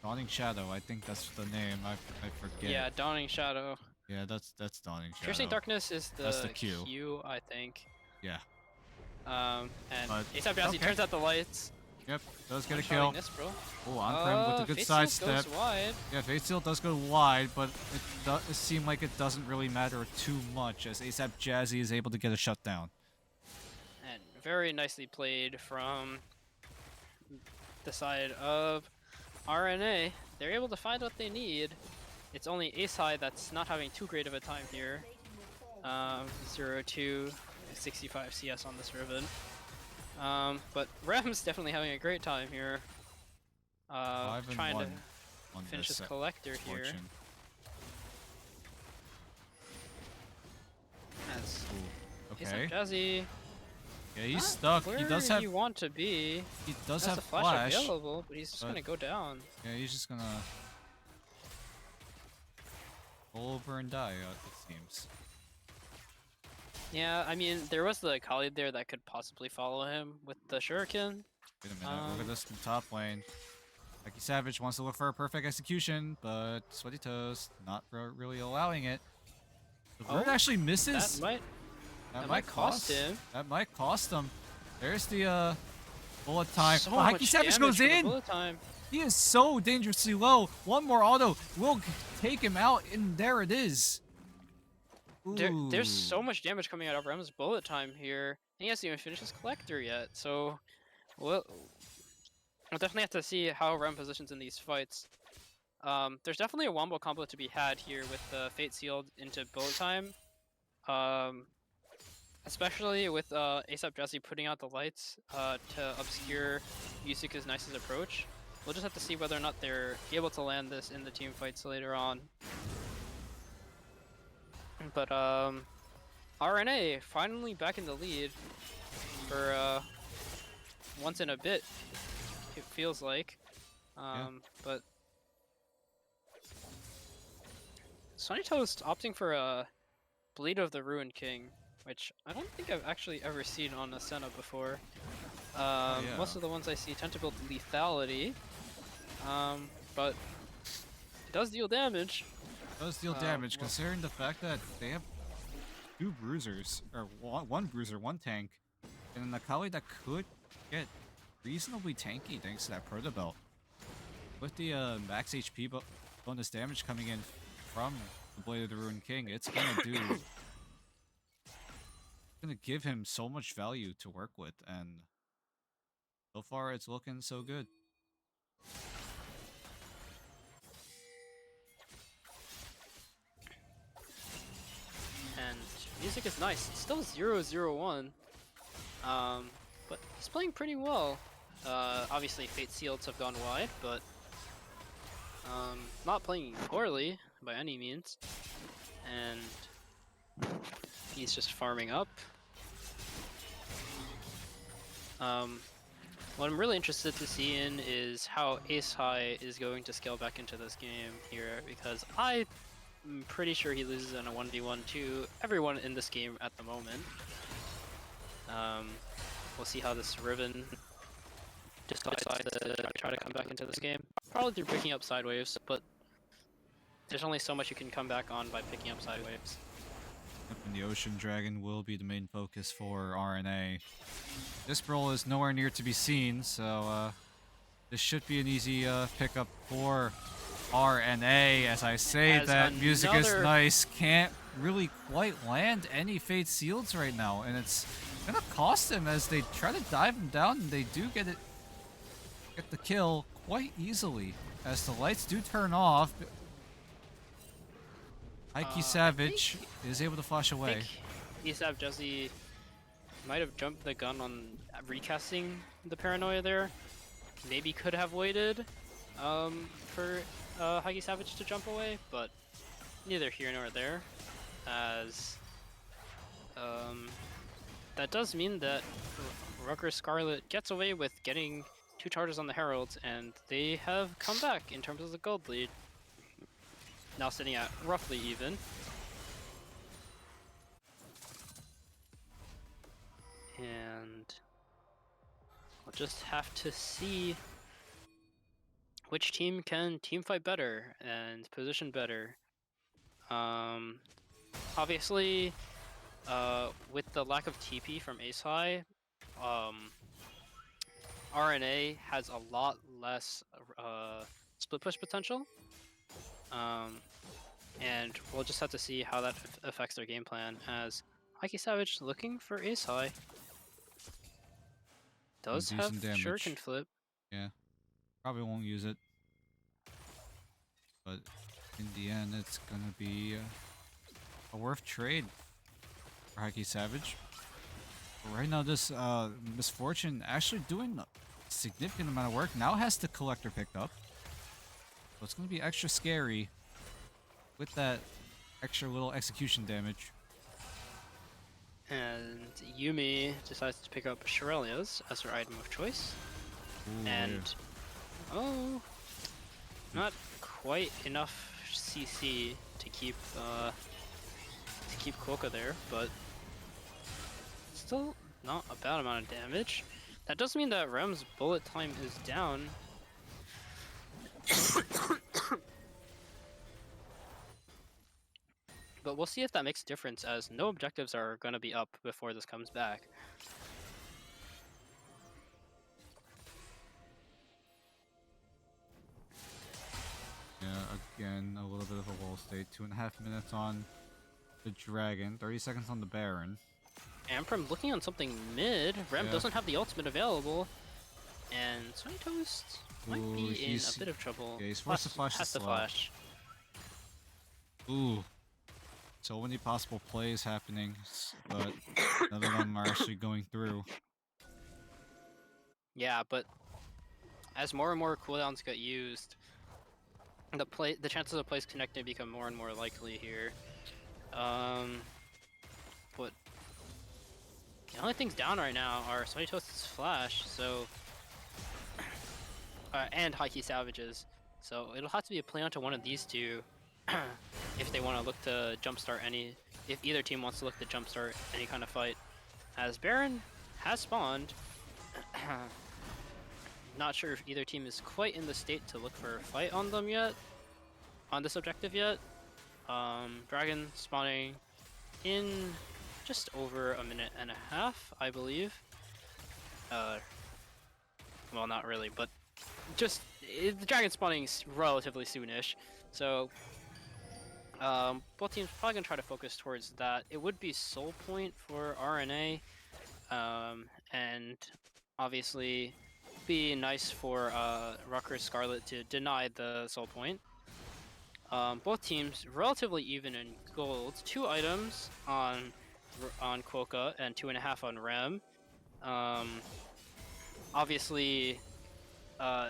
Dawning Shadow, I think that's the name. I forget. Yeah, Dawning Shadow. Yeah, that's Dawning Shadow. Piercing Darkness is the Q, I think. Yeah. And ASAP Jazzy turns out the lights. Yep, does get a kill. Oh, On-Prem with a good sidestep. Yeah, Fate Seal does go wide, but it seemed like it doesn't really matter too much as ASAP Jazzy is able to get a shutdown. And very nicely played from the side of RNA. They're able to find what they need. It's only Ace High that's not having too great of a time here. 0-2, 65 CS on this Riven. But Rem's definitely having a great time here. Trying to finish his collector here. As okay. Jazzy. Yeah, he's stuck. Where he does have. you want to be? He does have the flash available, but he's just gonna go down. Yeah, he's just gonna roll over and die. It seems. Yeah, I mean, there was the Khalid there that could possibly follow him with the Shuriken. Wait a minute, look at this in the top lane. Lucky Savage wants to look for a perfect execution, but Sweaty Toes not really allowing it. The bird actually misses. That might cost him. That might cost him. There's the bullet time. So Lucky Savage goes in. Bullet time. He is so dangerously low. One more auto will take him out, and there it is. There's so much damage coming out of Rem's bullet time here, and he hasn't even finished his collector yet. So, we'll definitely have to see how Rem positions in these fights. There's definitely a wombo combo to be had here with the Fate Sealed into bullet time. Especially with ASAP Jazzy putting out the lights to obscure Yusuke's Nice's approach. We'll just have to see whether or not they're able to land this in the team fights later on. But RNA finally back in the lead for once in a bit, it feels like. But Sunny Toast opting for a Bleed of the Ruined King, which I don't think I've actually ever seen on a Senna before. Oh yeah, Most of the ones I see tend to build lethality, but it does deal damage. does deal damage Well, considering the fact that they have two bruisers, or one bruiser, one tank, and an Akali that could get reasonably tanky thanks to that Proto Belt. With the max HP bonus damage coming in from the Blade of the Ruined King, it's gonna give him so much value to work with, and so far it's looking so good. and music is nice. It's still 0-0-1, but he's playing pretty well. Obviously, Fate Seals have gone wide, but not playing poorly by any means. And he's just farming up. What I'm really interested to see in is how Ace High is going to scale back into this game here, because I'm pretty sure he loses in a 1v1 to everyone in this game at the moment. We'll see how this Riven decides to try to come back into this game. Probably through picking up side waves, but there's only so much you can come back on by picking up side waves. And the Ocean Dragon will be the main focus for RNA. This brawl is nowhere near to be seen, so this should be an easy pickup for RNA. As I say As that, music is another- nice, can't really quite land any Fate Seals right now, and it's gonna cost him as they try to dive him down, and they do get the kill quite easily as the lights do turn off. Heike Savage is able to flash I away. think Isab Jesse might have jumped the gun on recasting the Paranoia there. Maybe could have waited for Heike Savage to jump away, but neither here nor there, as that does mean that Rutgers Scarlet gets away with getting 2 charges on the Heralds, and they have come back in terms of the gold lead. Now sitting at roughly even. And we'll just have to see which team can team fight better and position better. Obviously, with the lack of TP from Ace High, RNA has a lot less split push potential. And we'll just have to see how that affects their game plan, as Heike Savage looking for Ace High. Does have Decent damage. Shuriken Flip. Yeah, probably won't use it, but in the end, it's gonna be a worth trade for Heike Savage. But right now, this Misfortune actually doing a significant amount of work. Now has the Collector picked up, so it's gonna be extra scary with that extra little execution damage. And Yumi decides to pick up Shirelia's as her item of choice. Ooh, And oh, not quite enough CC to keep Quokka there, but still not a bad amount of damage. That does mean that Rem's bullet time is down. But we'll see if that makes a difference, as no objectives are going to be up before this comes back. yeah, again, a little bit of a wall state. 2.5 minutes on the Dragon, 30 seconds on the Baron. Amprim looking on something mid. Rem Yeah. doesn't have the ultimate available. And Sunny Toast might Ooh, be in a he's- bit of trouble. yeah, he's forced to flash has the to slot. flash. Ooh. So many possible plays happening, but none of them are actually going through. Yeah, but as more and more cooldowns get used, the chances of plays connecting become more and more likely here. But the only things down right now are Sunny Toast's flash, so and Heike Savage's. So it'll have to be a play onto one of these two if they want to look to jumpstart any, if either team wants to look to jumpstart any kind of fight, as Baron has spawned. Not sure if either team is quite in the state to look for a fight on them yet, on this objective yet. Dragon spawning in just over a minute and a half, I believe. Well, not really, but just the dragon spawning relatively soonish. So both teams probably gonna try to focus towards that. It would be soul point for RNA, and obviously be nice for Rutgers Scarlet to deny the soul point. Both teams relatively even in gold. 2 items on Quokka and 2.5 on Rem. Obviously,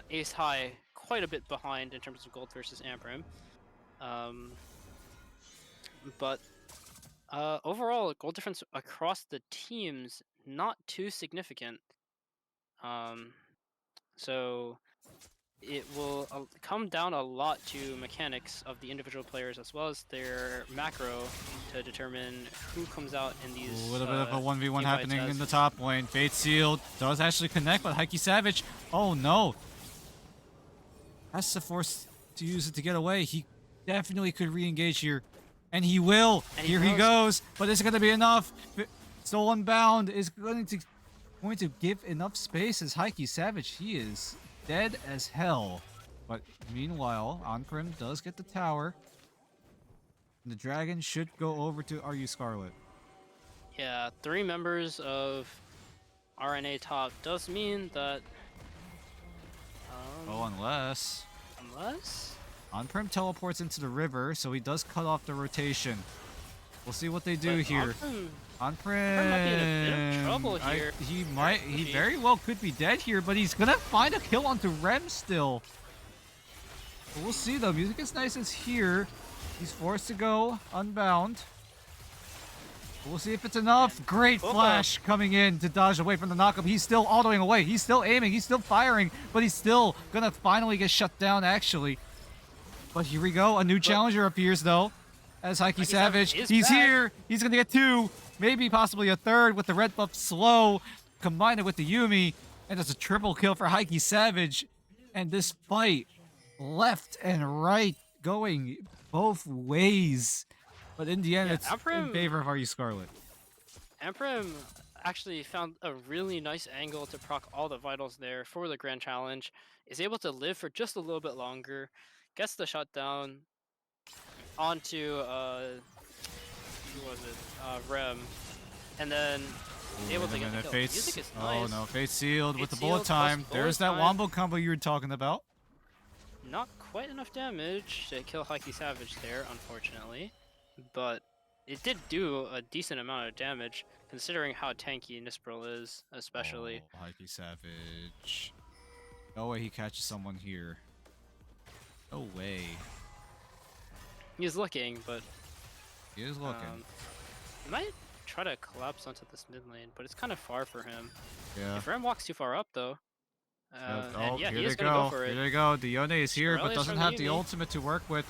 Ace High quite a bit behind in terms of gold versus Amprim. But overall, gold difference across the teams not too significant. So it will come down a lot to mechanics of the individual players as well as their macro to determine who comes out in these. A little bit of a 1v1 team happening fights in the top lane. Fate Sealed does actually connect, but Heike Savage, oh no. Has to force to use it to get away. He definitely could re-engage here. And he will. And Here he goes. But is it going to be enough? Still unbound is going to give enough space as Heike Savage. He is dead as hell. But meanwhile, Onprim does get the tower. And the dragon should go over to RU Scarlet. Yeah, 3 members of RNA top does mean that. Oh, unless Onprim teleports into the river, so he does cut off the rotation. We'll see what they do here. Onprim might be in a bit of trouble here. He very well could be dead here, but he's gonna find a kill onto Rem still. But we'll see though. Music is nice as here. He's forced to go unbound. We'll see if it's enough. Great flash coming in to dodge away from the knockup. He's still autoing away. He's still aiming. He's still firing, but he's still gonna finally get shut down actually. But here we go. A new challenger appears though. As Heike Savage. He's back. here. He's gonna get 2, maybe possibly a 3rd with the red buff slow. Combine it with the Yumi. And it's a triple kill for Heike Savage. And this fight left and right going both ways. But in the end, it's in favor of RU Scarlet. Amprim actually found a really nice angle to proc all the vitals there for the Grand Challenge. Is able to live for just a little bit longer. Gets the shutdown onto who was it? Rem. And then able to get the kill. Music is nice. Oh no, Fate Sealed with the Fate bullet Sealed plus time. bullet There's that time. wombo combo you were talking about. Not quite enough damage to kill Heike Savage there, unfortunately. But it did do a decent amount of damage, considering how tanky Nispril is, especially. Oh, Heike Savage. No way he catches someone here. No way. He's looking, but He is looking. he might try to collapse onto this mid lane, but it's kind of far for him. Yeah. If Rem walks too far up, though, and yeah, here he they is gonna go for Here it. they go. Dione is here, but Scarlet's doesn't from have the Yumi. ultimate to work with.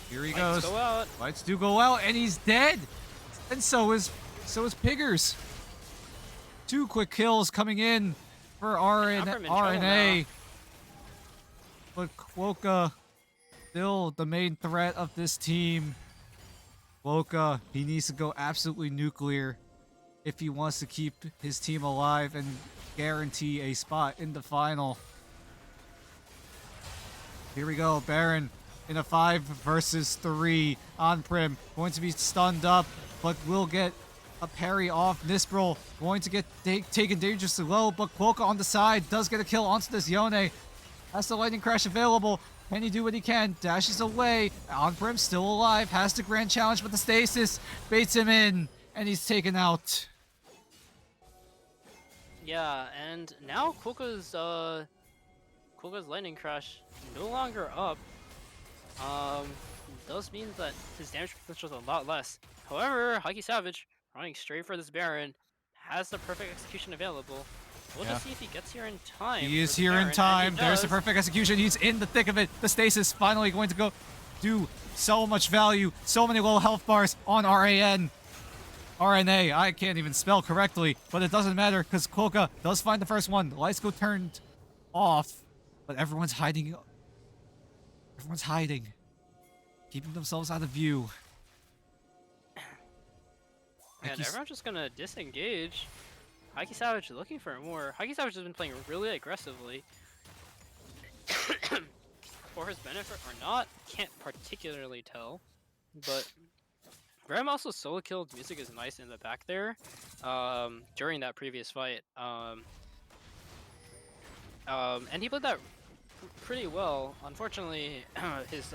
Here he Lights goes. go out. Lights do go out, and he's dead. And so is Piggers. 2 quick kills coming in for Amprim in trouble RNA. now. But Quokka still the main threat of this team. Quokka, he needs to go absolutely nuclear if he wants to keep his team alive and guarantee a spot in the final. Here we go, Baron in a 5 versus 3 on Prim. Going to be stunned up, but will get a parry off. Nispril going to get taken dangerously low, but Quokka on the side does get a kill onto this Yone. Has the lightning crash available. Can he do what he can? Dashes away. Onprim still alive. Has the grand challenge, but the stasis baits him in, and he's taken out. Yeah, and now Quokka's lightning crash no longer up. Does mean that his damage potential is a lot less. However, Heike Savage running straight for this Baron has the perfect execution available. We'll just see if he gets here in time. He is here in time. There's the perfect execution. He's in the thick of it. The stasis finally going to go. do so much value, so many low health bars on RNA. I can't even spell correctly, but it doesn't matter because Koka does find the first one. The lights go turned off, but everyone's hiding. Everyone's hiding, keeping themselves out of view. And everyone's just gonna disengage. Hikey Savage looking for more. Hikey Savage has been playing really aggressively. For his benefit or not, can't particularly tell. But Graham also solo killed Music is nice in the back there during that previous fight. And he played that pretty well. Unfortunately, his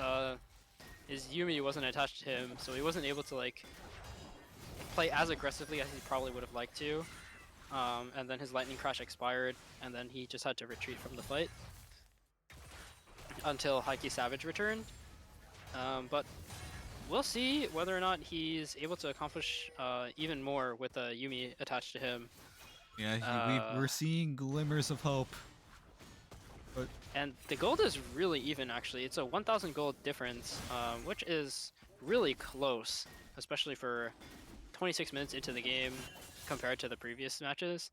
Yumi wasn't attached to him, so he wasn't able to like play as aggressively as he probably would have liked to. And then his lightning crash expired, and then he just had to retreat from the fight until Hikey Savage returned. But we'll see whether or not he's able to accomplish even more with Yumi attached to him. Yeah, we're seeing glimmers of hope. But And the gold is really even, actually. It's a 1,000 gold difference, which is really close, especially for 26 minutes into the game compared to the previous matches.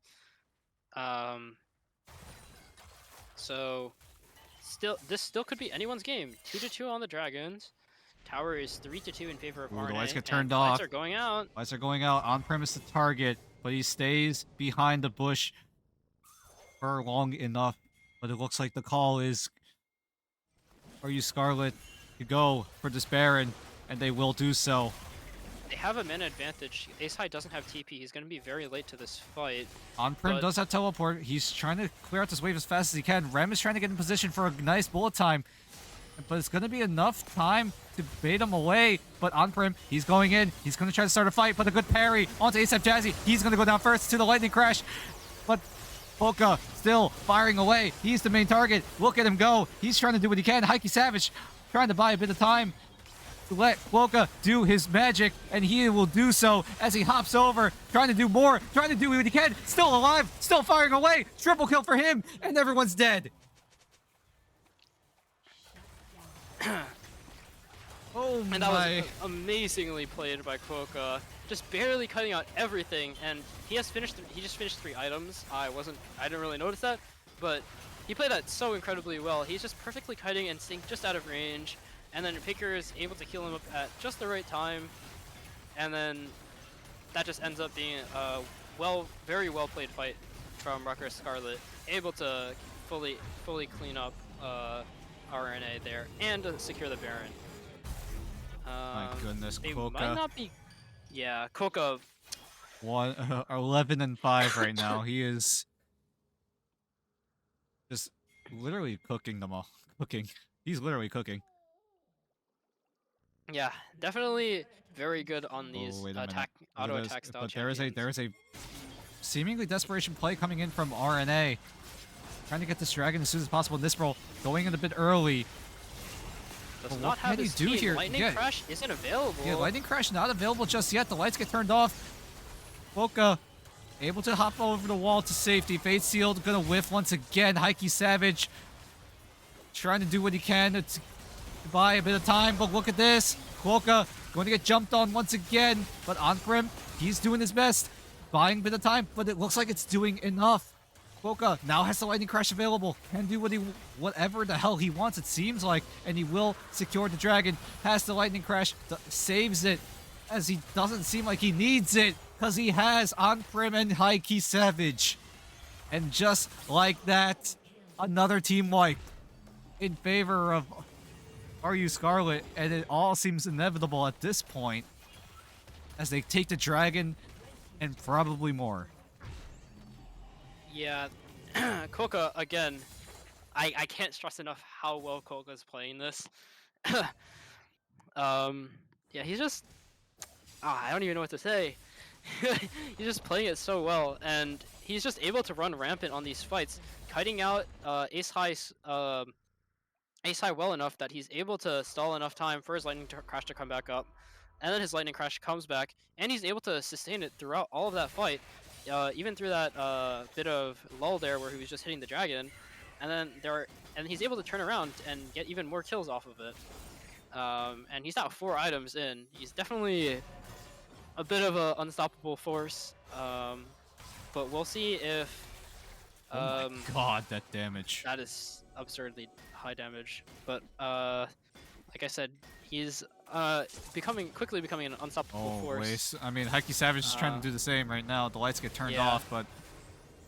So this still could be anyone's game. 2-2 on the Dragons. Tower is 3-2 in favor of RNA. the lights get turned off. off. Lights are going out. Lights are going out. On premise to target, but he stays behind the bush for long enough. But it looks like the call is, are you Scarlet to go for this Baron? And they will do so. They have a mana advantage. Ace High doesn't have TP. He's going to be very late to this fight. On-Prim does have teleport. He's trying to clear out this wave as fast as he can. Rem is trying to get in position for a nice bullet time. But it's going to be enough time to bait him away. But On-Prim, he's going in. He's going to try to start a fight, but a good parry onto ASAP Jazzy. He's going to go down first to the lightning crash. But Polka still firing away. He's the main target. Look at him go. He's trying to do what he can. Hikey Savage trying to buy a bit of time to let Polka do his magic, and he will do so as he hops over, trying to do more, trying to do what he can. Still alive, still firing away. Triple kill for him, and everyone's dead. Oh my. And that was amazingly played by Kwoka, just barely cutting out everything, and he just finished 3 items. I didn't really notice that, but he played that so incredibly well. He's just perfectly cutting and staying just out of range, and then Picker is able to heal him up at just the right time, and then that just ends up being a very well played fight from Rutgers Scarlet, able to fully clean up RNA there and to secure the Baron. My goodness, They Kwoka. might not be. Yeah, Kwoka. 11 and 5 right now. He is just literally cooking them all. He's literally cooking. Yeah, definitely very good on these Oh, wait a minute. auto Look at attack this, style but champions. there is a seemingly desperation play coming in from RNA. Trying to get this dragon as soon as possible in this roll. Going in a bit early. Does But not what have can he his do speed. here? Lightning Yeah. Crash isn't available. Yeah, lightning crash not available just yet. The lights get turned off. Polka able to hop over the wall to safety. Fate Sealed gonna whiff once again. Hikey Savage trying to do what he can to buy a bit of time, but look at this. Polka going to get jumped on once again, but On-Prim, he's doing his best. Buying a bit of time, but it looks like it's doing enough. Polka now has the lightning crash available. Can do whatever the hell he wants, it seems like, and he will secure the dragon. Has the lightning crash, saves it, as he doesn't seem like he needs it, because he has On-Prim and Hikey Savage. And just like that, another team wipe in favor of Are You Scarlet, and it all seems inevitable at this point as they take the dragon and probably more. Yeah, Koka again. I can't stress enough how well Koka's playing this. Yeah, he's just. I don't even know what to say. He's just playing it so well, and he's just able to run rampant on these fights, kiting out Ace High well enough that he's able to stall enough time for his lightning crash to come back up, and then his lightning crash comes back, and he's able to sustain it throughout all of that fight, even through that bit of lull there where he was just hitting the dragon, and then he's able to turn around and get even more kills off of it. and he's now 4 items in. He's definitely a bit of an unstoppable force. But we'll see if Oh my um, god, that damage. that is absurdly high damage. But like I said, he's quickly becoming an unstoppable force. Always. I mean, Heike Savage is trying to Uh, do the same right now. The lights get turned yeah, off, but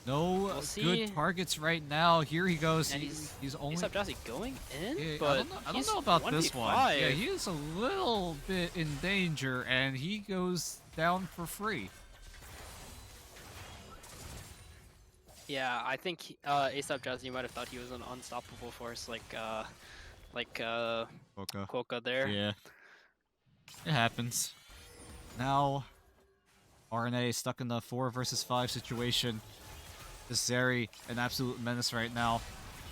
no we'll good see. targets right now. Here he goes. And He's only. ASAP Jazzy going in, Yeah, but I don't he's know about this one. Yeah, 1v5. he is a little bit in danger, and he goes down for free. Yeah, I think ASAP Jazzy might have thought he was an unstoppable force, like Boca. Quokka there. Yeah, it happens. Now, RNA stuck in the 4 versus 5 situation. This Zeri, an absolute menace right now.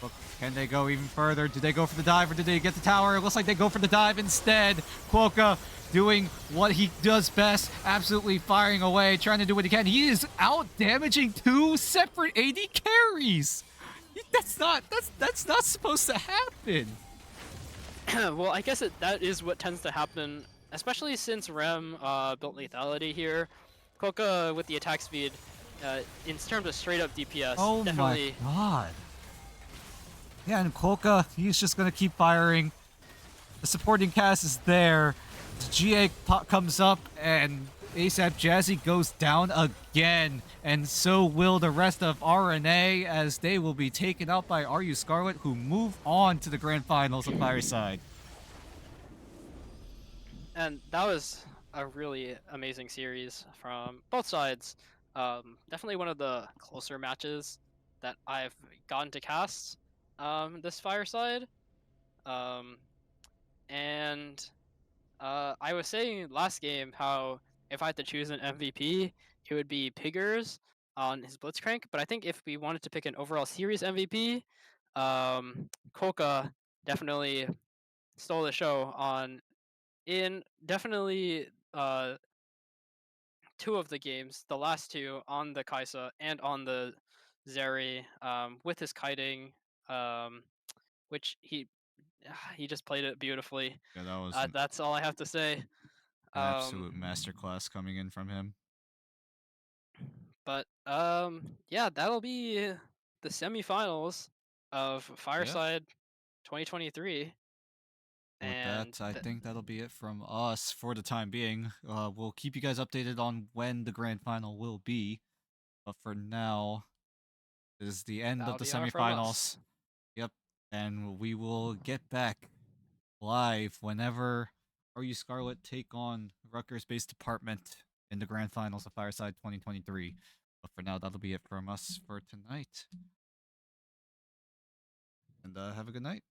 But can they go even further? Do they go for the dive or did they get the tower? It looks like they go for the dive instead. Quokka doing what he does best, absolutely firing away, trying to do what he can. He is out damaging 2 separate AD carries. That's not supposed to happen. Well, I guess that is what tends to happen, especially since Rem built lethality here. Quokka with the attack speed, in terms of straight up DPS, Oh definitely. my god. Yeah, and Quokka, he's just gonna keep firing. The supporting cast is there. The GA comes up, and ASAP Jazzy goes down again. And so will the rest of RNA, as they will be taken out by RU Scarlet, who move on to the grand finals of Fireside. And that was a really amazing series from both sides. Definitely one of the closer matches that I've gotten to cast this Fireside. Um, and I was saying last game how if I had to choose an MVP, it would be Piggers on his Blitzcrank. But I think if we wanted to pick an overall series MVP, Koka definitely stole the show on in definitely 2 of the games, the last 2 on the Kaisa and on the Zeri, with his kiting, um, which he just played it beautifully. Yeah, that was an That's all I have to say. absolute Um, masterclass coming in from him. but yeah, that'll be the semifinals of Yeah. Fireside 2023. With And that, I think that'll be it from us for the time being. We'll keep you guys updated on when the grand final will be. But for now, this is the end of that'll the be all from us. semifinals. Yep. And we will get back live whenever RU Scarlet take on Rutgers based department in the grand finals of Fireside 2023. But for now, that'll be it from us for tonight. And have a good night.